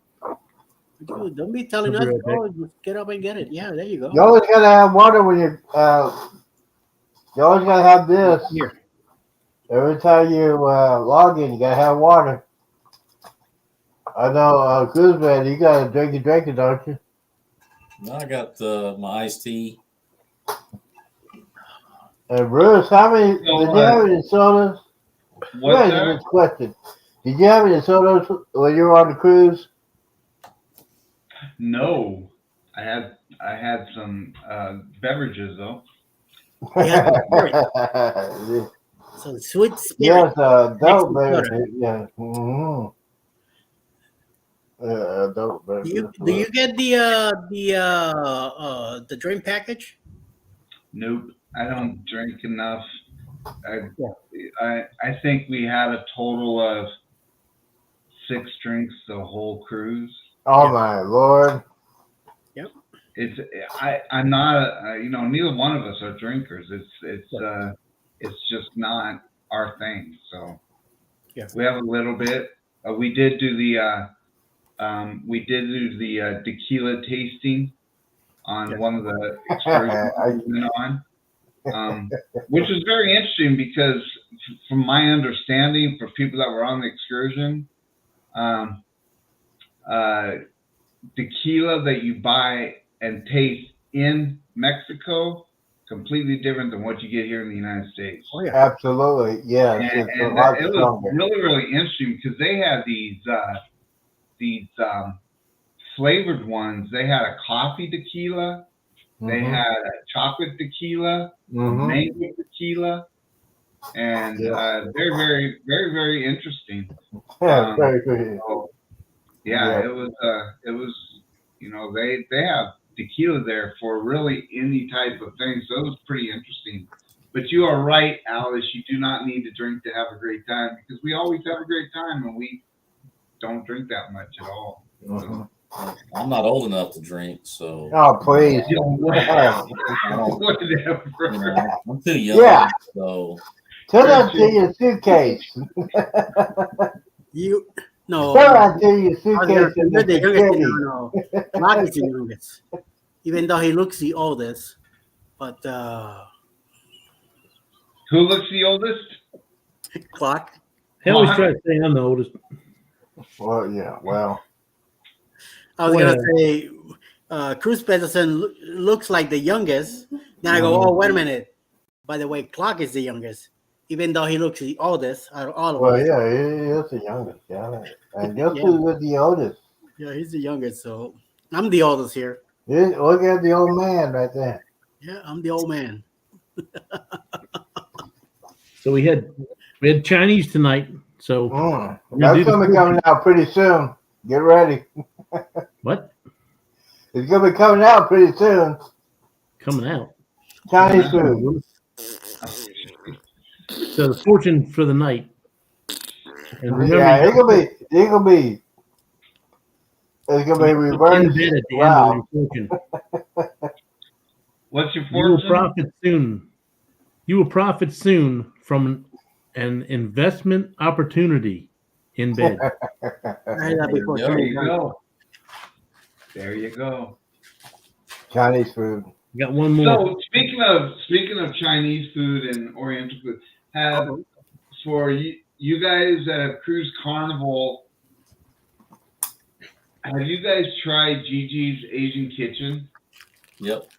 Dude, don't be telling I'll us, be right bro. Just get up and get it. Yeah, there you go. You always gotta have water when you. You always gotta have this. Here. Every time you log in, you gotta have water. I know, Guzman, you gotta drink it, don't you? I got my iced tea. And Bruce, how many did you have any sodas? What's Wait, that? this question. Did you have any sodas when you were on the cruise? No, I had some beverages though. Yeah, so sweet spirit. Yes, dope, Mixed baby. Yeah. Mm-hmm. Dope, baby. Do you get the drink package? Nope, I don't drink enough. Yeah. I think we had a total of 6 drinks the whole cruise. Oh Yeah. my lord! I'm not neither one of us are drinkers. It's just not our thing. So Yeah. we have a little bit. We did do the tequila tasting on Yeah. one of the excursions we went on, which was very interesting because from my understanding, for people that were on the excursion, tequila that you buy and taste in Mexico completely different than what you get here in the United States. Oh yeah. Absolutely, yes. It's a lot It was stronger. really interesting because they had these flavored ones. They had a coffee tequila, they Mhm. had a chocolate tequila, a Mhm. mango tequila, and Yeah. they're very, very, very interesting. Yeah, very good. So, yeah, Yeah. it was they have tequila there for really any type of thing, so it was pretty interesting. But you are right, Alice. You do not need to drink to have a great time because we always have a great time and we don't drink that much at all. Mhm. I'm not old enough to drink, so Oh please! I don't- Whatever. you know, I'm too young. Yeah. So Put that to your suitcase. You no. Put that to your I was gonna suitcase say, in you're the the youngest. security. No. Clark is the youngest, even though he looks the oldest. But Who looks the oldest? Clark. I always try to say I'm the oldest. Well, yeah. Well, I was gonna Well. say, Cruz Peterson looks like the youngest. Then I go, oh, wait a minute. By the way, Clark is the youngest, even though he looks the oldest out of all of well, us. yeah. He is the youngest. Yeah. And guess Yeah. who is the oldest? Yeah, he's the youngest, so I'm the oldest here. Look at the old man right there. Yeah, I'm the old man. So we had Chinese tonight. So we're gonna do That's gonna be the- coming out pretty soon. Get ready. What? It's gonna be coming out pretty soon. Coming out. Chinese food. So the fortune for the night. And remember, Yeah, it's gonna be It's gonna be In reversed. bed at the Wow. end of your fortune. What's your You will fortune? profit soon. You will profit soon from an investment opportunity in bed. I heard that before. There There Tony. you go. There you go. Chinese food. Got one more. So speaking of Chinese food and Oriental food, have for you guys that have cruised Carnival, have you guys tried Gigi's Asian Kitchen? Yep.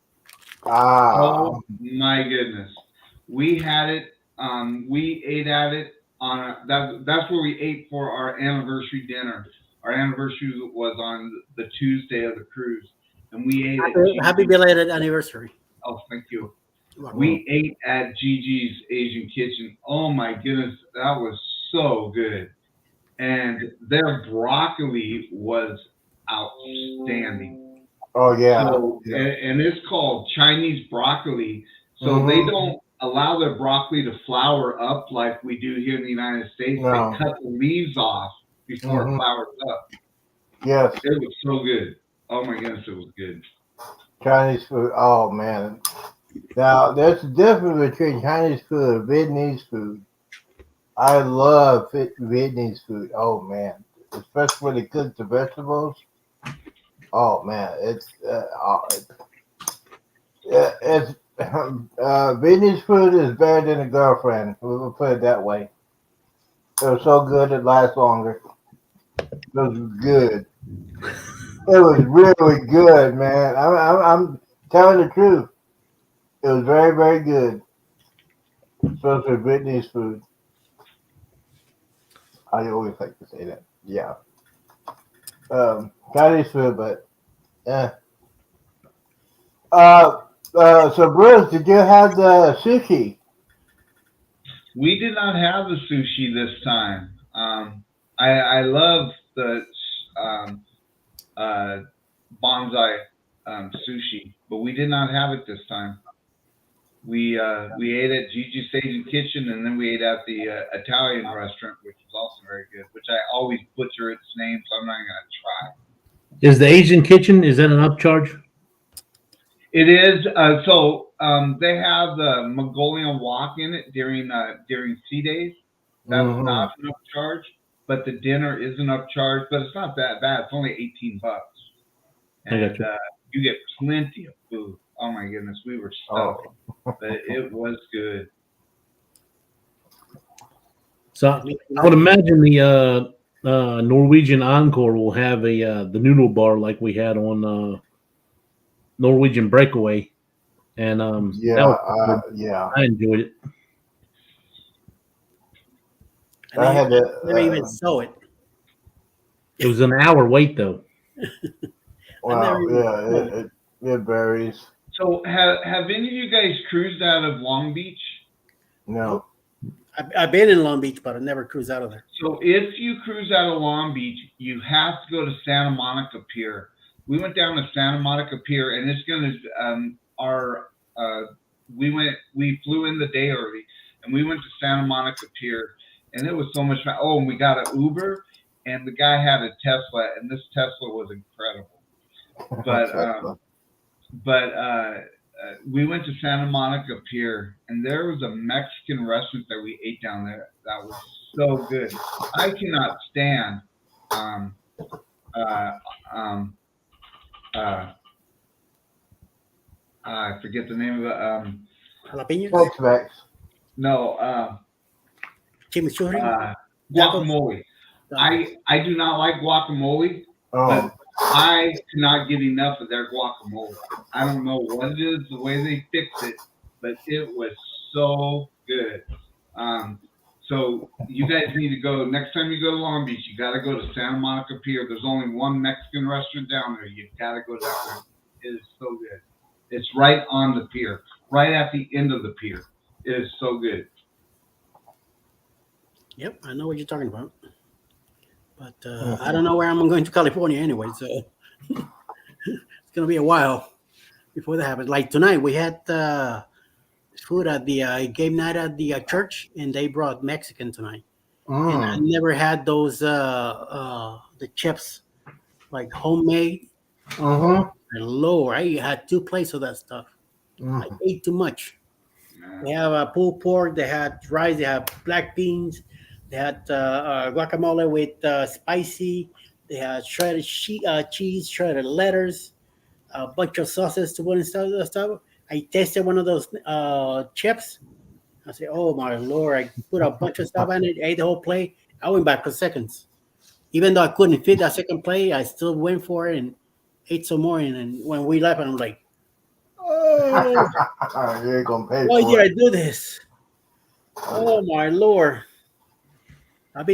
Oh my goodness, we had it. We ate at it that's where we ate for our anniversary dinner. Our anniversary was on the Tuesday of the cruise, and we ate at Happy Gigi's. belated anniversary. Oh, thank you. Wow. We ate at Gigi's Asian Kitchen. Oh my goodness, that was so good. And their broccoli was outstanding. Oh yeah. So, Yeah. and it's called Chinese broccoli. So they don't allow their broccoli to flower up like we do here in the United States. No. They cut the leaves off before it flowers up. Yes. It was so good. Oh my goodness, it was good. Chinese food. Oh man. Now there's a difference between Chinese food and Vietnamese food. I love Vietnamese food. Oh man, especially when they cook the vegetables. Oh man, it's Vietnamese food is better than a girlfriend. We'll put it that way. It was so good it lasts longer. It was good. It was really good, man. I'm telling the truth. It was very, very good. Especially Vietnamese food. I always like to say that. Yeah. Chinese food, but yeah. So Bruce, did you have the sushi? We did not have the sushi this time. I love the bonsai sushi, but we did not have it this time. We ate at Gigi's Asian Kitchen, and then we ate at the Italian restaurant, which was also very good. Which I always butcher its name, so I'm not gonna try. Is the Asian Kitchen, is that an upcharge? It is. They have the Mongolian wok in it during sea days. That's not an upcharge, but the dinner is an upcharge. But it's not that bad. It's only $18, and you get plenty of food. Oh my goodness, we were stuffed, but it was good. So I would imagine the Norwegian Encore will have the noodle bar like we had on Norwegian Breakaway, and yeah, I enjoyed it. I had to. Never even saw it. It was an hour wait though. Wow, yeah, it varies. So have any of you guys cruised out of Long Beach? No. I've been in Long Beach, but I never cruised out of there. So if you cruise out of Long Beach, you have to go to Santa Monica Pier. We went down to Santa Monica Pier, and it's gonna we flew in the day early, and we went to Santa Monica Pier, and it was so much fun. Oh, and we got an Uber, and the guy had a Tesla, and this Tesla was incredible. But we went to Santa Monica Pier, and there was a Mexican restaurant that we ate down there that was so good. I cannot stand I forget the name of it. Jalapenos? Tex-Mex. No, Chimichurri? guacamole. I do not like guacamole, but I cannot get enough of their guacamole. I don't know what it is, the way they fix it, but it was so good. So you guys need to go, next time you go to Long Beach, you got to go to Santa Monica Pier. There's only one Mexican restaurant down there. You got to go down there. It is so good. It's right on the pier, right at the end of the pier. It is so good. Yep, I know what you're talking about. But I don't know where I'm going to California anyway, so it's going to be a while before that happens. Like tonight, we had food at the game night at the church, and they brought Mexican tonight. And I never had those the chips like homemade. Mm-hmm. And Lord, I had 2 plates of that stuff. I ate too much. They have a pulled pork. They had rice. They had black beans. They had guacamole with spicy. They had shredded cheese, shredded lettuce, a bunch of sauces to put and stuff. I tasted one of those chips. I said, "Oh my Lord!" I put a bunch of stuff in it. Ate the whole plate. I went back for seconds. Even though I couldn't fit that second plate, I still went for it and ate some more. And then when we left, I'm like, "Oh, You ain't gonna pay why for did I it. do this? Oh my Lord!" I'm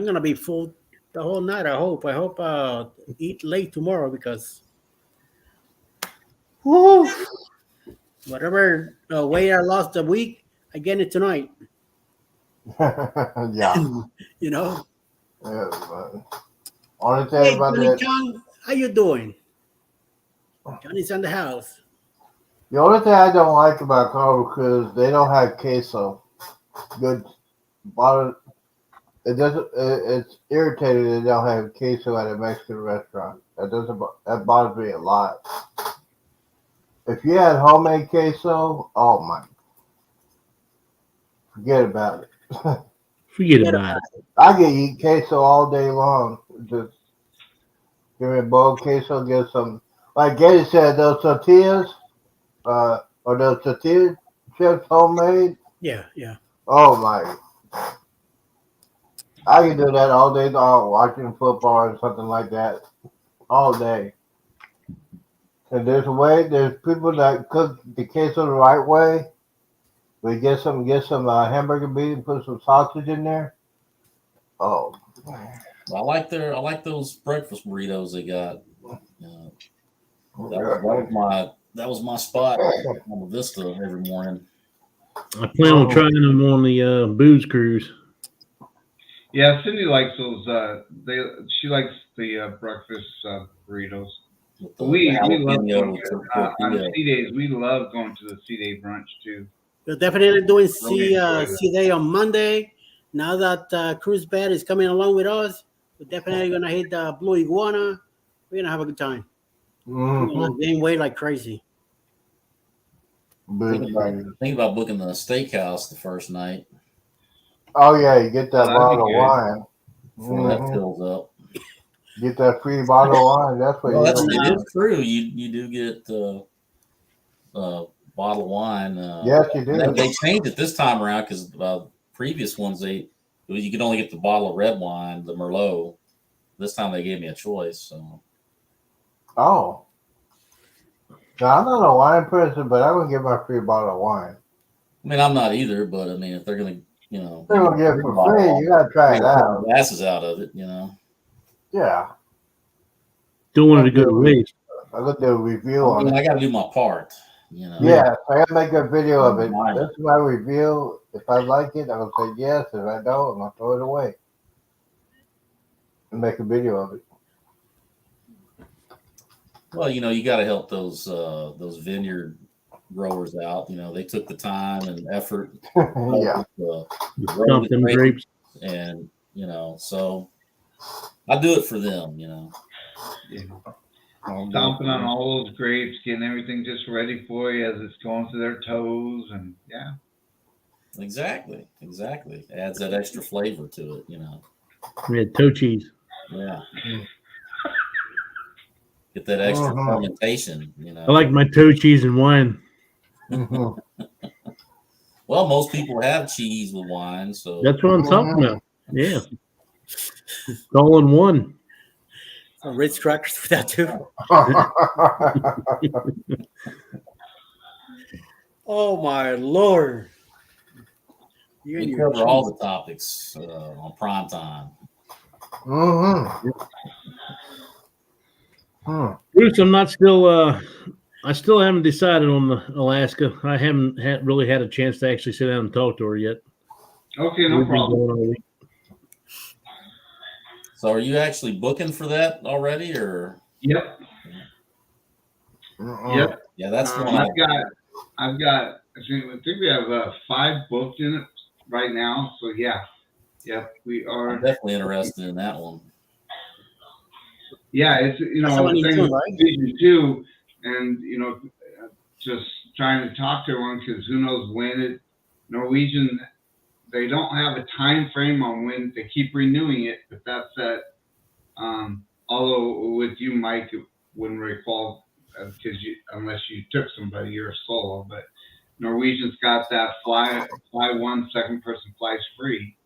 gonna be full the whole night. I hope. Eat late tomorrow because whew, whatever weight I lost a week, I get it tonight. Yeah. You know. Yeah, but only thing Hey, about Johnny that, John, how you doing? Johnny's in the house. the only thing I don't like about Carnival Cruise, they don't have queso. Good bottle. It doesn't. It's irritating they don't have queso at a Mexican restaurant. That bothers me a lot. If you had homemade queso, oh my, forget about it. Forget about it. I can eat queso all day long. Just give me a bowl of queso, get some. Like Getty said, those tortillas, or those tortilla chips homemade. Yeah, yeah. Oh my, I can do that all day long, watching football or something like that, all day. And there's people that cook the queso the right way. We get some hamburger meat and put some sausage in there. Oh, I like those breakfast burritos they got. That was my spot on the Vista every morning. I plan on trying them on the booze cruise. Yeah, Cindy likes those. She likes the breakfast burritos. With We love going jalapeno on tortilla. C days. We love going to the C day brunch too. We're definitely doing Really enjoy that. C Day on Monday. Now that Cruz Bad is coming along with us, we're definitely gonna hit the Blue Iguana. We're gonna have a good time. We're gonna gain weight like crazy. big thing. Think about booking the steakhouse the first night. Oh yeah, you get that That'd be bottle of good. wine. Before that fills up. Get that free bottle of wine. That's what Well, you it know. is true. You do get bottle of wine. Yes, you do. They changed it this time around because previous ones you could only get the bottle of red wine, the Merlot. This time they gave me a choice. So Oh. Now, I'm not a wine person, but I would get my free bottle of wine. I mean, I'm not either, but I mean, if they're gonna, They're gonna get it for free. You gotta try it out. Glasses out of it, Yeah. Don't want it to go to waste. I looked at a review I on mean, it. I got to do my part. Yeah, I gotta make a video of it. Mine. This is my review. If I like it, I'm gonna say yes. If I don't, I'm gonna throw it away. And make a video of it. Well, you got to help those vineyard growers out. They took the time and effort. Yeah. Dump them grapes. And so I do it for them. Yeah. Stomping on all those grapes, getting everything just ready for you as it's going to their toes, and yeah. Exactly. Adds that extra flavor to it. We had toe cheese. Yeah. Get that extra fermentation. I like my toe cheese and wine. Mhm. Well, most people have cheese with wine, so That's what I'm talking about. Yeah. It's all in one. Ritz crackers for that too. Oh my Lord! we cover all the topics on prime time. Bruce, I still haven't decided on the Alaska. I haven't really had a chance to actually sit down and talk to her yet. Okay, no problem. So, are you actually booking for that already, or? Yep. Yep. Yeah, that's the one. I've got. I think we have 5 booked in it right now. So yeah, yep, we are. I'm definitely interested in that one. Yeah, it's That's the one you thing do, with right? Norwegian too, and just trying to talk to everyone because who knows when Norwegian, they don't have a time frame on when they keep renewing it, but that's that. Although with you, Mike, it wouldn't really fall because unless you took somebody, you're a solo. But Norwegian's got that fly one, second person flies free.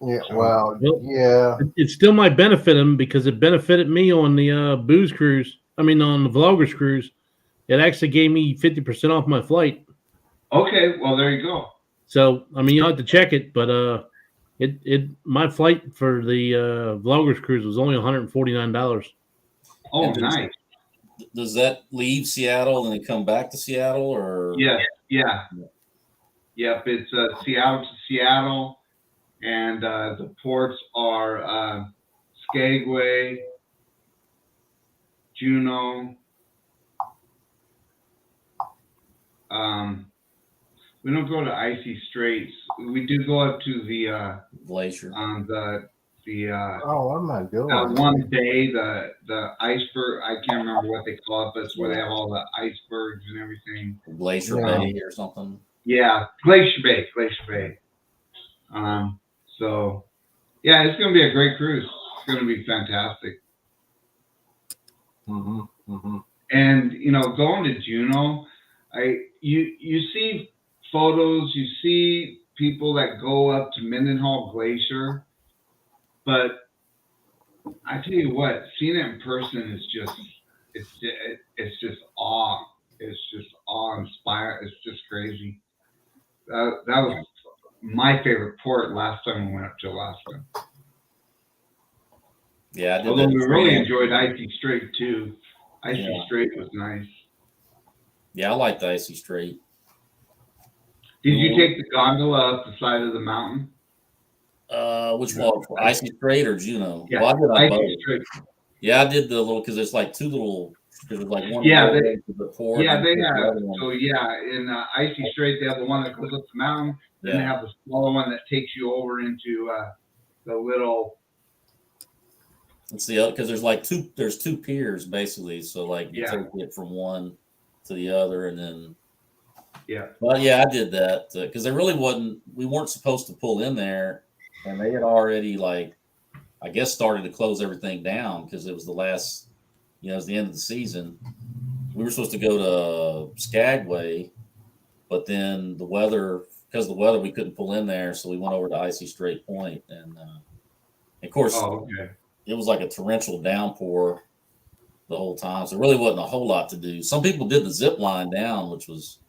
Yeah, So- well, Well, yeah. It still might benefit him because it benefited me on the booze cruise. I mean, on the vloggers cruise, it actually gave me 50% off my flight. Okay, well there you go. So I mean, you will have to check it, but my flight for the vloggers cruise was only $149. Oh, And does- nice. Does that leave Seattle and then come back to Seattle, or? Yes, yeah. Yep, it's Seattle to Seattle, and the ports are Skagway, Juneau. We don't go to Icy Straits. We do go up to the Glacier. Oh, what am I doing? one day the iceberg. I can't remember what they call it, but it's where they have all the icebergs and everything. Glacier Yeah. Bay or something. Yeah, Glacier Bay. So yeah, it's gonna be a great cruise. It's gonna be fantastic. Mm-hmm, mm-hmm. And going to Juneau, you see photos, you see people that go up to Mendenhall Glacier, but I tell you what, seeing it in person is it's just awe. It's just awe inspiring. It's just crazy. That was my favorite port last time we went up to Alaska. Yeah, I did Although that. we really enjoyed Icy Strait too. Icy Yeah. Strait was nice. Yeah, I like the Icy Strait. Did you take the gondola up the side of the mountain? Which one? Icy Strait or Juneau? Yeah, Well, I did on Icy both. Strait. Yeah, I did the little because there's like two little. There's like one. Yeah, road they- to the port Yeah, and they the have. other one. So yeah, in Icy Strait, they have the one that goes up the mountain. Then they Yeah. have the smaller one that takes you over into the little. Let's see, because there's like two. There's two piers basically. So like you Yeah. take it from one to the other, and then. Yeah. But yeah, I did that because there really wasn't. We weren't supposed to pull in there, and they had already like, I guess, started to close everything down because it was the last. It was the end of the season. We were supposed to go to Skagway, but then because of the weather, we couldn't pull in there, so we went over to Icy Strait Point, and of course, Oh, okay. it was like a torrential downpour the whole time, so there really wasn't a whole lot to do. Some people did the zip line down, which was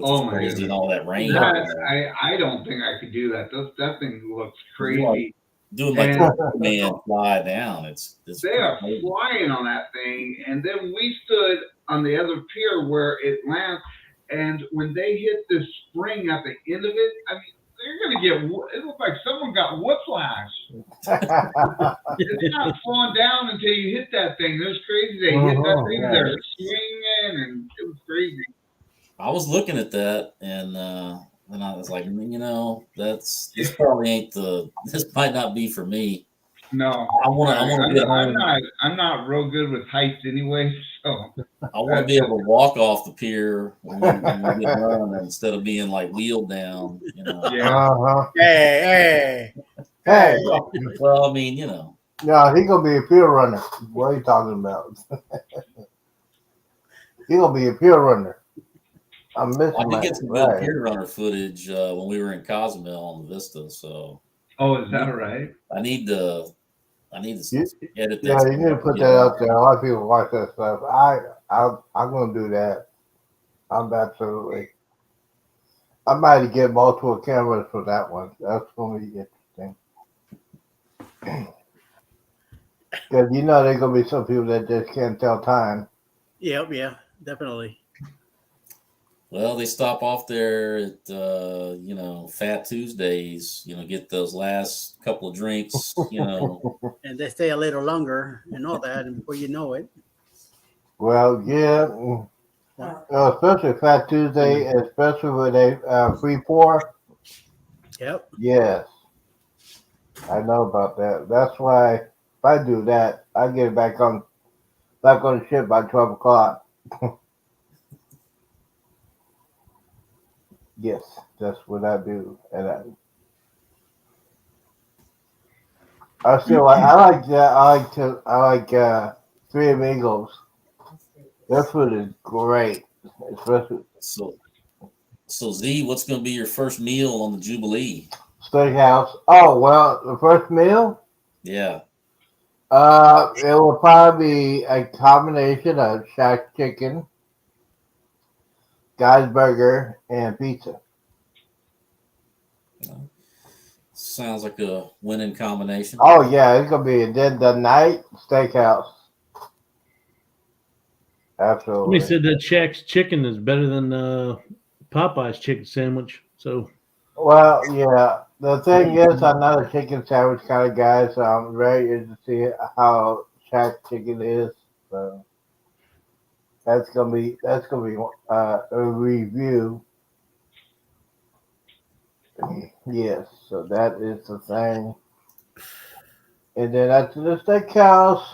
Oh, my crazy, goodness. and all that rain. I don't think I could do that. That thing looks crazy. Doing like And- the man fly down, it's They are crazy. flying on that thing, and then we stood on the other pier where it lands. And when they hit this spring at the end of it, I mean, they're gonna get. It looked like someone got whiplash. It's not falling down until you hit that thing. It was crazy. They hit that thing, yeah. they're swinging, and it was crazy. I was looking at that, and then I was like, this probably ain't this might not be for me. No, I want to get home. I'm not real good with heights anyway, so I want to be able to walk off the pier when we get done instead of being like wheeled down. yeah. Uh-huh. Hey, Hey, Well, I mean, no, he gonna be a pier runner. What are you talking about? He gonna be a pier runner. I'm missing I did my get some good right. pier runner footage when we were in Cozumel on the Vista. So Oh, is that right? I need to You- edit that. Yeah, you need to put that out there. A lot of people watch that stuff. I'm gonna do that. I'm absolutely. I might get multiple cameras for that one. That's gonna be interesting. Because there's gonna be some people that just can't tell time. yeah, definitely. Well, they stop off there at Fat Tuesdays. Get those last couple of drinks. And they stay a little longer and all that, and before you know it, Well, yeah, especially Fat Tuesday, especially with a free pour. yep. Yes, I know about that. That's why If I do that, I get back on the ship by 12 o'clock. Yes, that's what I do, and I still like. I like that. I like Three Amigos. Their food is great, especially So, so Z, what's going to be your first meal on the Jubilee? steakhouse. Oh well, the first meal. Yeah. It will probably be a combination of shack chicken, guy's burger, and pizza. Sounds like a winning combination. Oh yeah, it's gonna be then the night steakhouse. Somebody Absolutely. said that Shaq's chicken is better than Popeye's chicken sandwich. So Well, yeah. The thing is, I'm not a chicken sandwich kind of guy, so I'm very interested to see how shack chicken is. So that's gonna be a review. Yes, so that is the thing. And then after the steakhouse,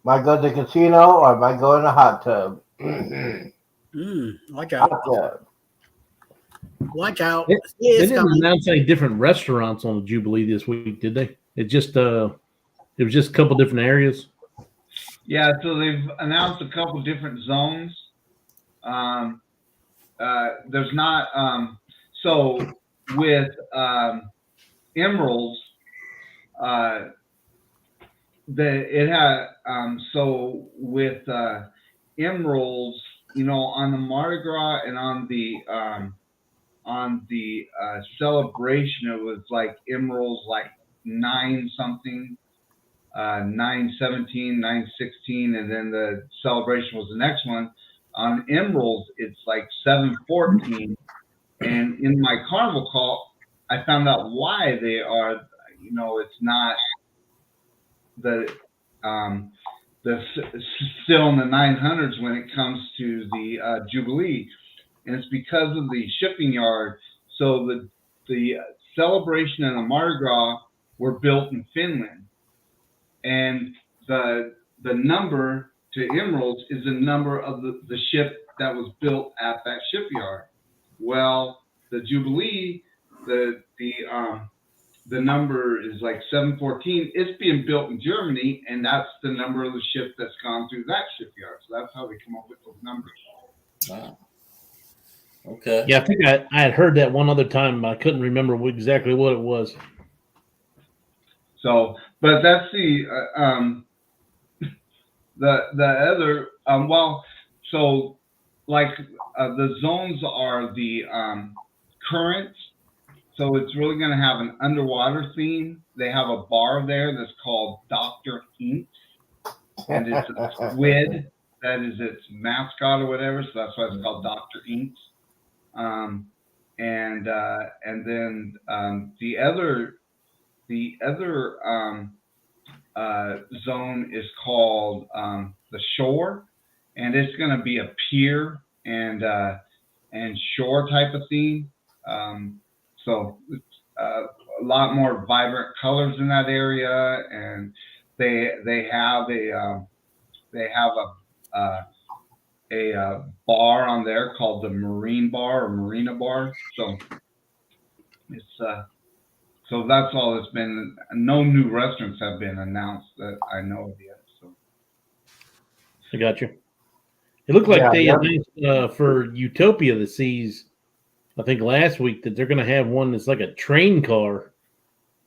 might go to the casino or might go in a hot tub. Watch Hot out. tub. Watch out. They Yeah, it's didn't coming. announce any different restaurants on the Jubilee this week, did they? It was just a couple different areas. Yeah, so they've announced a couple different zones. There's not so with Emeralds, it had so with Emeralds, on the Mardi Gras and on the celebration, it was like Emeralds like 9 something, 917, 916, and then the celebration was the next one. On Emeralds, it's like 714, and in my carnival call, I found out why they are. It's not the still in the 900s when it comes to the Jubilee, and it's because of the shipping yard. So the celebration and the Mardi Gras were built in Finland, and the number to Emeralds is the number of the ship that was built at that shipyard. Well, the Jubilee, the number is like 714. It's being built in Germany, and that's the number of the ship that's gone through that shipyard. So that's how they come up with those numbers. Wow. Okay. Yeah, I think I had heard that one other time. I couldn't remember exactly what it was. So, but that's the other so like the zones are the currents. So it's really going to have an underwater theme. They have a bar there that's called Dr. Inks, and it's a squid that is its mascot or whatever. So that's why it's called Dr. Inks. And then the other zone is called the Shore, and it's going to be a pier and shore type of theme. So it's a lot more vibrant colors in that area, and they have a bar on there called the Marine Bar or Marina Bar. So it's so that's all it's been. No new restaurants have been announced that I know of yet. So I got you. It looked like they announced for Utopia the Seas, I think last week, that they're going to have one that's like a train car.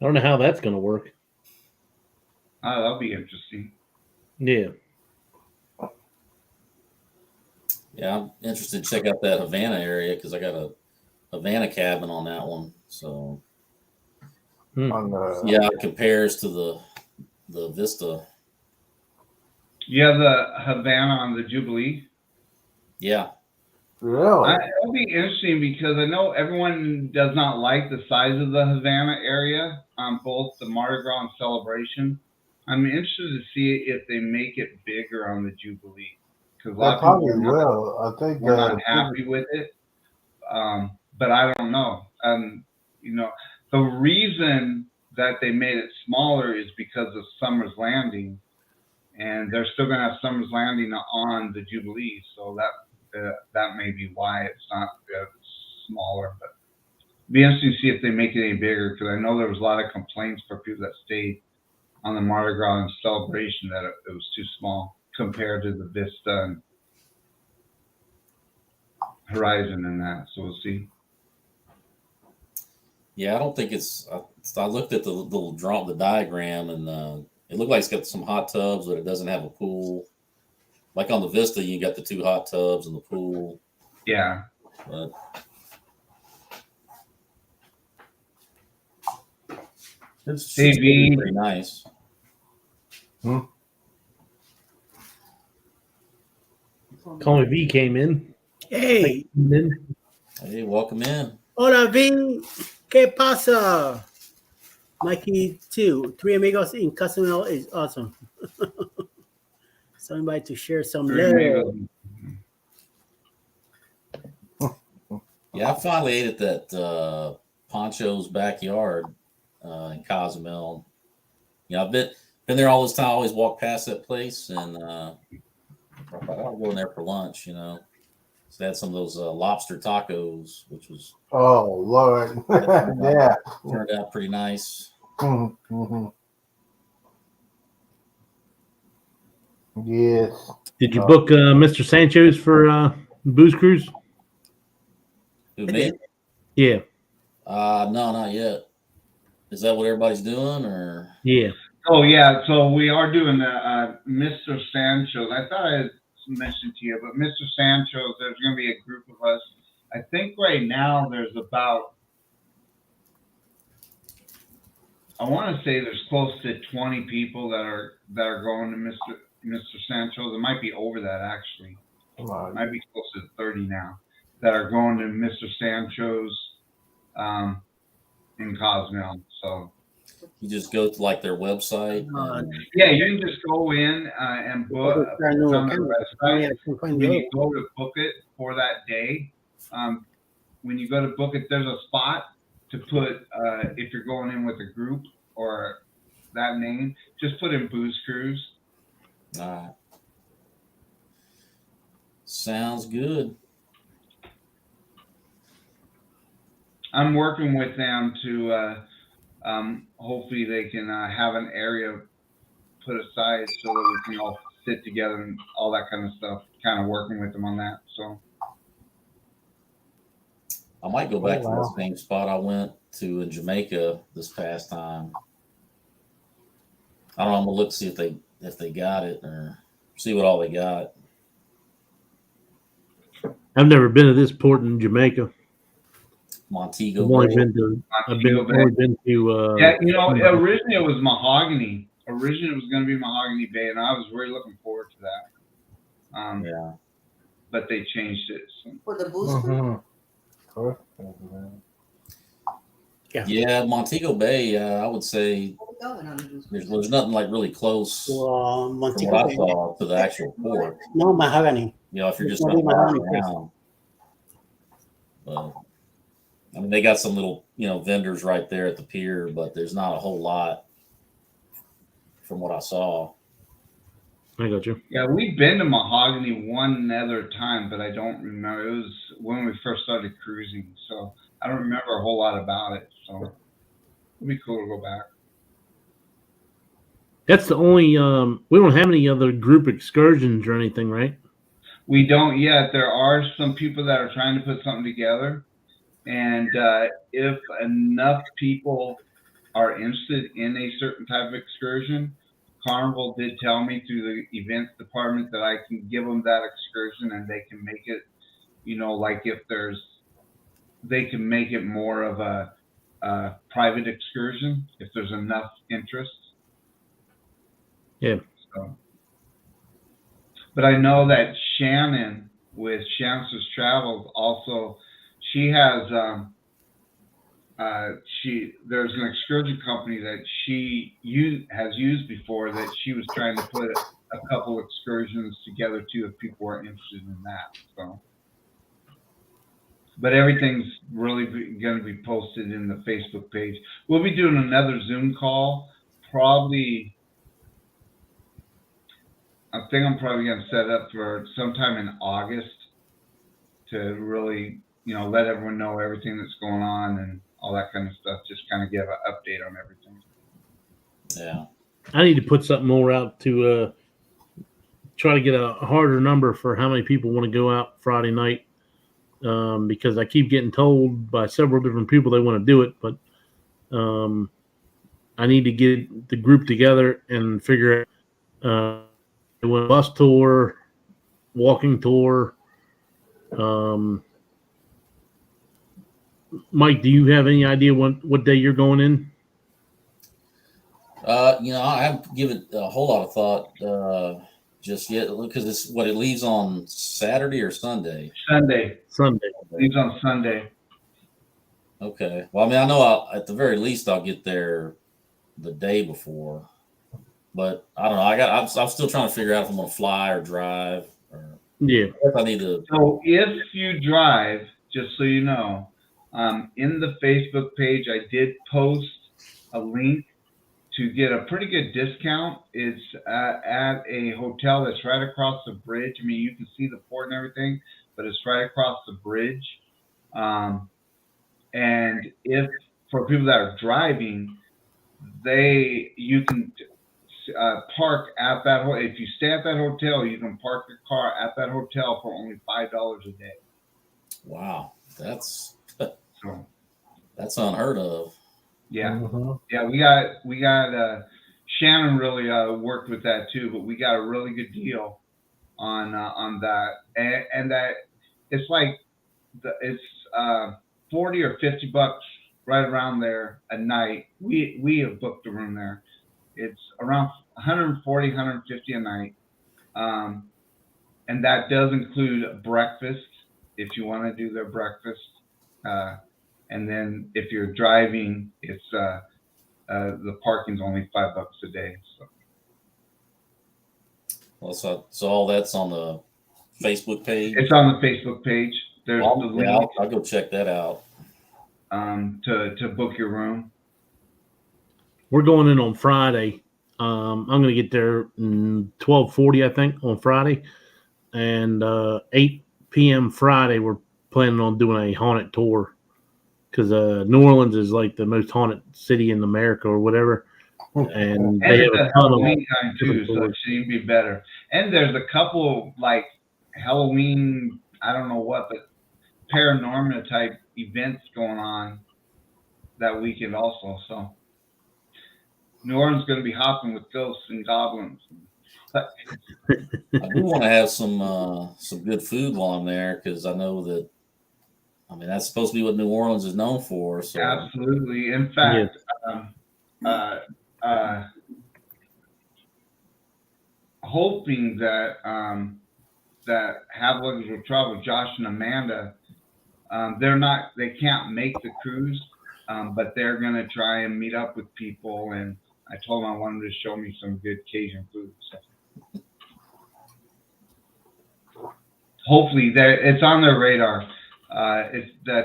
I don't know how that's going to work. that'll be interesting. Yeah. Yeah, I'm interested to check out that Havana area because I got a Havana cabin on that one. So yeah, it compares to the Vista. Yeah, the Havana on the Jubilee. Yeah. Really? It'll be interesting because I know everyone does not like the size of the Havana area on both the Mardi Gras and Celebration. I'm interested to see if they make it bigger on the Jubilee because a lot of people will. I think we're not happy with it. But I don't know. The reason that they made it smaller is because of Summer's Landing, and they're still going to have Summer's Landing on the Jubilee, so that may be why it's not smaller. But it'd be interesting to see if they make it any bigger, because I know there was a lot of complaints for people that stayed on the Mardi Gras and Celebration that it was too small compared to the Vista and Horizon and that. So we'll see. Yeah, I don't think it's. I looked at the diagram, and it looked like it's got some hot tubs, but it doesn't have a pool. Like on the Vista, you got the 2 hot tubs and the pool. Yeah. But it's TV. pretty nice. Call me V came in. Hey, Hey, welcome in. hola V, ¿qué pasa? Mikey 2, 3 amigos in Cozumel is awesome. Somebody to share some love. Yeah, I finally ate at that Poncho's backyard in Cozumel. You know, I've been there all this time. I always walk past that place, and I thought I'll go in there for lunch. You know, so they had some of those lobster tacos, which was Lord. Yeah. turned out pretty nice. Mm-hmm. Yes. Did you book Mr. Sancho's for Booze Cruise? Who, me? Yeah. No, not yet. Is that what everybody's doing, or? Yeah. Oh yeah, so we are doing Mr. Sancho's. I thought I had mentioned to you, but Mr. Sancho's, there's going to be a group of us. I think right now there's about, I want to say there's close to 20 people that are going to Mr. Sancho's. It might be over that actually. It might be close to 30 now that are going to Mr. Sancho's in Cozumel. So You just go to like their website. yeah, you can just go in and book it's on their website. When you go to book it for that day, when you go to book it, there's a spot to put if you're going in with a group or that name. Just put in Booze Cruise. All right. Sounds good. I'm working with them to hopefully they can have an area put aside so that we can all sit together and all that kind of stuff. Kind of working with them on that. So I might go back to the same spot I went to in Jamaica this past time. I don't know. I'm gonna look to see if they got it or see what all they got. I've never been to this port in Jamaica. Montego I've only Bay. been to. yeah, you know, originally it was Mahogany. Originally it was going to be Mahogany Bay, and I was really looking forward to that. Yeah. But they changed it. So. For the booster. Yeah, Montego Bay. I would say there's nothing like really close from what I saw to the actual port. No, Mahogany. You know, if you're just going to walk around. But, I mean, they got some little, vendors right there at the pier, but there's not a whole lot from what I saw. I got you. Yeah, we've been to Mahogany one other time, but I don't remember. It was when we first started cruising, so I don't remember a whole lot about it. So it'd be cool to go back. That's the only. We don't have any other group excursions or anything, right? We don't yet. There are some people that are trying to put something together. And if enough people are interested in a certain type of excursion, Carnival did tell me through the events department that I can give them that excursion and they can make it, like if they can make it more of a private excursion if there's enough interest. Yeah. So, but I know that Shannon with Chances Travels also, she has there's an excursion company that she has used before that she was trying to put a couple excursions together too if people were interested in that. So but everything's really going to be posted in the Facebook page. We'll be doing another Zoom call, probably. I think I'm probably going to set up for sometime in August to really, let everyone know everything that's going on and all that kind of stuff. Just kind of give an update on everything. Yeah. I need to put something more out to try to get a harder number for how many people want to go out Friday night. Because I keep getting told by several different people they want to do it, but I need to get the group together and figure out a bus tour, walking tour. Mike, do you have any idea what day you're going in? I haven't given a whole lot of thought just yet because it leaves on Saturday or Sunday. Sunday. Sunday. Leaves on Sunday. Okay. Well, I mean, I know at the very least I'll get there the day before, but I don't know. I'm still trying to figure out if I'm going to fly or drive. Yeah. I need to. So if you drive, just so you know, in the Facebook page, I did post a link to get a pretty good discount. It's at a hotel that's right across the bridge. I mean, you can see the port and everything, but it's right across the bridge. And if for people that are driving, you can park at that hotel. If you stay at that hotel, you can park your car at that hotel for only $5 a day. Wow, that's unheard of. Yeah, Mm-hmm. yeah. We got Shannon really worked with that too, but we got a really good deal on that, and that it's like it's $40 or $50 right around there a night. We have booked a room there. It's around $140, $150 a night, and that does include breakfast if you want to do their breakfast. And then if you're driving, it's the parking's only $5 a day. So. Well, so all that's on the Facebook page. It's on the Facebook page. There's the link. Yeah, I'll go check that out. To book your room. We're going in on Friday. I'm going to get there 12:40, I think, on Friday, and 8 p.m. Friday. We're planning on doing a haunted tour because New Orleans is like the most haunted city in America or whatever, and they have a ton of time too, so it should be better. And there's a couple like Halloween, I don't know what, but paranormal type events going on that weekend also. So New Orleans is going to be hopping with ghosts and goblins. I do want to have some good food while I'm there because I know that. I mean, that's supposed to be what New Orleans is known for. So. Absolutely. In fact, hoping that that Have Luggage Will Travel, Josh and Amanda, they can't make the cruise, but they're going to try and meet up with people. And I told them I wanted to show me some good Cajun food. So. Hopefully, it's on their radar.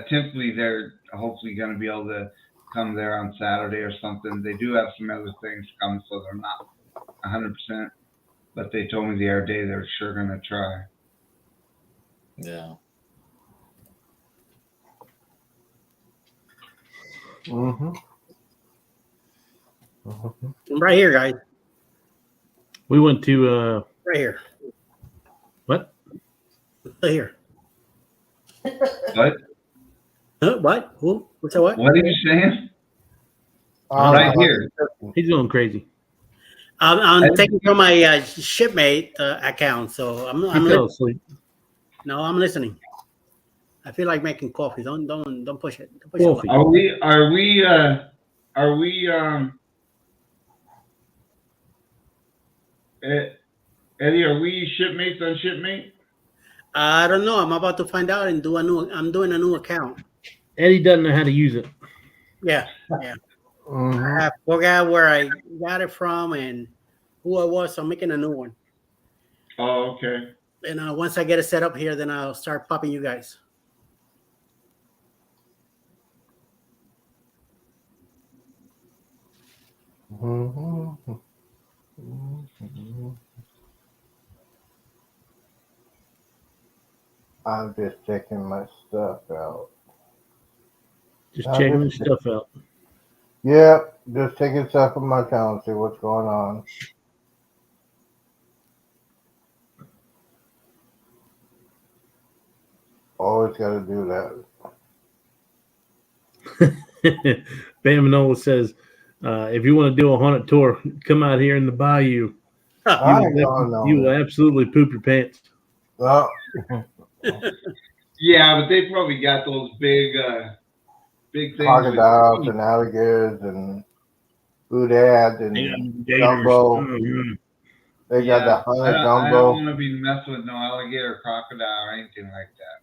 Typically they're hopefully going to be able to come there on Saturday or something. They do have some other things coming, so they're not 100%. But they told me the other day they're sure going to try. Yeah. Mm-hmm. I'm right here, guys. We went to Right here. what? Right here. What? What? Who? What's that? What? What are you saying? Right here. He's going crazy. I'm taking from my shipmate account, so I'm He fell asleep. No, I'm listening. I feel like making coffee. Don't push it. Don't push Coffee. it. Are we Eddie, are we shipmates on shipmate? I don't know. I'm about to find out and I'm doing a new account. Eddie doesn't know how to use it. Yeah. Mm-hmm. I forgot where I got it from and who I was. So I'm making a new one. Oh, okay. And once I get it set up here, then I'll start popping you guys. I'm just checking my stuff out. Just checking the stuff out. Yep, just taking stuff from my account, see what's going on. Always got to do that. Bam Manola says, if you want to do a haunted tour, come out here in the bayou. I ain't going You will nowhere. absolutely poop your pants. Well, Yeah, but they probably got those big things. crocodiles and alligators and boudad and gumbo. Mhm. They got the I hunted don't gumbo. want to be messing with no alligator, crocodile, or anything like that.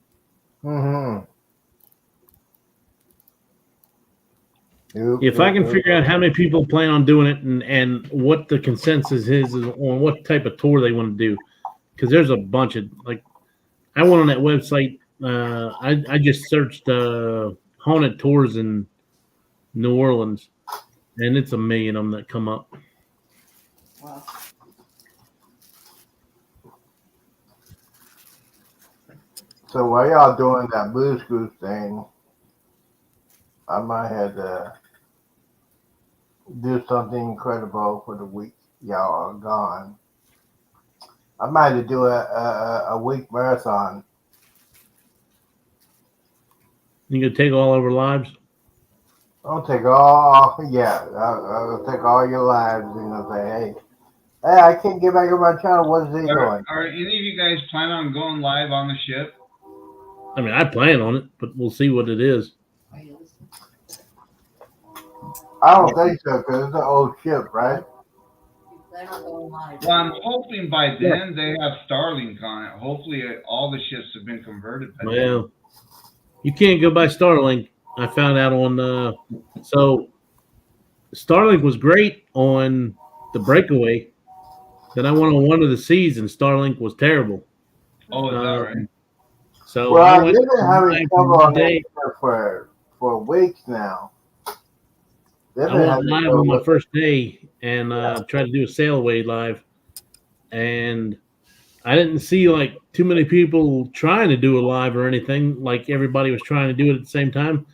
Mm-hmm. If I can figure out how many people plan on doing it and what the consensus is on what type of tour they want to do, because there's a bunch of like, I went on that website. I just searched haunted tours in New Orleans, and it's a million of them that come up. Wow. So while y'all doing that Blues Goose thing, I might have to do something incredible for the week y'all are gone. I might have to do a week marathon. You gonna take all over lives? I'll take all, yeah, I'll take all your lives and say, hey, I can't get back on my channel. What is he doing? Are any of you guys planning on going live on the ship? I mean, I plan on it, but we'll see what it is. Are you listening? I don't think so because it's an old ship, right? You plan on going live? Well, I'm hoping by then they have Starlink on it. Hopefully, all the ships have been converted. By then. Well, you can't go by Starlink. I found out on so Starlink was great on the breakaway. Then I went on One of the Seas and Starlink was terrible. Oh, is that right? So Well, I they've went been having trouble one on that day. ship for weeks now. They've I been went having live trouble on my with first day and tried to do a sail away live, and I didn't see like too many people trying to do a live or anything. Like everybody was trying to do it at the same time,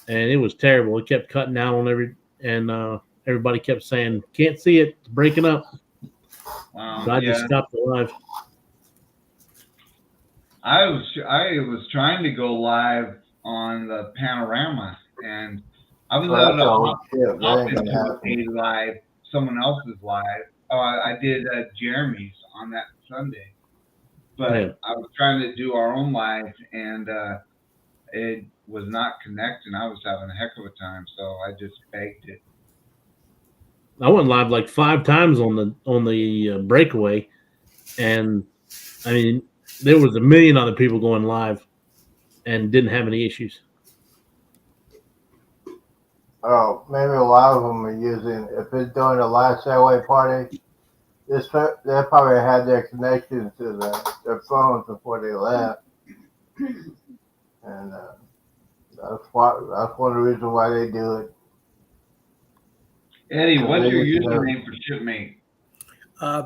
and it was terrible. It kept cutting out on everybody kept saying, "Can't see it, it's breaking up." So I just stopped the live. I was trying to go live on the panorama, and I was able to hop into a live, someone else's live. I did Jeremy's on that Sunday, but I was trying to do our own live, and it was not connecting. I was having a heck of a time, so I just begged it. I went live like 5 times on the breakaway, and I mean there was a million other people going live and didn't have any issues. Oh, maybe a lot of them are using, if it's doing a live sailaway party, they probably had their connection to their phones before they left. And that's one of the reasons why they do it. Eddie, what's your username for Shipmate?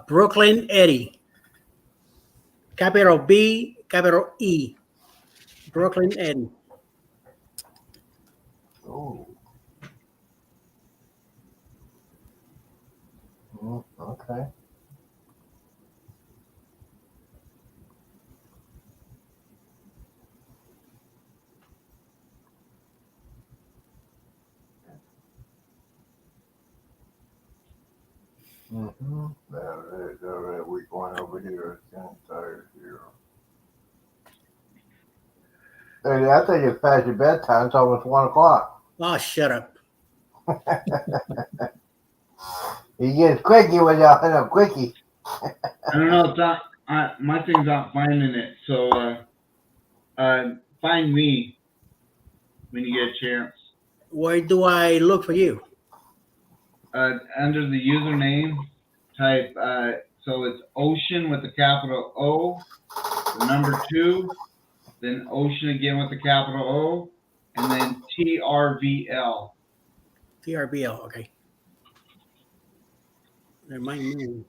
Brooklyn Eddie. Capital B, capital E. Brooklyn Eddie. Oh. Okay. Mm-hmm. We're going over here. Tired here. Hey, I think it's past your bedtime. It's almost 1 o'clock. Oh, shut up. You get quickie when y'all hit up quickie. I don't know. It's not, my thing's not finding it. So find me when you get a chance. Where do I look for you? Under the username, type so it's Ocean with the capital O, the number 2, then Ocean again with the capital O, and then TRVL. TRBL, okay. They're my moon.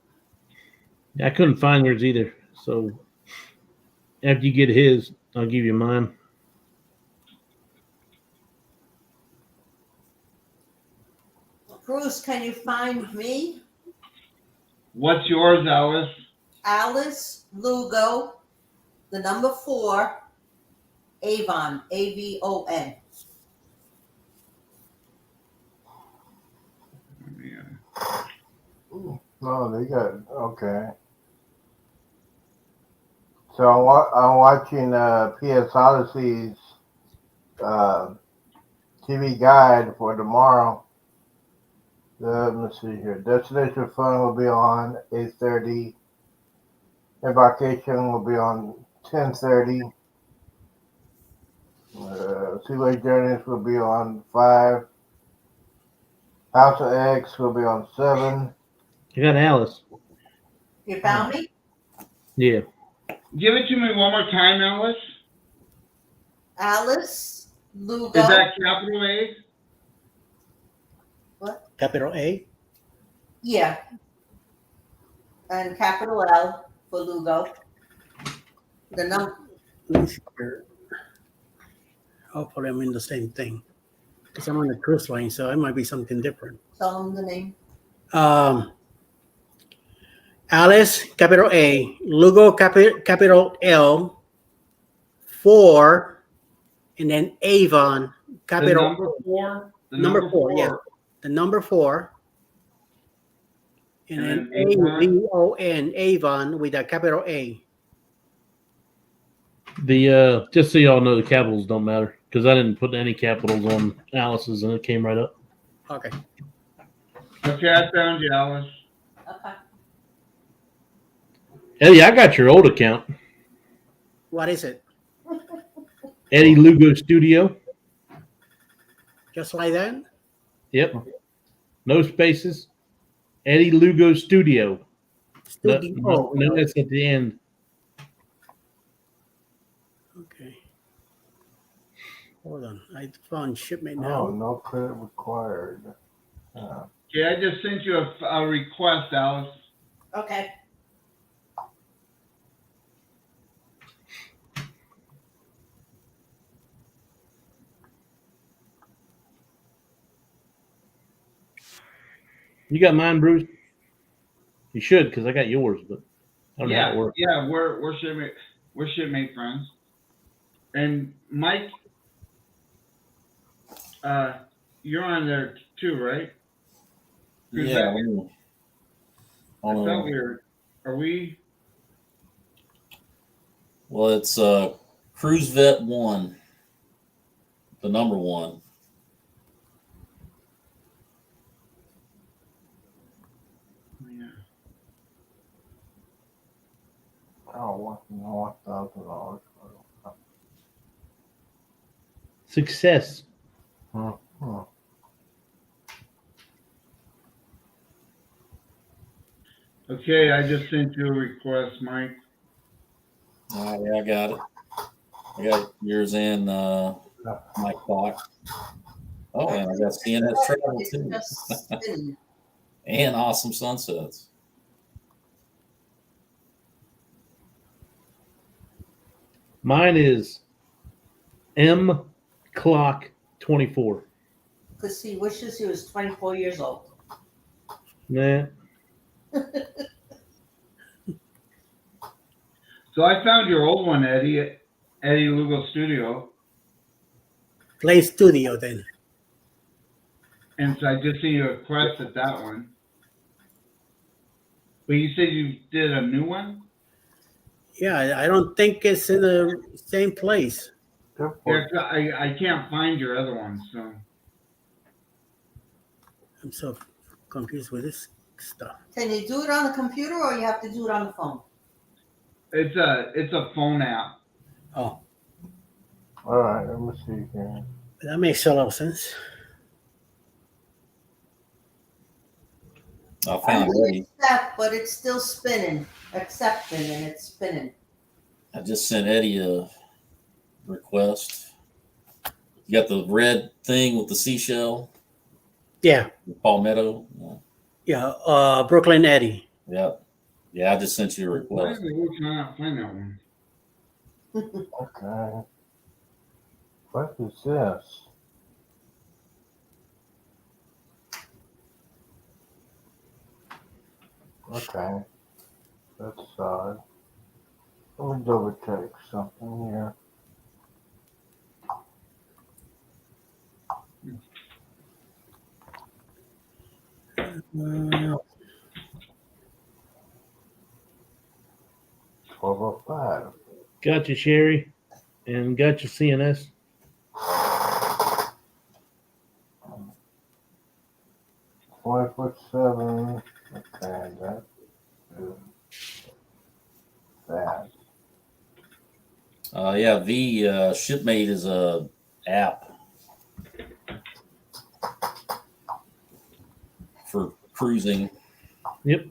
I couldn't find yours either. So after you get his, I'll give you mine. Bruce, can you find me? What's yours, Alice? Alice Lugo, the number 4, Avon, Avon. No, they got okay. So I'm watching PS Odyssey's TV guide for tomorrow. Let me see here. Destination Fun will be on 8:30. Embarkation will be on 10:30. Seaway Journeys will be on 5. House of X will be on 7. I got Alice. You found me? Yeah. Give it to me one more time, Alice. Alice Lugo. Is that capital A? What? Capital A. Yeah. And capital L for Lugo. The number. Let me see here. Hopefully, I'm in the same thing because I'm on the cruise line, so it might be something different. Tell them the name. Alice, capital A, Lugo, capital L, 4, and then Avon, The capital number 4? The number 4, yeah. The number 4, and then Avon, Avon with a capital A. The just so y'all know, the capitals don't matter because I didn't put any capitals on Alice's and it came right up. Okay. Okay, I found you, Alice. Okay. Eddie, I got your old account. What is it? Eddie Lugo Studio. Just like that? Yep. No spaces. Eddie Lugo Studio. Studio. No, that's at the end. Okay. Hold on. I found shipment Oh, now. no credit required. Okay, I just sent you a request, Alice. Okay. You got mine, Bruce? You should, because I got yours, but I don't know how it works. Yeah, we're shipmate friends. And Mike, you're on there too, right? Yeah. I thought we were. Are we? Well, it's Cruise Vet 1, the number 1. Yeah. Oh, $1,000. Success. Okay, I just sent you a request, Mike. Oh, yeah, I got it. I got yours and Mike Clock. Oh, and I got CNS Travel It's too. just spinning. And Awesome Sunsets. Mine is M Clock 24. Because he wishes he was 24 years old. Nah. So I found your old one, Eddie Lugo Studio. Play Studio then. And so I just sent you a request at that one. But you said you did a new one? Yeah, I don't think it's in the same place. Yeah, 'cause I can't find your other one, so. I'm so confused with this stuff. Can you do it on the computer or you have to do it on the phone? It's a phone app. Oh, All right, let me see here. that makes a lot of sense. I found Eddie. Accept, but it's still spinning. Accepting and it's spinning. I just sent Eddie a request. You got the red thing with the seashell, Yeah. the palmetto. Yeah, Brooklyn Eddie. Yep. Yeah, I just sent you a request. We cannot find that one. Okay. What is this? Okay. That's odd. Let me double check something here. Uh, 1205. Got you, Sherry, and got your CNS. 5'7". Okay, that is that. Yeah, the Shipmate is a app for cruising. Yep.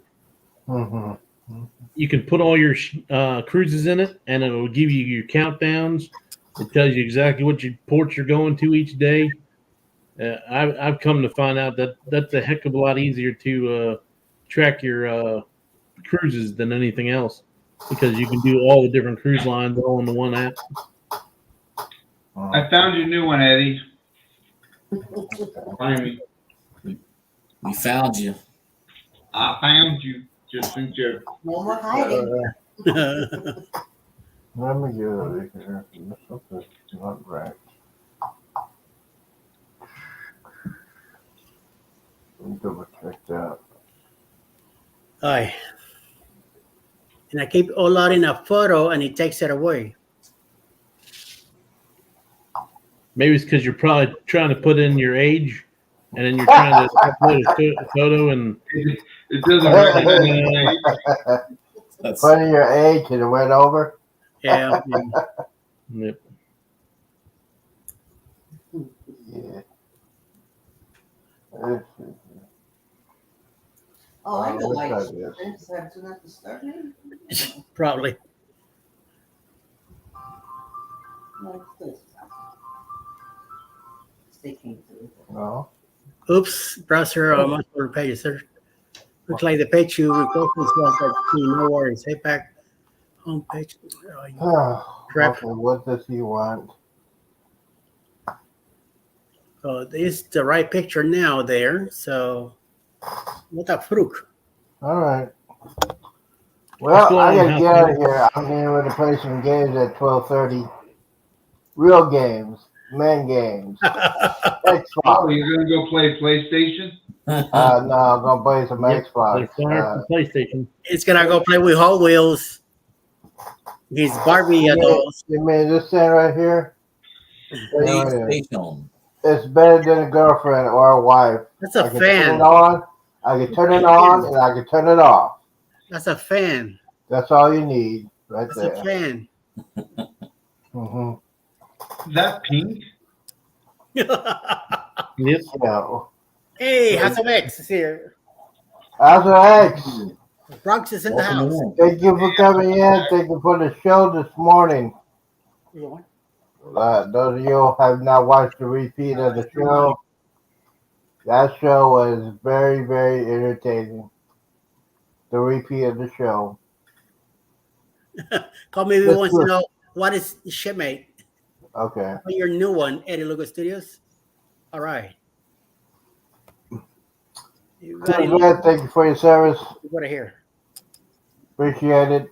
Mm-hmm. You can put all your cruises in it, and it will give you your countdowns. It tells you exactly what your ports you're going to each day. I've come to find out that that's a heck of a lot easier to track your cruises than anything else, because you can do all the different cruise lines all in the one app. I found your new one, Eddie. Finally, We found you. I found you. Just sent you. No more hiding. Let me get over here. Something's not right. Let me double check that. Hi. And I keep uploading a photo and it takes it away. Maybe it's because you're probably trying to put in your age, and then you're trying to upload a photo, and It doesn't recognize. That's Putting your age and it went over. Yeah. yep. Yeah. Oh, I know why What's it's that? because I do not disturb me. Probably. No, it's they came through. No. Oops, browser on multiple pages, sir. Looks like the page you requested was that no worries. Hey, back home page. Crap. Okay, what does he want? This is the right picture now there. So, what a fluke. All right. What's Well, going I on, gotta get House out of here. I'm getting ready to play some games at 12:30. Real games, men games, Oh, Xbox. you're gonna go play PlayStation? No, I'm gonna play some Yep, Xbox. they're fired from PlayStation. It's gonna go play with Hot Wheels. These Barbie dolls. You mean this thing right here? Right here. PlayStation. It's better than a girlfriend or a wife. That's a I can turn fan. it on. I can turn it on and I can turn it off. That's a fan. That's all you need, right That's there. a fan. Mm-hmm. Is that pink? Yep. So, Hey, House of X is here. Azure X, Bronx is in the Welcome house. in. thank you for coming in. Thank you for the show this morning. Those of you who have not watched the repeat of the show, that show was very, very irritating. The repeat of the show. Call me if you want to know what is Shipmate. Okay. Your new one, Eddie Lugo Studios. All right. You got Cool, it. man. Thank you for your service. What I hear. Appreciate it.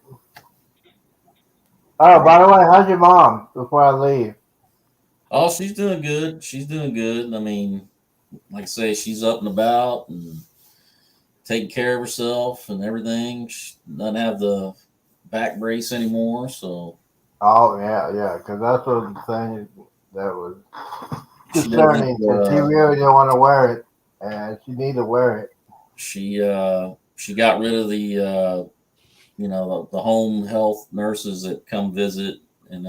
Oh, by the way, how's your mom before I leave? Oh, she's doing good. She's doing good. I mean, like I say, she's up and about and taking care of herself and everything. She doesn't have the back brace anymore, so Oh, yeah, because that's what the thing that was she concerning. doesn't, She really didn't want to wear it, and she needed to wear it. she got rid of the the home health nurses that come visit, and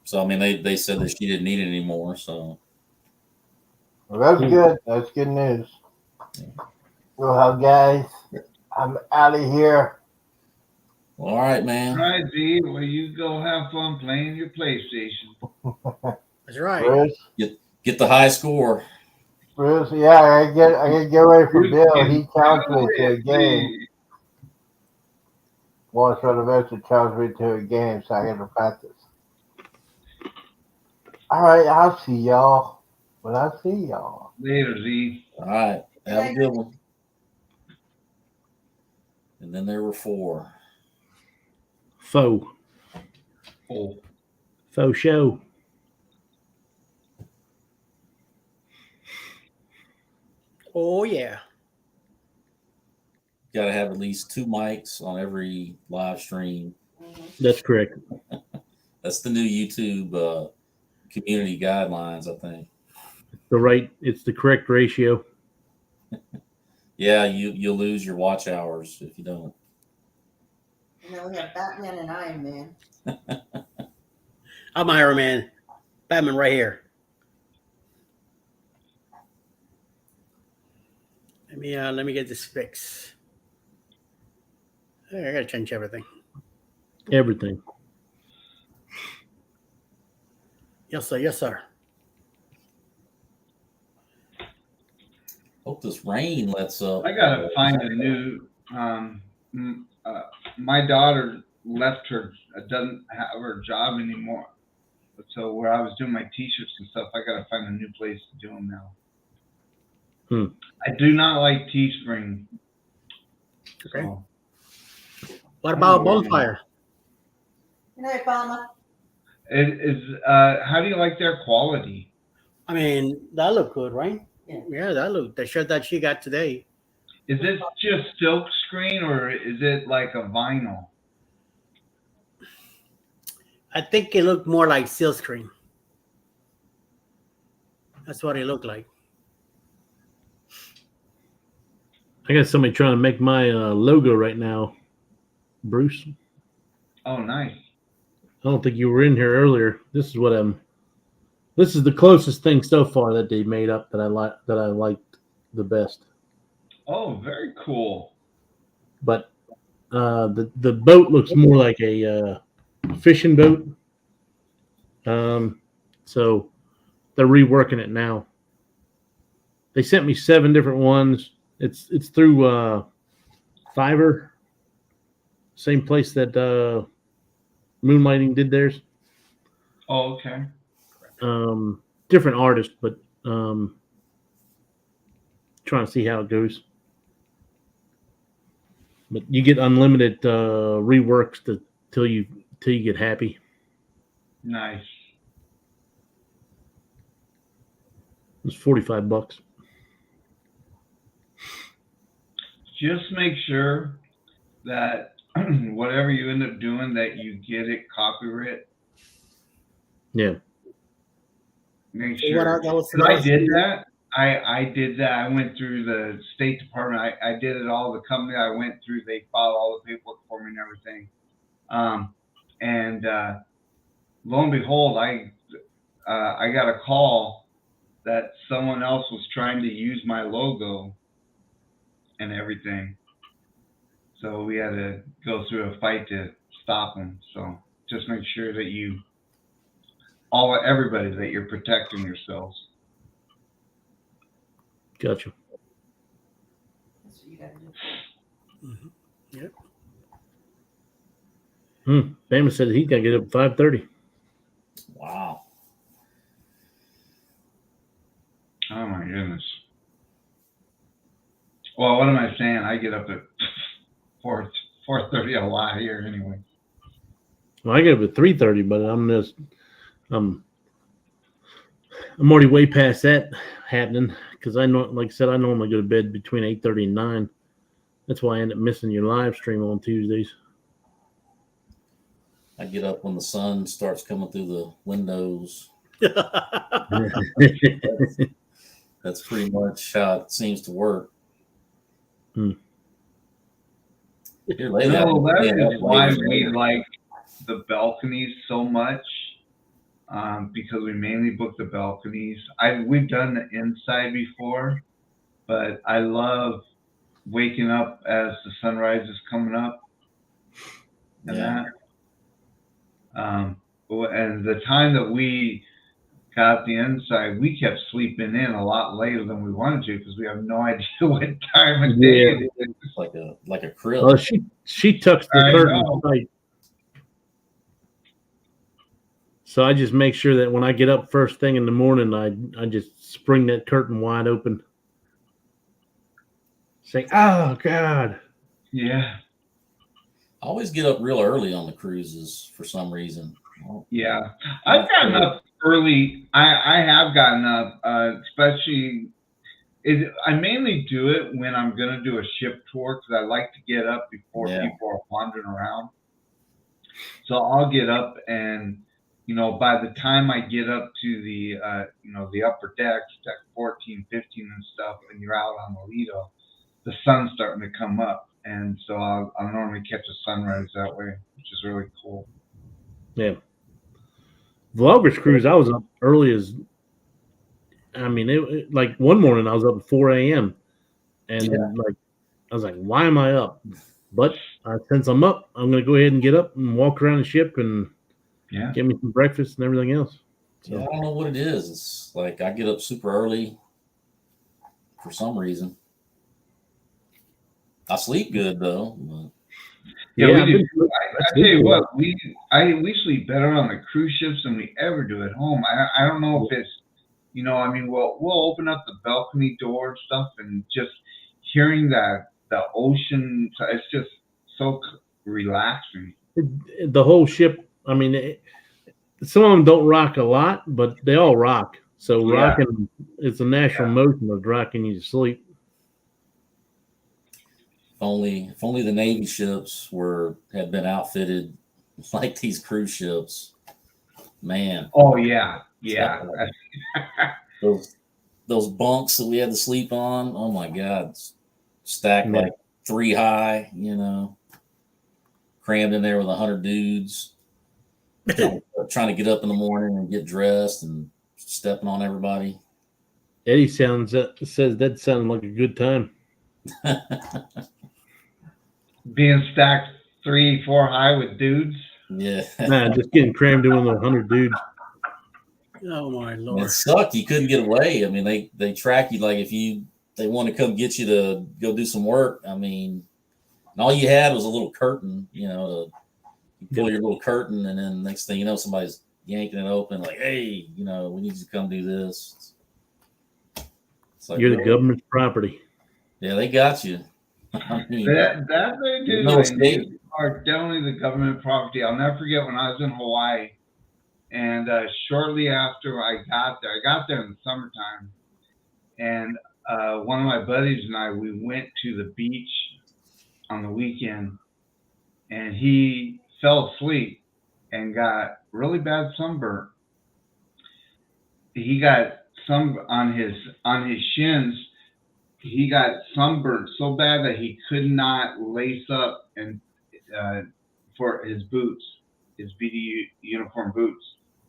so I mean they said that she didn't need it anymore. So Well, that's good. That's good news. Well, guys, I'm out of here. all right, man. All right, Z. Well, you go have fun playing your PlayStation. That's right. Chris, Get the high score. Bruce, yeah, I get ready for Bill. He challenged me to a Let's game. see. Once for the Vesta challenged me to a game, so I got to practice. All right, I'll see y'all. But I'll see y'all. Later, Z. All right. Have a good one. And then there were 4. Faux show. Oh yeah. Got to have at least 2 mics on every live stream. That's correct. That's the new YouTube community guidelines, I think. It's the correct ratio. Yeah, you'll lose your watch hours if you don't. And then we have Batman and Iron Man. I'm Iron Man. Batman right here. Let me get this fixed. I gotta change everything. Everything. Yes, sir. Yes, sir. Hope this rain lets up. I gotta find a new. My daughter left her, doesn't have her job anymore. So where I was doing my T-shirts and stuff, I gotta find a new place to do them now. I do not like Teespring. Okay. So, What about bonfire? Good night, Palma. it is. How do you like their quality? I mean, that looked good, right? Yeah. That looked the shirt that she got today. Is it just silk screen or is it like a vinyl? I think it looked more like silk screen. That's what it looked like. I got somebody trying to make my logo right now, Bruce. Oh, nice. I don't think you were in here earlier. This is the closest thing so far that they made up that I liked the best. Oh, very cool. But the boat looks more like a fishing boat. So they're reworking it now. They sent me 7 different ones. It's through Fiverr, same place that Moonlighting did theirs. Oh, okay. Different artist, but trying to see how it goes. But you get unlimited reworks till you get happy. Nice. It's $45. Just make sure that whatever you end up doing, that you get it copyright. Yeah. Make sure. I did that. I did that. I went through the State Department. I did it all. The company I went through, they filed all the paperwork for me and everything. And lo and behold, I got a call that someone else was trying to use my logo and everything. So we had to go through a fight to stop them. So just make sure that everybody, that you're protecting yourselves. Gotcha. That's what you gotta do. Yep. Bama said he's got to get up at 5:30. Wow. Oh my goodness. Well, what am I saying? I get up at 4:30 a lot here anyway. Well, I get up at 3:30, but I'm already way past that happening because I know, like I said, I normally go to bed between 8:30 and 9. That's why I end up missing your live stream on Tuesdays. I get up when the sun starts coming through the windows. That's pretty much how it seems to work. Here lately, that is why we like the balconies so much, because we mainly book the balconies. We've done the inside before, but I love waking up as the sunrise is coming up and that. And the time that we got the inside. We kept sleeping in a lot later than we wanted to because we have no idea what time of day Yeah. it is. It's like a crib. Well, she tucks the I curtain know. tight. So I just make sure that when I get up first thing in the morning, I just spring that curtain wide open. Say, oh God. Yeah. I always get up real early on the cruises for some reason. Yeah. I've gotten up early. I have gotten up, especially. I mainly do it when I'm going to do a ship tour because I like to get up before people are wandering around. So I'll get up and, by the time I get up to the, the upper decks, deck 14, 15 and stuff, and you're out on the Lido, the sun's starting to come up. And so I'll normally catch a sunrise that way, which is really cool. Yeah. Vloggers cruise, I was up early as, like one morning I was up at 4 a.m. And I was like, why am I up? But since I'm up, I'm going to go ahead and get up and walk around the ship and get me some breakfast and everything else. So. Yeah, I don't know what it is. It's like I get up super early for some reason. I sleep good though. But... Yeah, we do. I tell you what, we sleep better on the cruise ships than we ever do at home. I don't know if it's, we'll open up the balcony door and stuff, and just hearing the ocean, it's just so relaxing. The whole ship, some of them don't rock a lot, but they all rock. So rocking, it's a natural motion of rocking you to sleep. If only the Navy ships had been outfitted like these cruise ships, man. Oh yeah. those bunks that we had to sleep on. Oh my God, stacked like 3 high. Crammed in there with 100 dudes, trying to get up in the morning and get dressed and stepping on everybody. Eddie says that sounded like a good time. Being stacked 3, 4 high with dudes. Yeah. Nah, just getting crammed in with 100 dudes. Oh my Lord! It sucked. You couldn't get away. They track you like if they want to come get you to go do some work. And all you had was a little curtain, to pull your little curtain, and then next thing you know, somebody's yanking it open, like, hey, we need you to come do this. It's like, you're the government's property. Yeah, they got you. That they do. No escape. You are definitely the government property. I'll never forget when I was in Hawaii, and shortly after I got there in the summertime, and one of my buddies and I, we went to the beach on the weekend, and he fell asleep and got really bad sunburn. He got some on his shins. He got sunburned so bad that he could not lace up and for his boots, his BD uniform boots.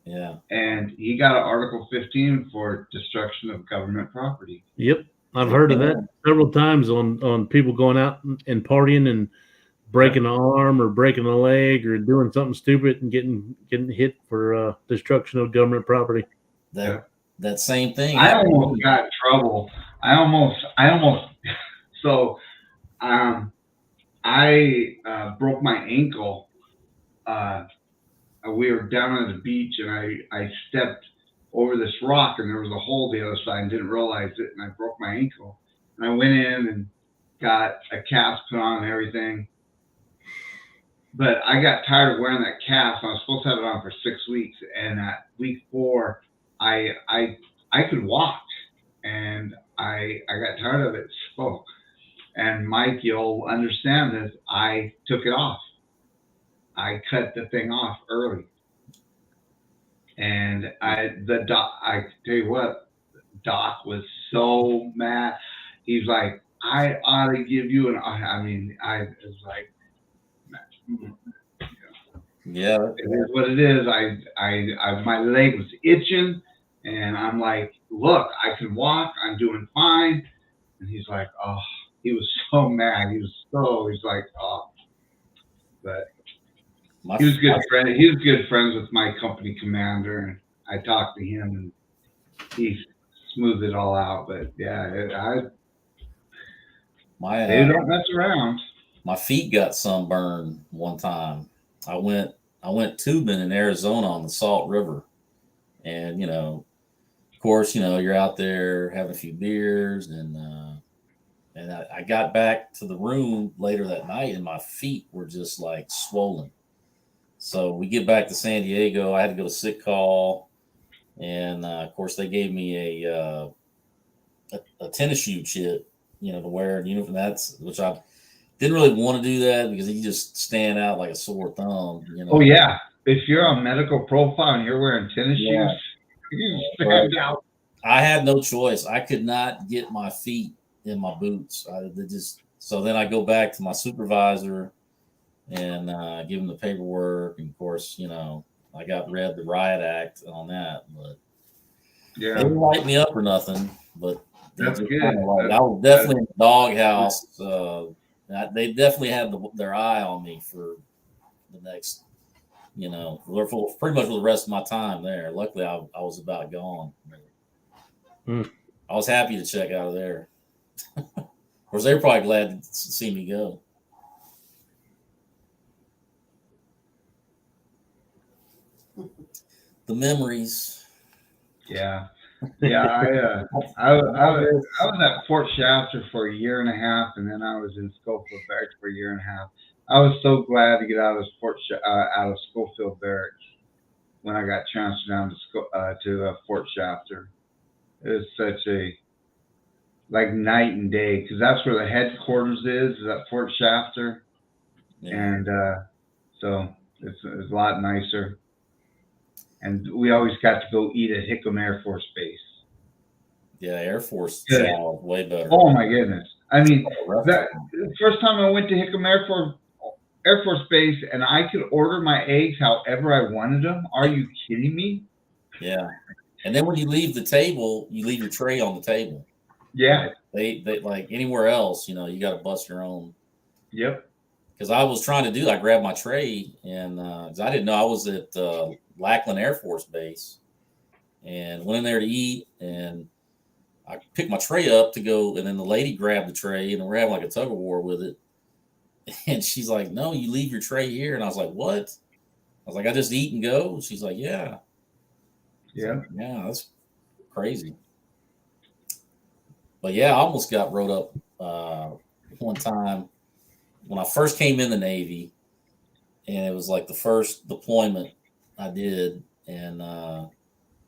Yeah. And he got an Article 15 for destruction of government property. Yep. I've heard of that several times on people going out and partying and breaking an arm or breaking a leg or doing something stupid and getting hit for destruction of government property. That same thing. I almost got in trouble. I almost. So, I broke my ankle. We were down at the beach, and I stepped over this rock, and there was a hole the other side, and didn't realize it, and I broke my ankle. And I went in and got a cast put on and everything. But I got tired of wearing that cast. I was supposed to have it on for 6 weeks, and at week 4, I could walk, and I got tired of it. So, and Mike, you'll understand this. I took it off. I cut the thing off early, and I tell you what, Doc was so mad. He's like, I ought to give you I was like, yeah, it is what it is. I my leg was itching, and I'm like, look, I can walk. I'm doing fine. And he's like, oh, he was so mad. He's like, oh, but he was good friend. He was good friends with my company commander, and I talked to him, and he smoothed it all out. But yeah, they My don't mess around. my feet got sunburned one time. I went tubing in Arizona on the Salt River, and of course, you're out there having a few beers, and I got back to the room later that night, and my feet were just like swollen. So we get back to San Diego. I had to go to sick call, and of course they gave me a tennis shoe chip, to wear in uniform. That's which I didn't really want to do that because you just stand out like a sore thumb. Oh yeah, if you're on medical profile and you're wearing tennis Yeah. shoes, you stand out. I had no choice. I could not get my feet in my boots. So then I go back to my supervisor and give him the paperwork. And of course, I got read the riot act on that, but they Yeah, didn't light me up or nothing. But that's just good. kinda like, I was definitely in the doghouse. They definitely had their eye on me for the next, for pretty much for the rest of my time there. Luckily, I was about gone. I was happy to check out of there. Of course, they were probably glad to see me go. The memories. Yeah, yeah. I was at Fort Shasta for a year and a half, and then I was in Schofield Barracks for a year and a half. I was so glad to get out of out of Schofield Barracks when I got transferred down to Fort Shasta. It was such a like night and day because that's where the headquarters is at Fort Shasta, Yeah. and so it's a lot nicer. And we always got to go eat at Hickam Air Force Base. Yeah, Air Force Yeah. chow way better. Oh my goodness! I mean, Rough that time. the first time I went to Hickam Air Force Base, and I could order my eggs however I wanted them. Are you kidding me? Yeah. And then when you leave the table, you leave your tray on the table. Yeah. They like anywhere else, you got to bust your own. Yep. Because I was trying to do, I grabbed my tray, and 'cause I didn't know I was at Lackland Air Force Base, and went in there to eat, and I picked my tray up to go, and then the lady grabbed the tray, and we're having like a tug of war with it, and she's like, "No, you leave your tray here," and I was like, "What?" I was like, "I just eat and go." And she's like, "Yeah." Yeah. Like, yeah, that's crazy. But yeah, I almost got wrote up one time when I first came in the Navy, and it was like the first deployment I did, and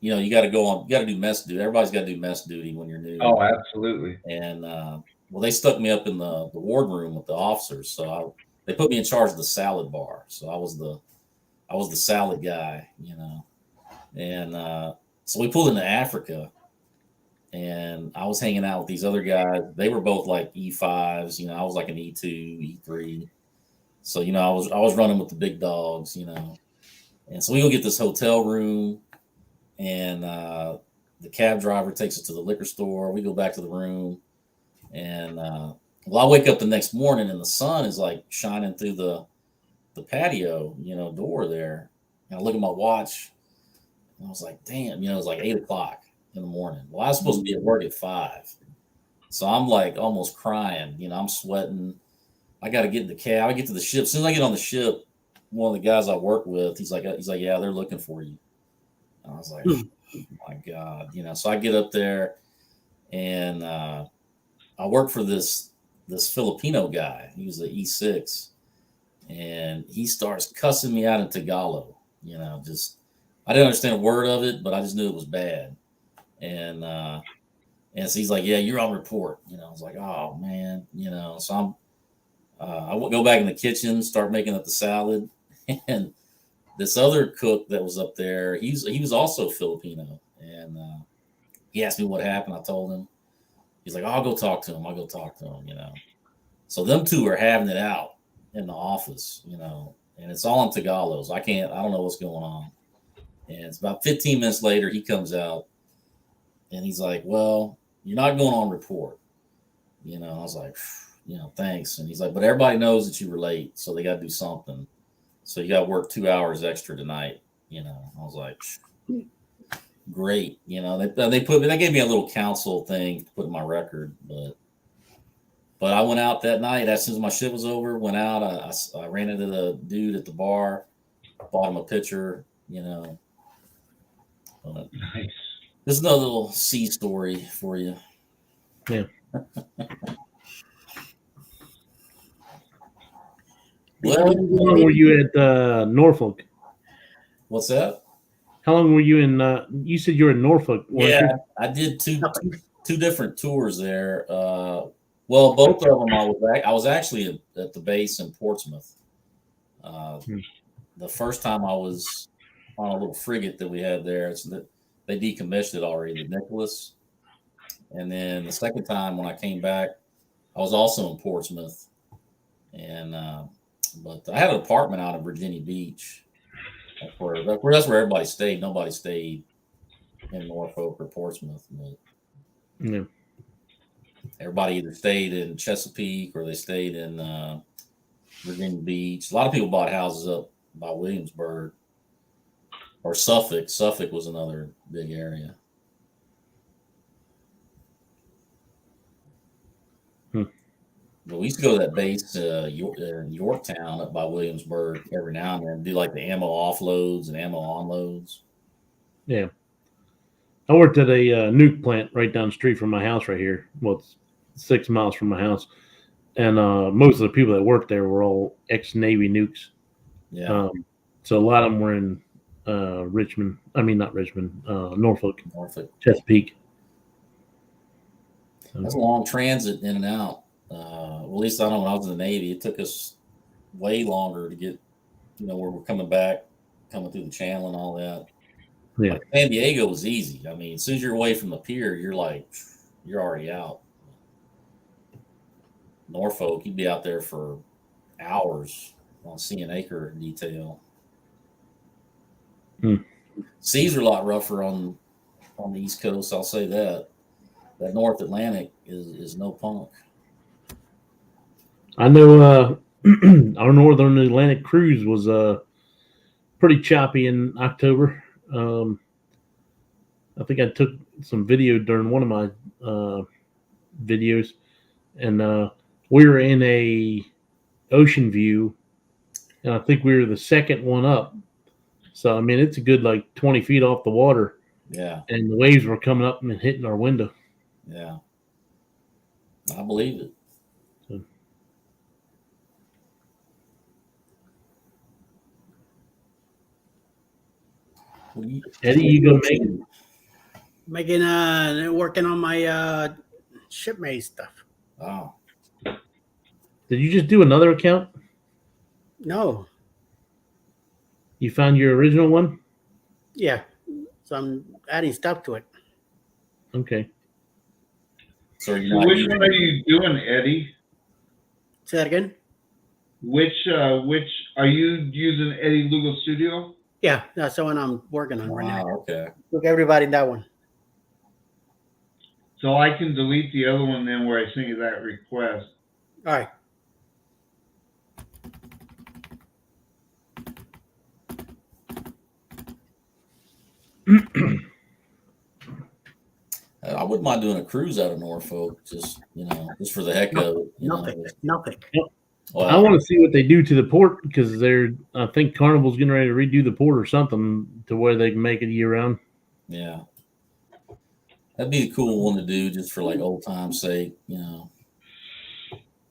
you got to you got to do mess duty. Everybody's got to do mess duty when you're new. Oh, absolutely. And well, they stuck me up in the wardroom with the officers, so they put me in charge of the salad bar. So I was the salad guy, and so we pulled into Africa. And I was hanging out with these other guys. They were both like E5s, I was like an E2, E3. So, I was running with the big dogs, And so we go get this hotel room, and the cab driver takes us to the liquor store. We go back to the room, and I wake up the next morning, and the sun is like shining through the patio, door there. And I look at my watch, and I was like, damn, it was like 8:00 in the morning. Well, I was supposed to be at work at 5. So I'm like almost crying. I'm sweating. I got to get in the cab. I get to the ship. As soon as I get on the ship, one of the guys I work with, he's like, yeah, they're looking for you. And I was like, oh my God, so I get up there, and I work for this Filipino guy. He was the E6, and he starts cussing me out in Tagalog. Just I didn't understand a word of it, but I just knew it was bad. And so he's like, yeah, you're on report. I was like, oh man, so I go back in the kitchen, start making up the salad, and this other cook that was up there, he was also Filipino, and he asked me what happened. I told him. He's like, I'll go talk to him. So them two are having it out in the office, and it's all in Tagalog. So I don't know what's going on. And it's about 15 minutes later, he comes out. And he's like, well, you're not going on report. I was like, thanks. And he's like, but everybody knows that you were late, so they got to do something. So you got to work 2 hours extra tonight. I was like, great. They gave me a little council thing to put in my record, but I went out that night as soon as my shift was over. Went out. I ran into the dude at the bar, bought him a pitcher. Nice. This is another little sea story for you. Yeah. Well, How long were you at Norfolk? what's that? How long were you in? You said you were in Norfolk. Weren't Yeah, you? I did two different tours there. Well, both of them I was actually at the base in Portsmouth. The first time I was on a little frigate that we had there. They decommissioned it already, the Nicholas. And then the second time when I came back, I was also in Portsmouth, and but I had an apartment out in Virginia Beach. That's where everybody stayed. Nobody stayed in Norfolk or Portsmouth. But Yeah. everybody either stayed in Chesapeake or they stayed in Virginia Beach. A lot of people bought houses up by Williamsburg or Suffolk. Suffolk was another big area. But we used to go to that base in Yorktown up by Williamsburg every now and then, do like the ammo offloads and ammo onloads. Yeah. I worked at a nuke plant right down the street from my house right here. Well, it's 6 miles from my house. And most of the people that worked there were all ex-Navy nukes. Yeah. So a lot of them were in Richmond. I mean, not Richmond, Norfolk, Chesapeake. That's a long transit in and out. Well, at least I know when I was in the Navy, it took us way longer to get, where we're coming back, coming through the channel and all that. Yeah. Like San Diego was easy. I mean, as soon as you're away from the pier, you're already out. Norfolk, you'd be out there for hours on seeing acre detail. Seas are a lot rougher on the East Coast. I'll say that. That North Atlantic is no punk. I know our Northern Atlantic cruise was pretty choppy in October. I think I took some video during one of my videos, and we were in a ocean view, and I think we were the second one up. So I mean, it's a good 20 feet off the water. Yeah. And the waves were coming up and hitting our window. Yeah. I believe it. So. Eddie, you gonna working on my shipmate stuff. Oh. Did you just do another account? No. You found your original one? Yeah. So I'm adding stuff to it. Okay. So which one are you doing, Eddie? Say that again. Which are you using, Eddie Lugo Studio? Yeah, that's the one I'm working on right now. Okay. Look, everybody in that one. So I can delete the other one then where I sent you that request. All right. I wouldn't mind doing a cruise out of Norfolk, just for the heck of it. Nothing. Well, I want to see what they do to the port because I think Carnival's getting ready to redo the port or something to where they can make it year round. Yeah. That'd be a cool one to do just for old time's sake, the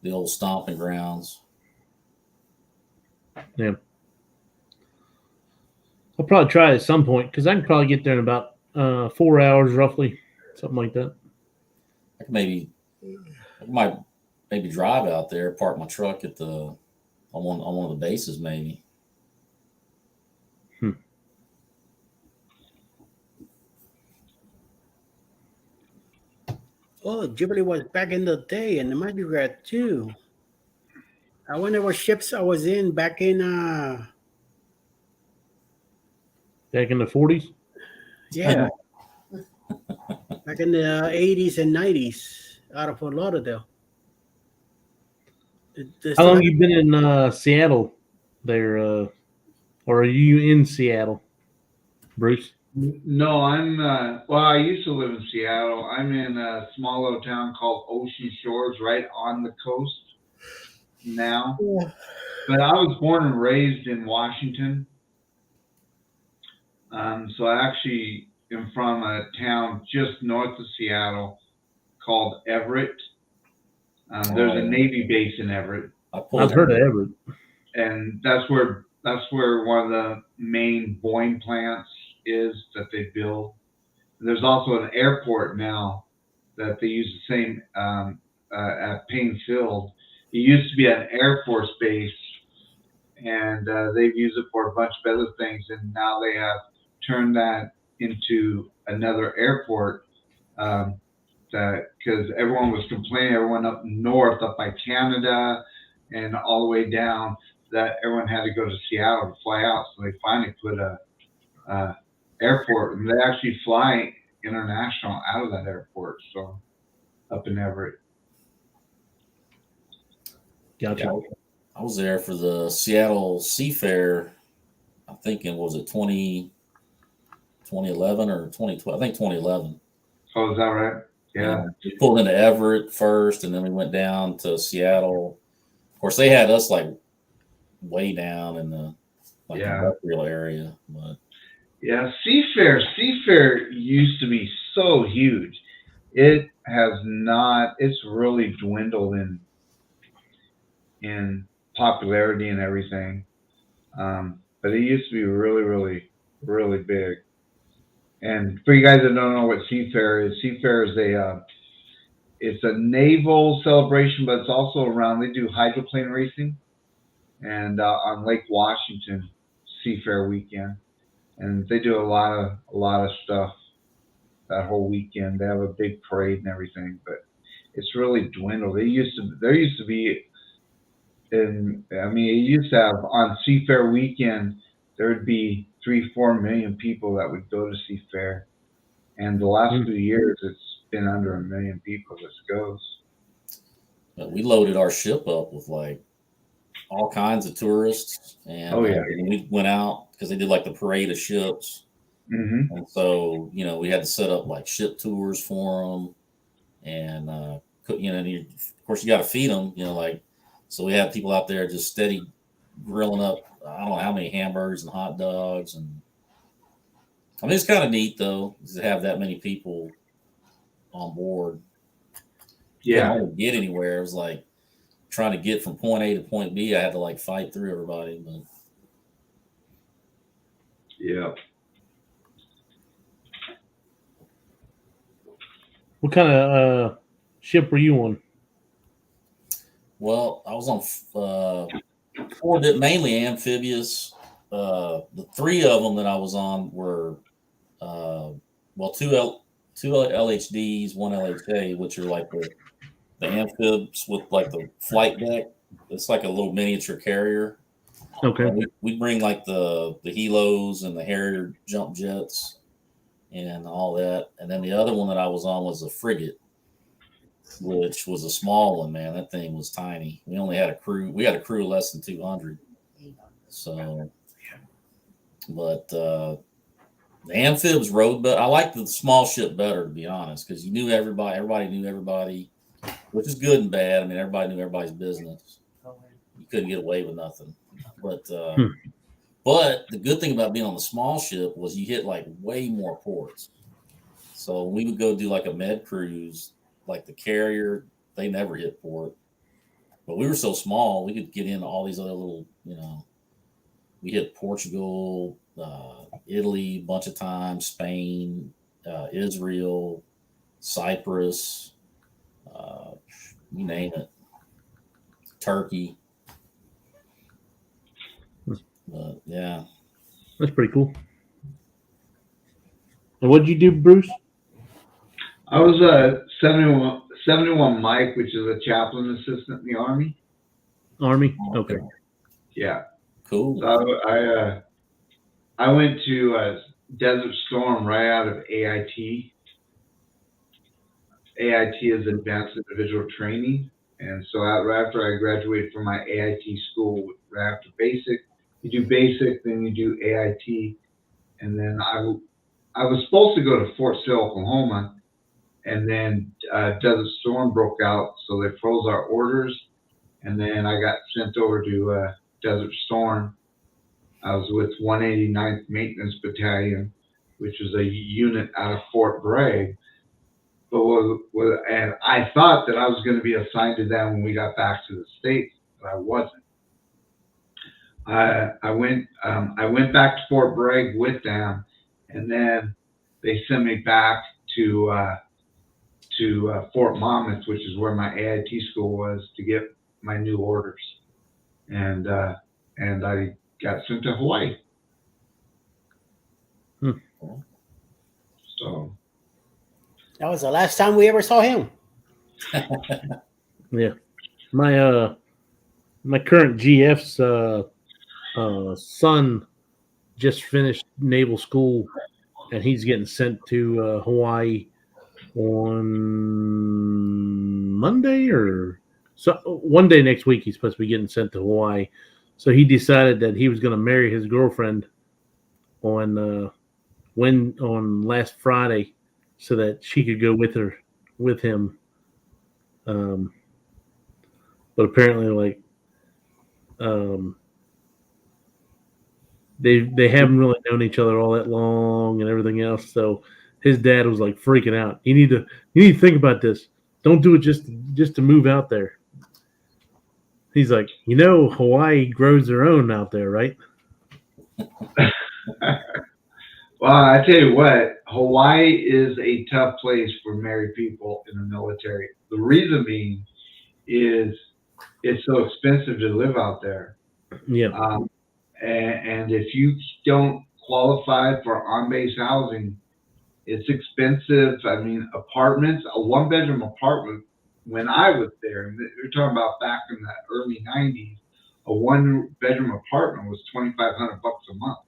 old stomping grounds. Yeah. I'll probably try it at some point because I can probably get there in about 4 hours roughly, something like that. I might maybe drive out there, park my truck at on one of the bases, maybe. Oh, Jubilee was back in the day, and the Magic Rat too. I wonder what ships I was in back in. Back in the 40s? Yeah. Back in the 80s and 90s out of Fort Lauderdale. How long you been in Seattle there? Or are you in Seattle, Bruce? No, I'm. Well, I used to live in Seattle. I'm in a small little town called Ocean Shores, right on the coast now. But I was born and raised in Washington. So I actually am from a town just north of Seattle called Everett. There's a Navy base in Everett, I've heard of Everett. and that's where one of the main Boeing plants is that they build. There's also an airport now that they use the same at Payne Field. It used to be an Air Force base, and they've used it for a bunch of other things, and now they have turned that into another airport. That because everyone was complaining, everyone up north, up by Canada, and all the way down, that everyone had to go to Seattle to fly out. So they finally put a airport, and they actually fly international out of that airport. So up in Everett. Gotcha. Yeah, I was there for the Seattle Seafair. I'm thinking, was it 2011 or 2012? I think 2011. Oh, is that right? Yeah. We pulled into Everett first, and then we went down to Seattle. Of course, they had us like way down in the industrial area. But yeah, Seafair used to be so huge. It has not. It's really dwindled in popularity and everything. But it used to be really, really, really big. And for you guys that don't know what Seafair is it's a naval celebration, but it's also around. They do hydroplane racing, and on Lake Washington, Seafair weekend, and they do a lot of stuff that whole weekend. They have a big parade and everything, but it's really dwindled. There used to be, and I mean, it used to have on Seafair weekend there would be 3-4 million people that would go to Seafair, and the last few years it's been under 1 million people that goes. we loaded our ship up with like all kinds of tourists, and we went out because they did like the parade of ships. Mm-hmm. And so, we had to set up like ship tours for them, and of course you got to feed them, so we had people out there just steady grilling up. I don't know how many hamburgers and hot dogs, and I mean it's kind of neat though to have that many people on board. Yeah, couldn't get anywhere. It was like trying to get from point A to point B. I had to like fight through everybody, but yeah. What kind of ship were you on? Well, I was on 4 mainly amphibious. The 3 of them that I was on were two LHDs, 1 LHA, which are like the amphibs with like the flight deck. It's like a little miniature carrier. Okay. We bring like the Helos and the Harrier jump jets and all that. And then the other one that I was on was a frigate, which was a small one, man. That thing was tiny. We only had a crew. We had a crew less than 200. So, but the amphibs rode, but I liked the small ship better, to be honest, because you knew everybody. Everybody knew everybody, which is good and bad. I mean, everybody knew everybody's business. You couldn't get away with nothing. But but the good thing about being on the small ship was you hit like way more ports. So we would go do like a med cruise, like the carrier, they never hit port. But we were so small, we could get into all these other little, we hit Portugal, Italy a bunch of times, Spain, Israel, Cyprus, you name it, Turkey. But yeah, that's pretty cool. And what did you do, Bruce? I was a 71 Mike, which is a chaplain assistant in the Army. Army? Okay. Yeah. Cool. So I went to Desert Storm right out of AIT. AIT is Advanced Individual Training. And so right after I graduated from my AIT school, right after basic, you do basic, then you do AIT. And then I was supposed to go to Fort Sill, Oklahoma, and then Desert Storm broke out, so they froze our orders, and then I got sent over to Desert Storm. I was with 189th Maintenance Battalion, which was a unit out of Fort Bragg. But and I thought that I was going to be assigned to them when we got back to the States, but I wasn't. I went back to Fort Bragg with them, and then they sent me back to Fort Monmouth, which is where my AIT school was, to get my new orders, and I got sent to Hawaii. So That was the last time we ever saw him. Yeah, my current GF's son just finished naval school, and he's getting sent to Hawaii on Monday or so. One day next week, he's supposed to be getting sent to Hawaii. So he decided that he was going to marry his girlfriend on last Friday, so that she could go with him. But apparently, they haven't really known each other all that long and everything else. So his dad was like freaking out. You need to think about this. Don't do it just to move out there. He's like, Hawaii grows their own out there, right? well, I tell you what, Hawaii is a tough place for married people in the military. The reason being is it's so expensive to live out there. Yeah. And if you don't qualify for on-base housing, it's expensive. I mean, apartments, a one-bedroom apartment, when I was there, and you're talking about back in the early 90s, a one-bedroom apartment was $2,500 a month.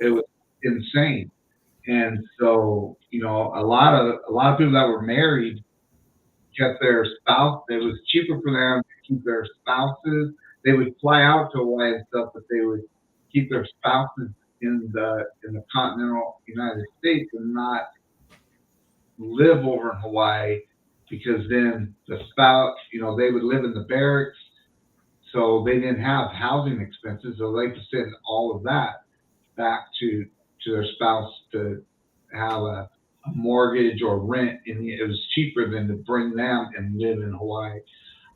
It was insane. And so, a lot of people that were married kept their spouse. It was cheaper for them to keep their spouses. They would fly out to Hawaii and stuff, but they would keep their spouses in the continental United States and not live over in Hawaii, because then the spouse, they would live in the barracks, so they didn't have housing expenses, so they could send all of that back to their spouse to have a mortgage or rent, and it was cheaper than to bring them and live in Hawaii.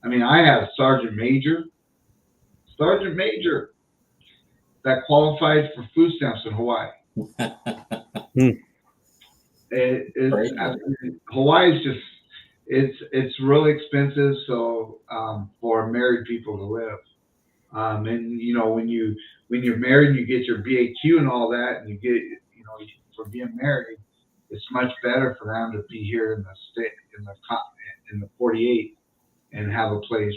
I mean, I had a sergeant major that qualified for food stamps in Hawaii. Hawaii is just it's really expensive, so for married people to live. And when you're married and you get your BAQ and all that, and you get for being married, it's much better for them to be here in the state, in the 48, and have a place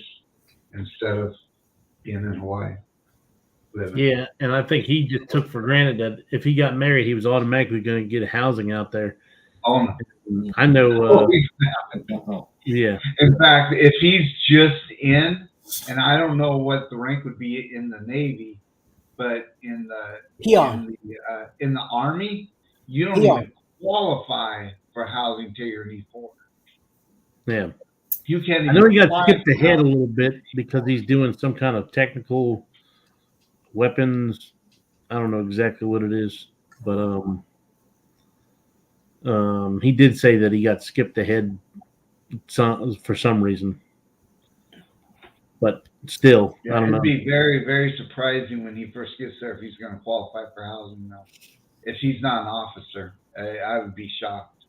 instead of being in Hawaii. Living. Yeah, and I think he just took for granted that if he got married, he was automatically going to get housing out there. Oh no. I know. Yeah. In fact, if he's just in, and I don't know what the rank would be in the Navy, but in the Army, you don't even qualify for housing till you're an E4. Yeah. You can't. I know he got skipped ahead a little bit because he's doing some kind of technical weapons. I don't know exactly what it is, but he did say that he got skipped ahead for some reason. But still, I don't know. It'd be very, very surprising when he first gets there if he's going to qualify for housing now. If he's not an officer, I would be shocked.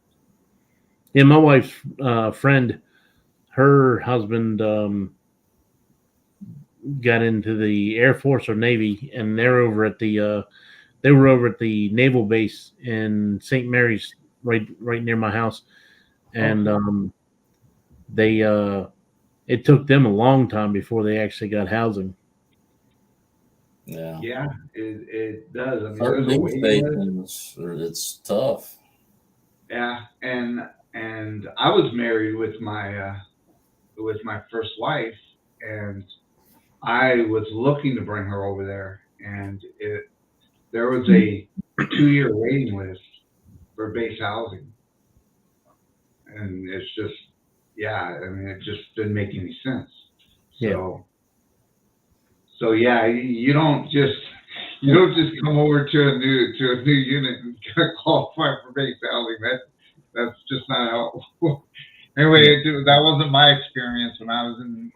Yeah, my wife's friend, her husband got into the Air Force or Navy, and they were over at the naval base in St. Mary's, right near my house, and it took them a long time before they actually got housing. Yeah, it does. I mean, certain stations, it's tough. Yeah, and I was married with my first wife, and I was looking to bring her over there, and there was a 2-year waiting list for base housing. And it's just, yeah, I mean, it just didn't make any sense. So yeah, you don't just come over to a new unit and qualify for base housing. That's just not how. Anyway, that wasn't my experience when I was in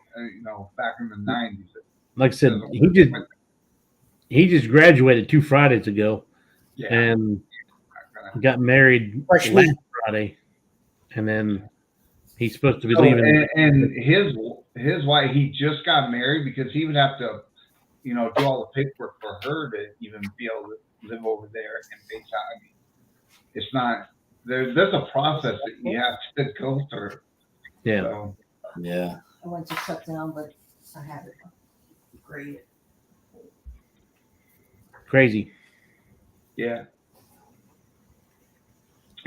back in the 90s. Like I said, he just graduated 2 Fridays ago, and got married Fresh last meat. Friday, and then he's supposed to be leaving. And his wife, he just got married because he would have to, do all the paperwork for her to even be able to live over there and base out. I mean, it's not there's a process that you have to go through. Yeah. So, Yeah. I went to shut down, but I had it graded. Crazy. yeah.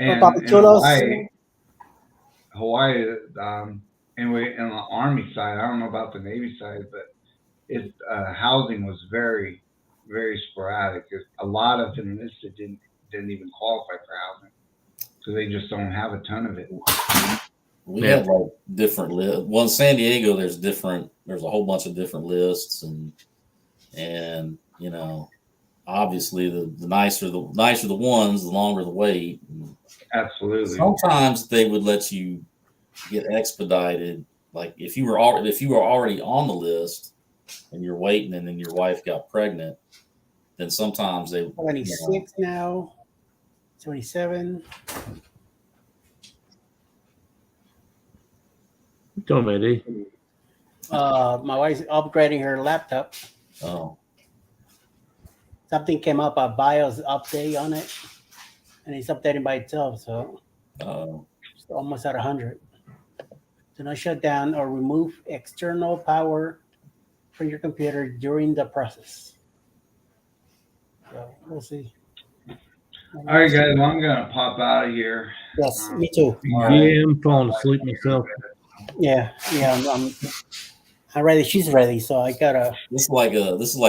Well, And in Papachulos. Hawaii, anyway, in the Army side, I don't know about the Navy side, but housing was very, very sporadic. A lot of enlisted didn't even qualify for housing, so they just don't have a ton of it. We had like different lists. Well, in San Diego, there's a whole bunch of different lists, and obviously the nicer the ones, the longer the wait. Absolutely. Sometimes they would let you get expedited. Like if you were already on the list and you're waiting, and then your wife got pregnant, then sometimes they 26 now, 27. Tell me, D. My wife's upgrading her laptop. Oh, Something came up, a BIOS update on it, and it's updating by itself. So it's almost at 100. Do not shut down or remove external power from your computer during the process. So we'll see. All right, guys. Well, I'm gonna pop out of here. Yes, me too. Yeah, I'm falling asleep myself. Yeah, I'm ready. She's ready, so I gotta. this is like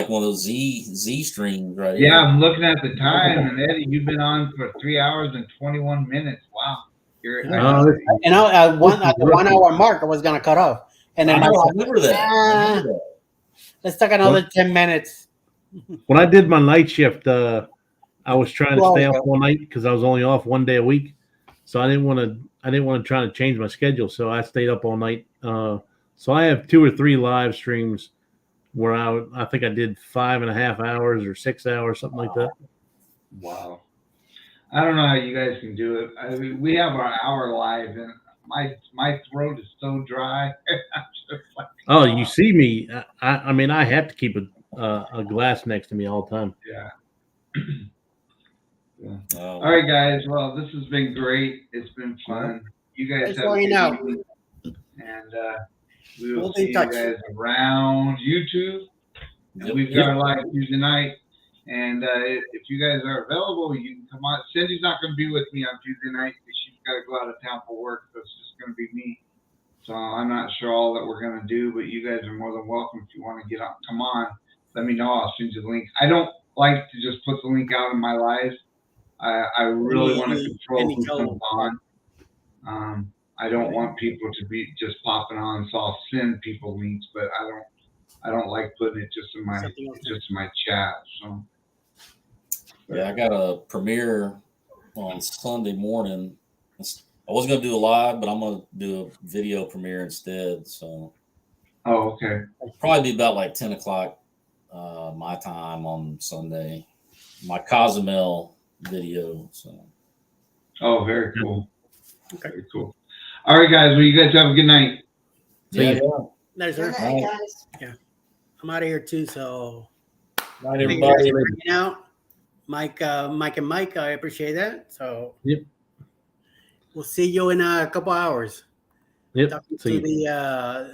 one of those Z streams right Yeah, here. I'm looking at the time, and Eddie, you've been on for 3 hours and 21 minutes. Wow. And at the 1 hour mark, I was gonna cut off, and then I remember that. let's talk another 10 minutes. When I did my night shift, I was trying to Well, stay up all night because I was only off 1 day a week, so I didn't want to try to change my schedule. So I stayed up all night. So I have 2 or 3 live streams where I think I did 5.5 hours or 6 hours, something like that. Wow. I don't know how you guys can do it. I mean, we have our hour live, and my throat is so dry. I'm just like, Oh, you see me? I mean, I have to keep a glass next to me all the time. yeah. All right, guys. Well, this has been great. It's been fun. You guys Thanks have for a hanging good out. evening. And we will We'll be see in you touch. guys around YouTube. And we've got our live Tuesday night. And if you guys are available, you can come on. Cindy's not going to be with me on Tuesday night because she's got to go out of town for work. So it's just going to be me. So I'm not sure all that we're going to do, but you guys are more than welcome if you want to get on. Come on. Let me know. I'll send you the link. I don't like to just put the link out in my lives. I really want to control who comes on. I don't want people to be just popping on, so I'll send people links, but I don't like putting it just in my chat. So Yeah, I got a premiere on Sunday morning. I was gonna do a live, but I'm gonna do a video premiere instead. So okay. Probably be about like 10 o'clock my time on Sunday. My Cozumel video. So. Oh, very cool. Okay. Very cool. All right, guys. Well, you guys have a good night. Yeah. Night, sir. Good night, guys. Yeah, I'm out of here too. So, Night, thank you everybody. guys for hanging out. Mike and Mike, I appreciate that. So, Yep. We'll see you in a couple hours. Yep. Talking See to you. the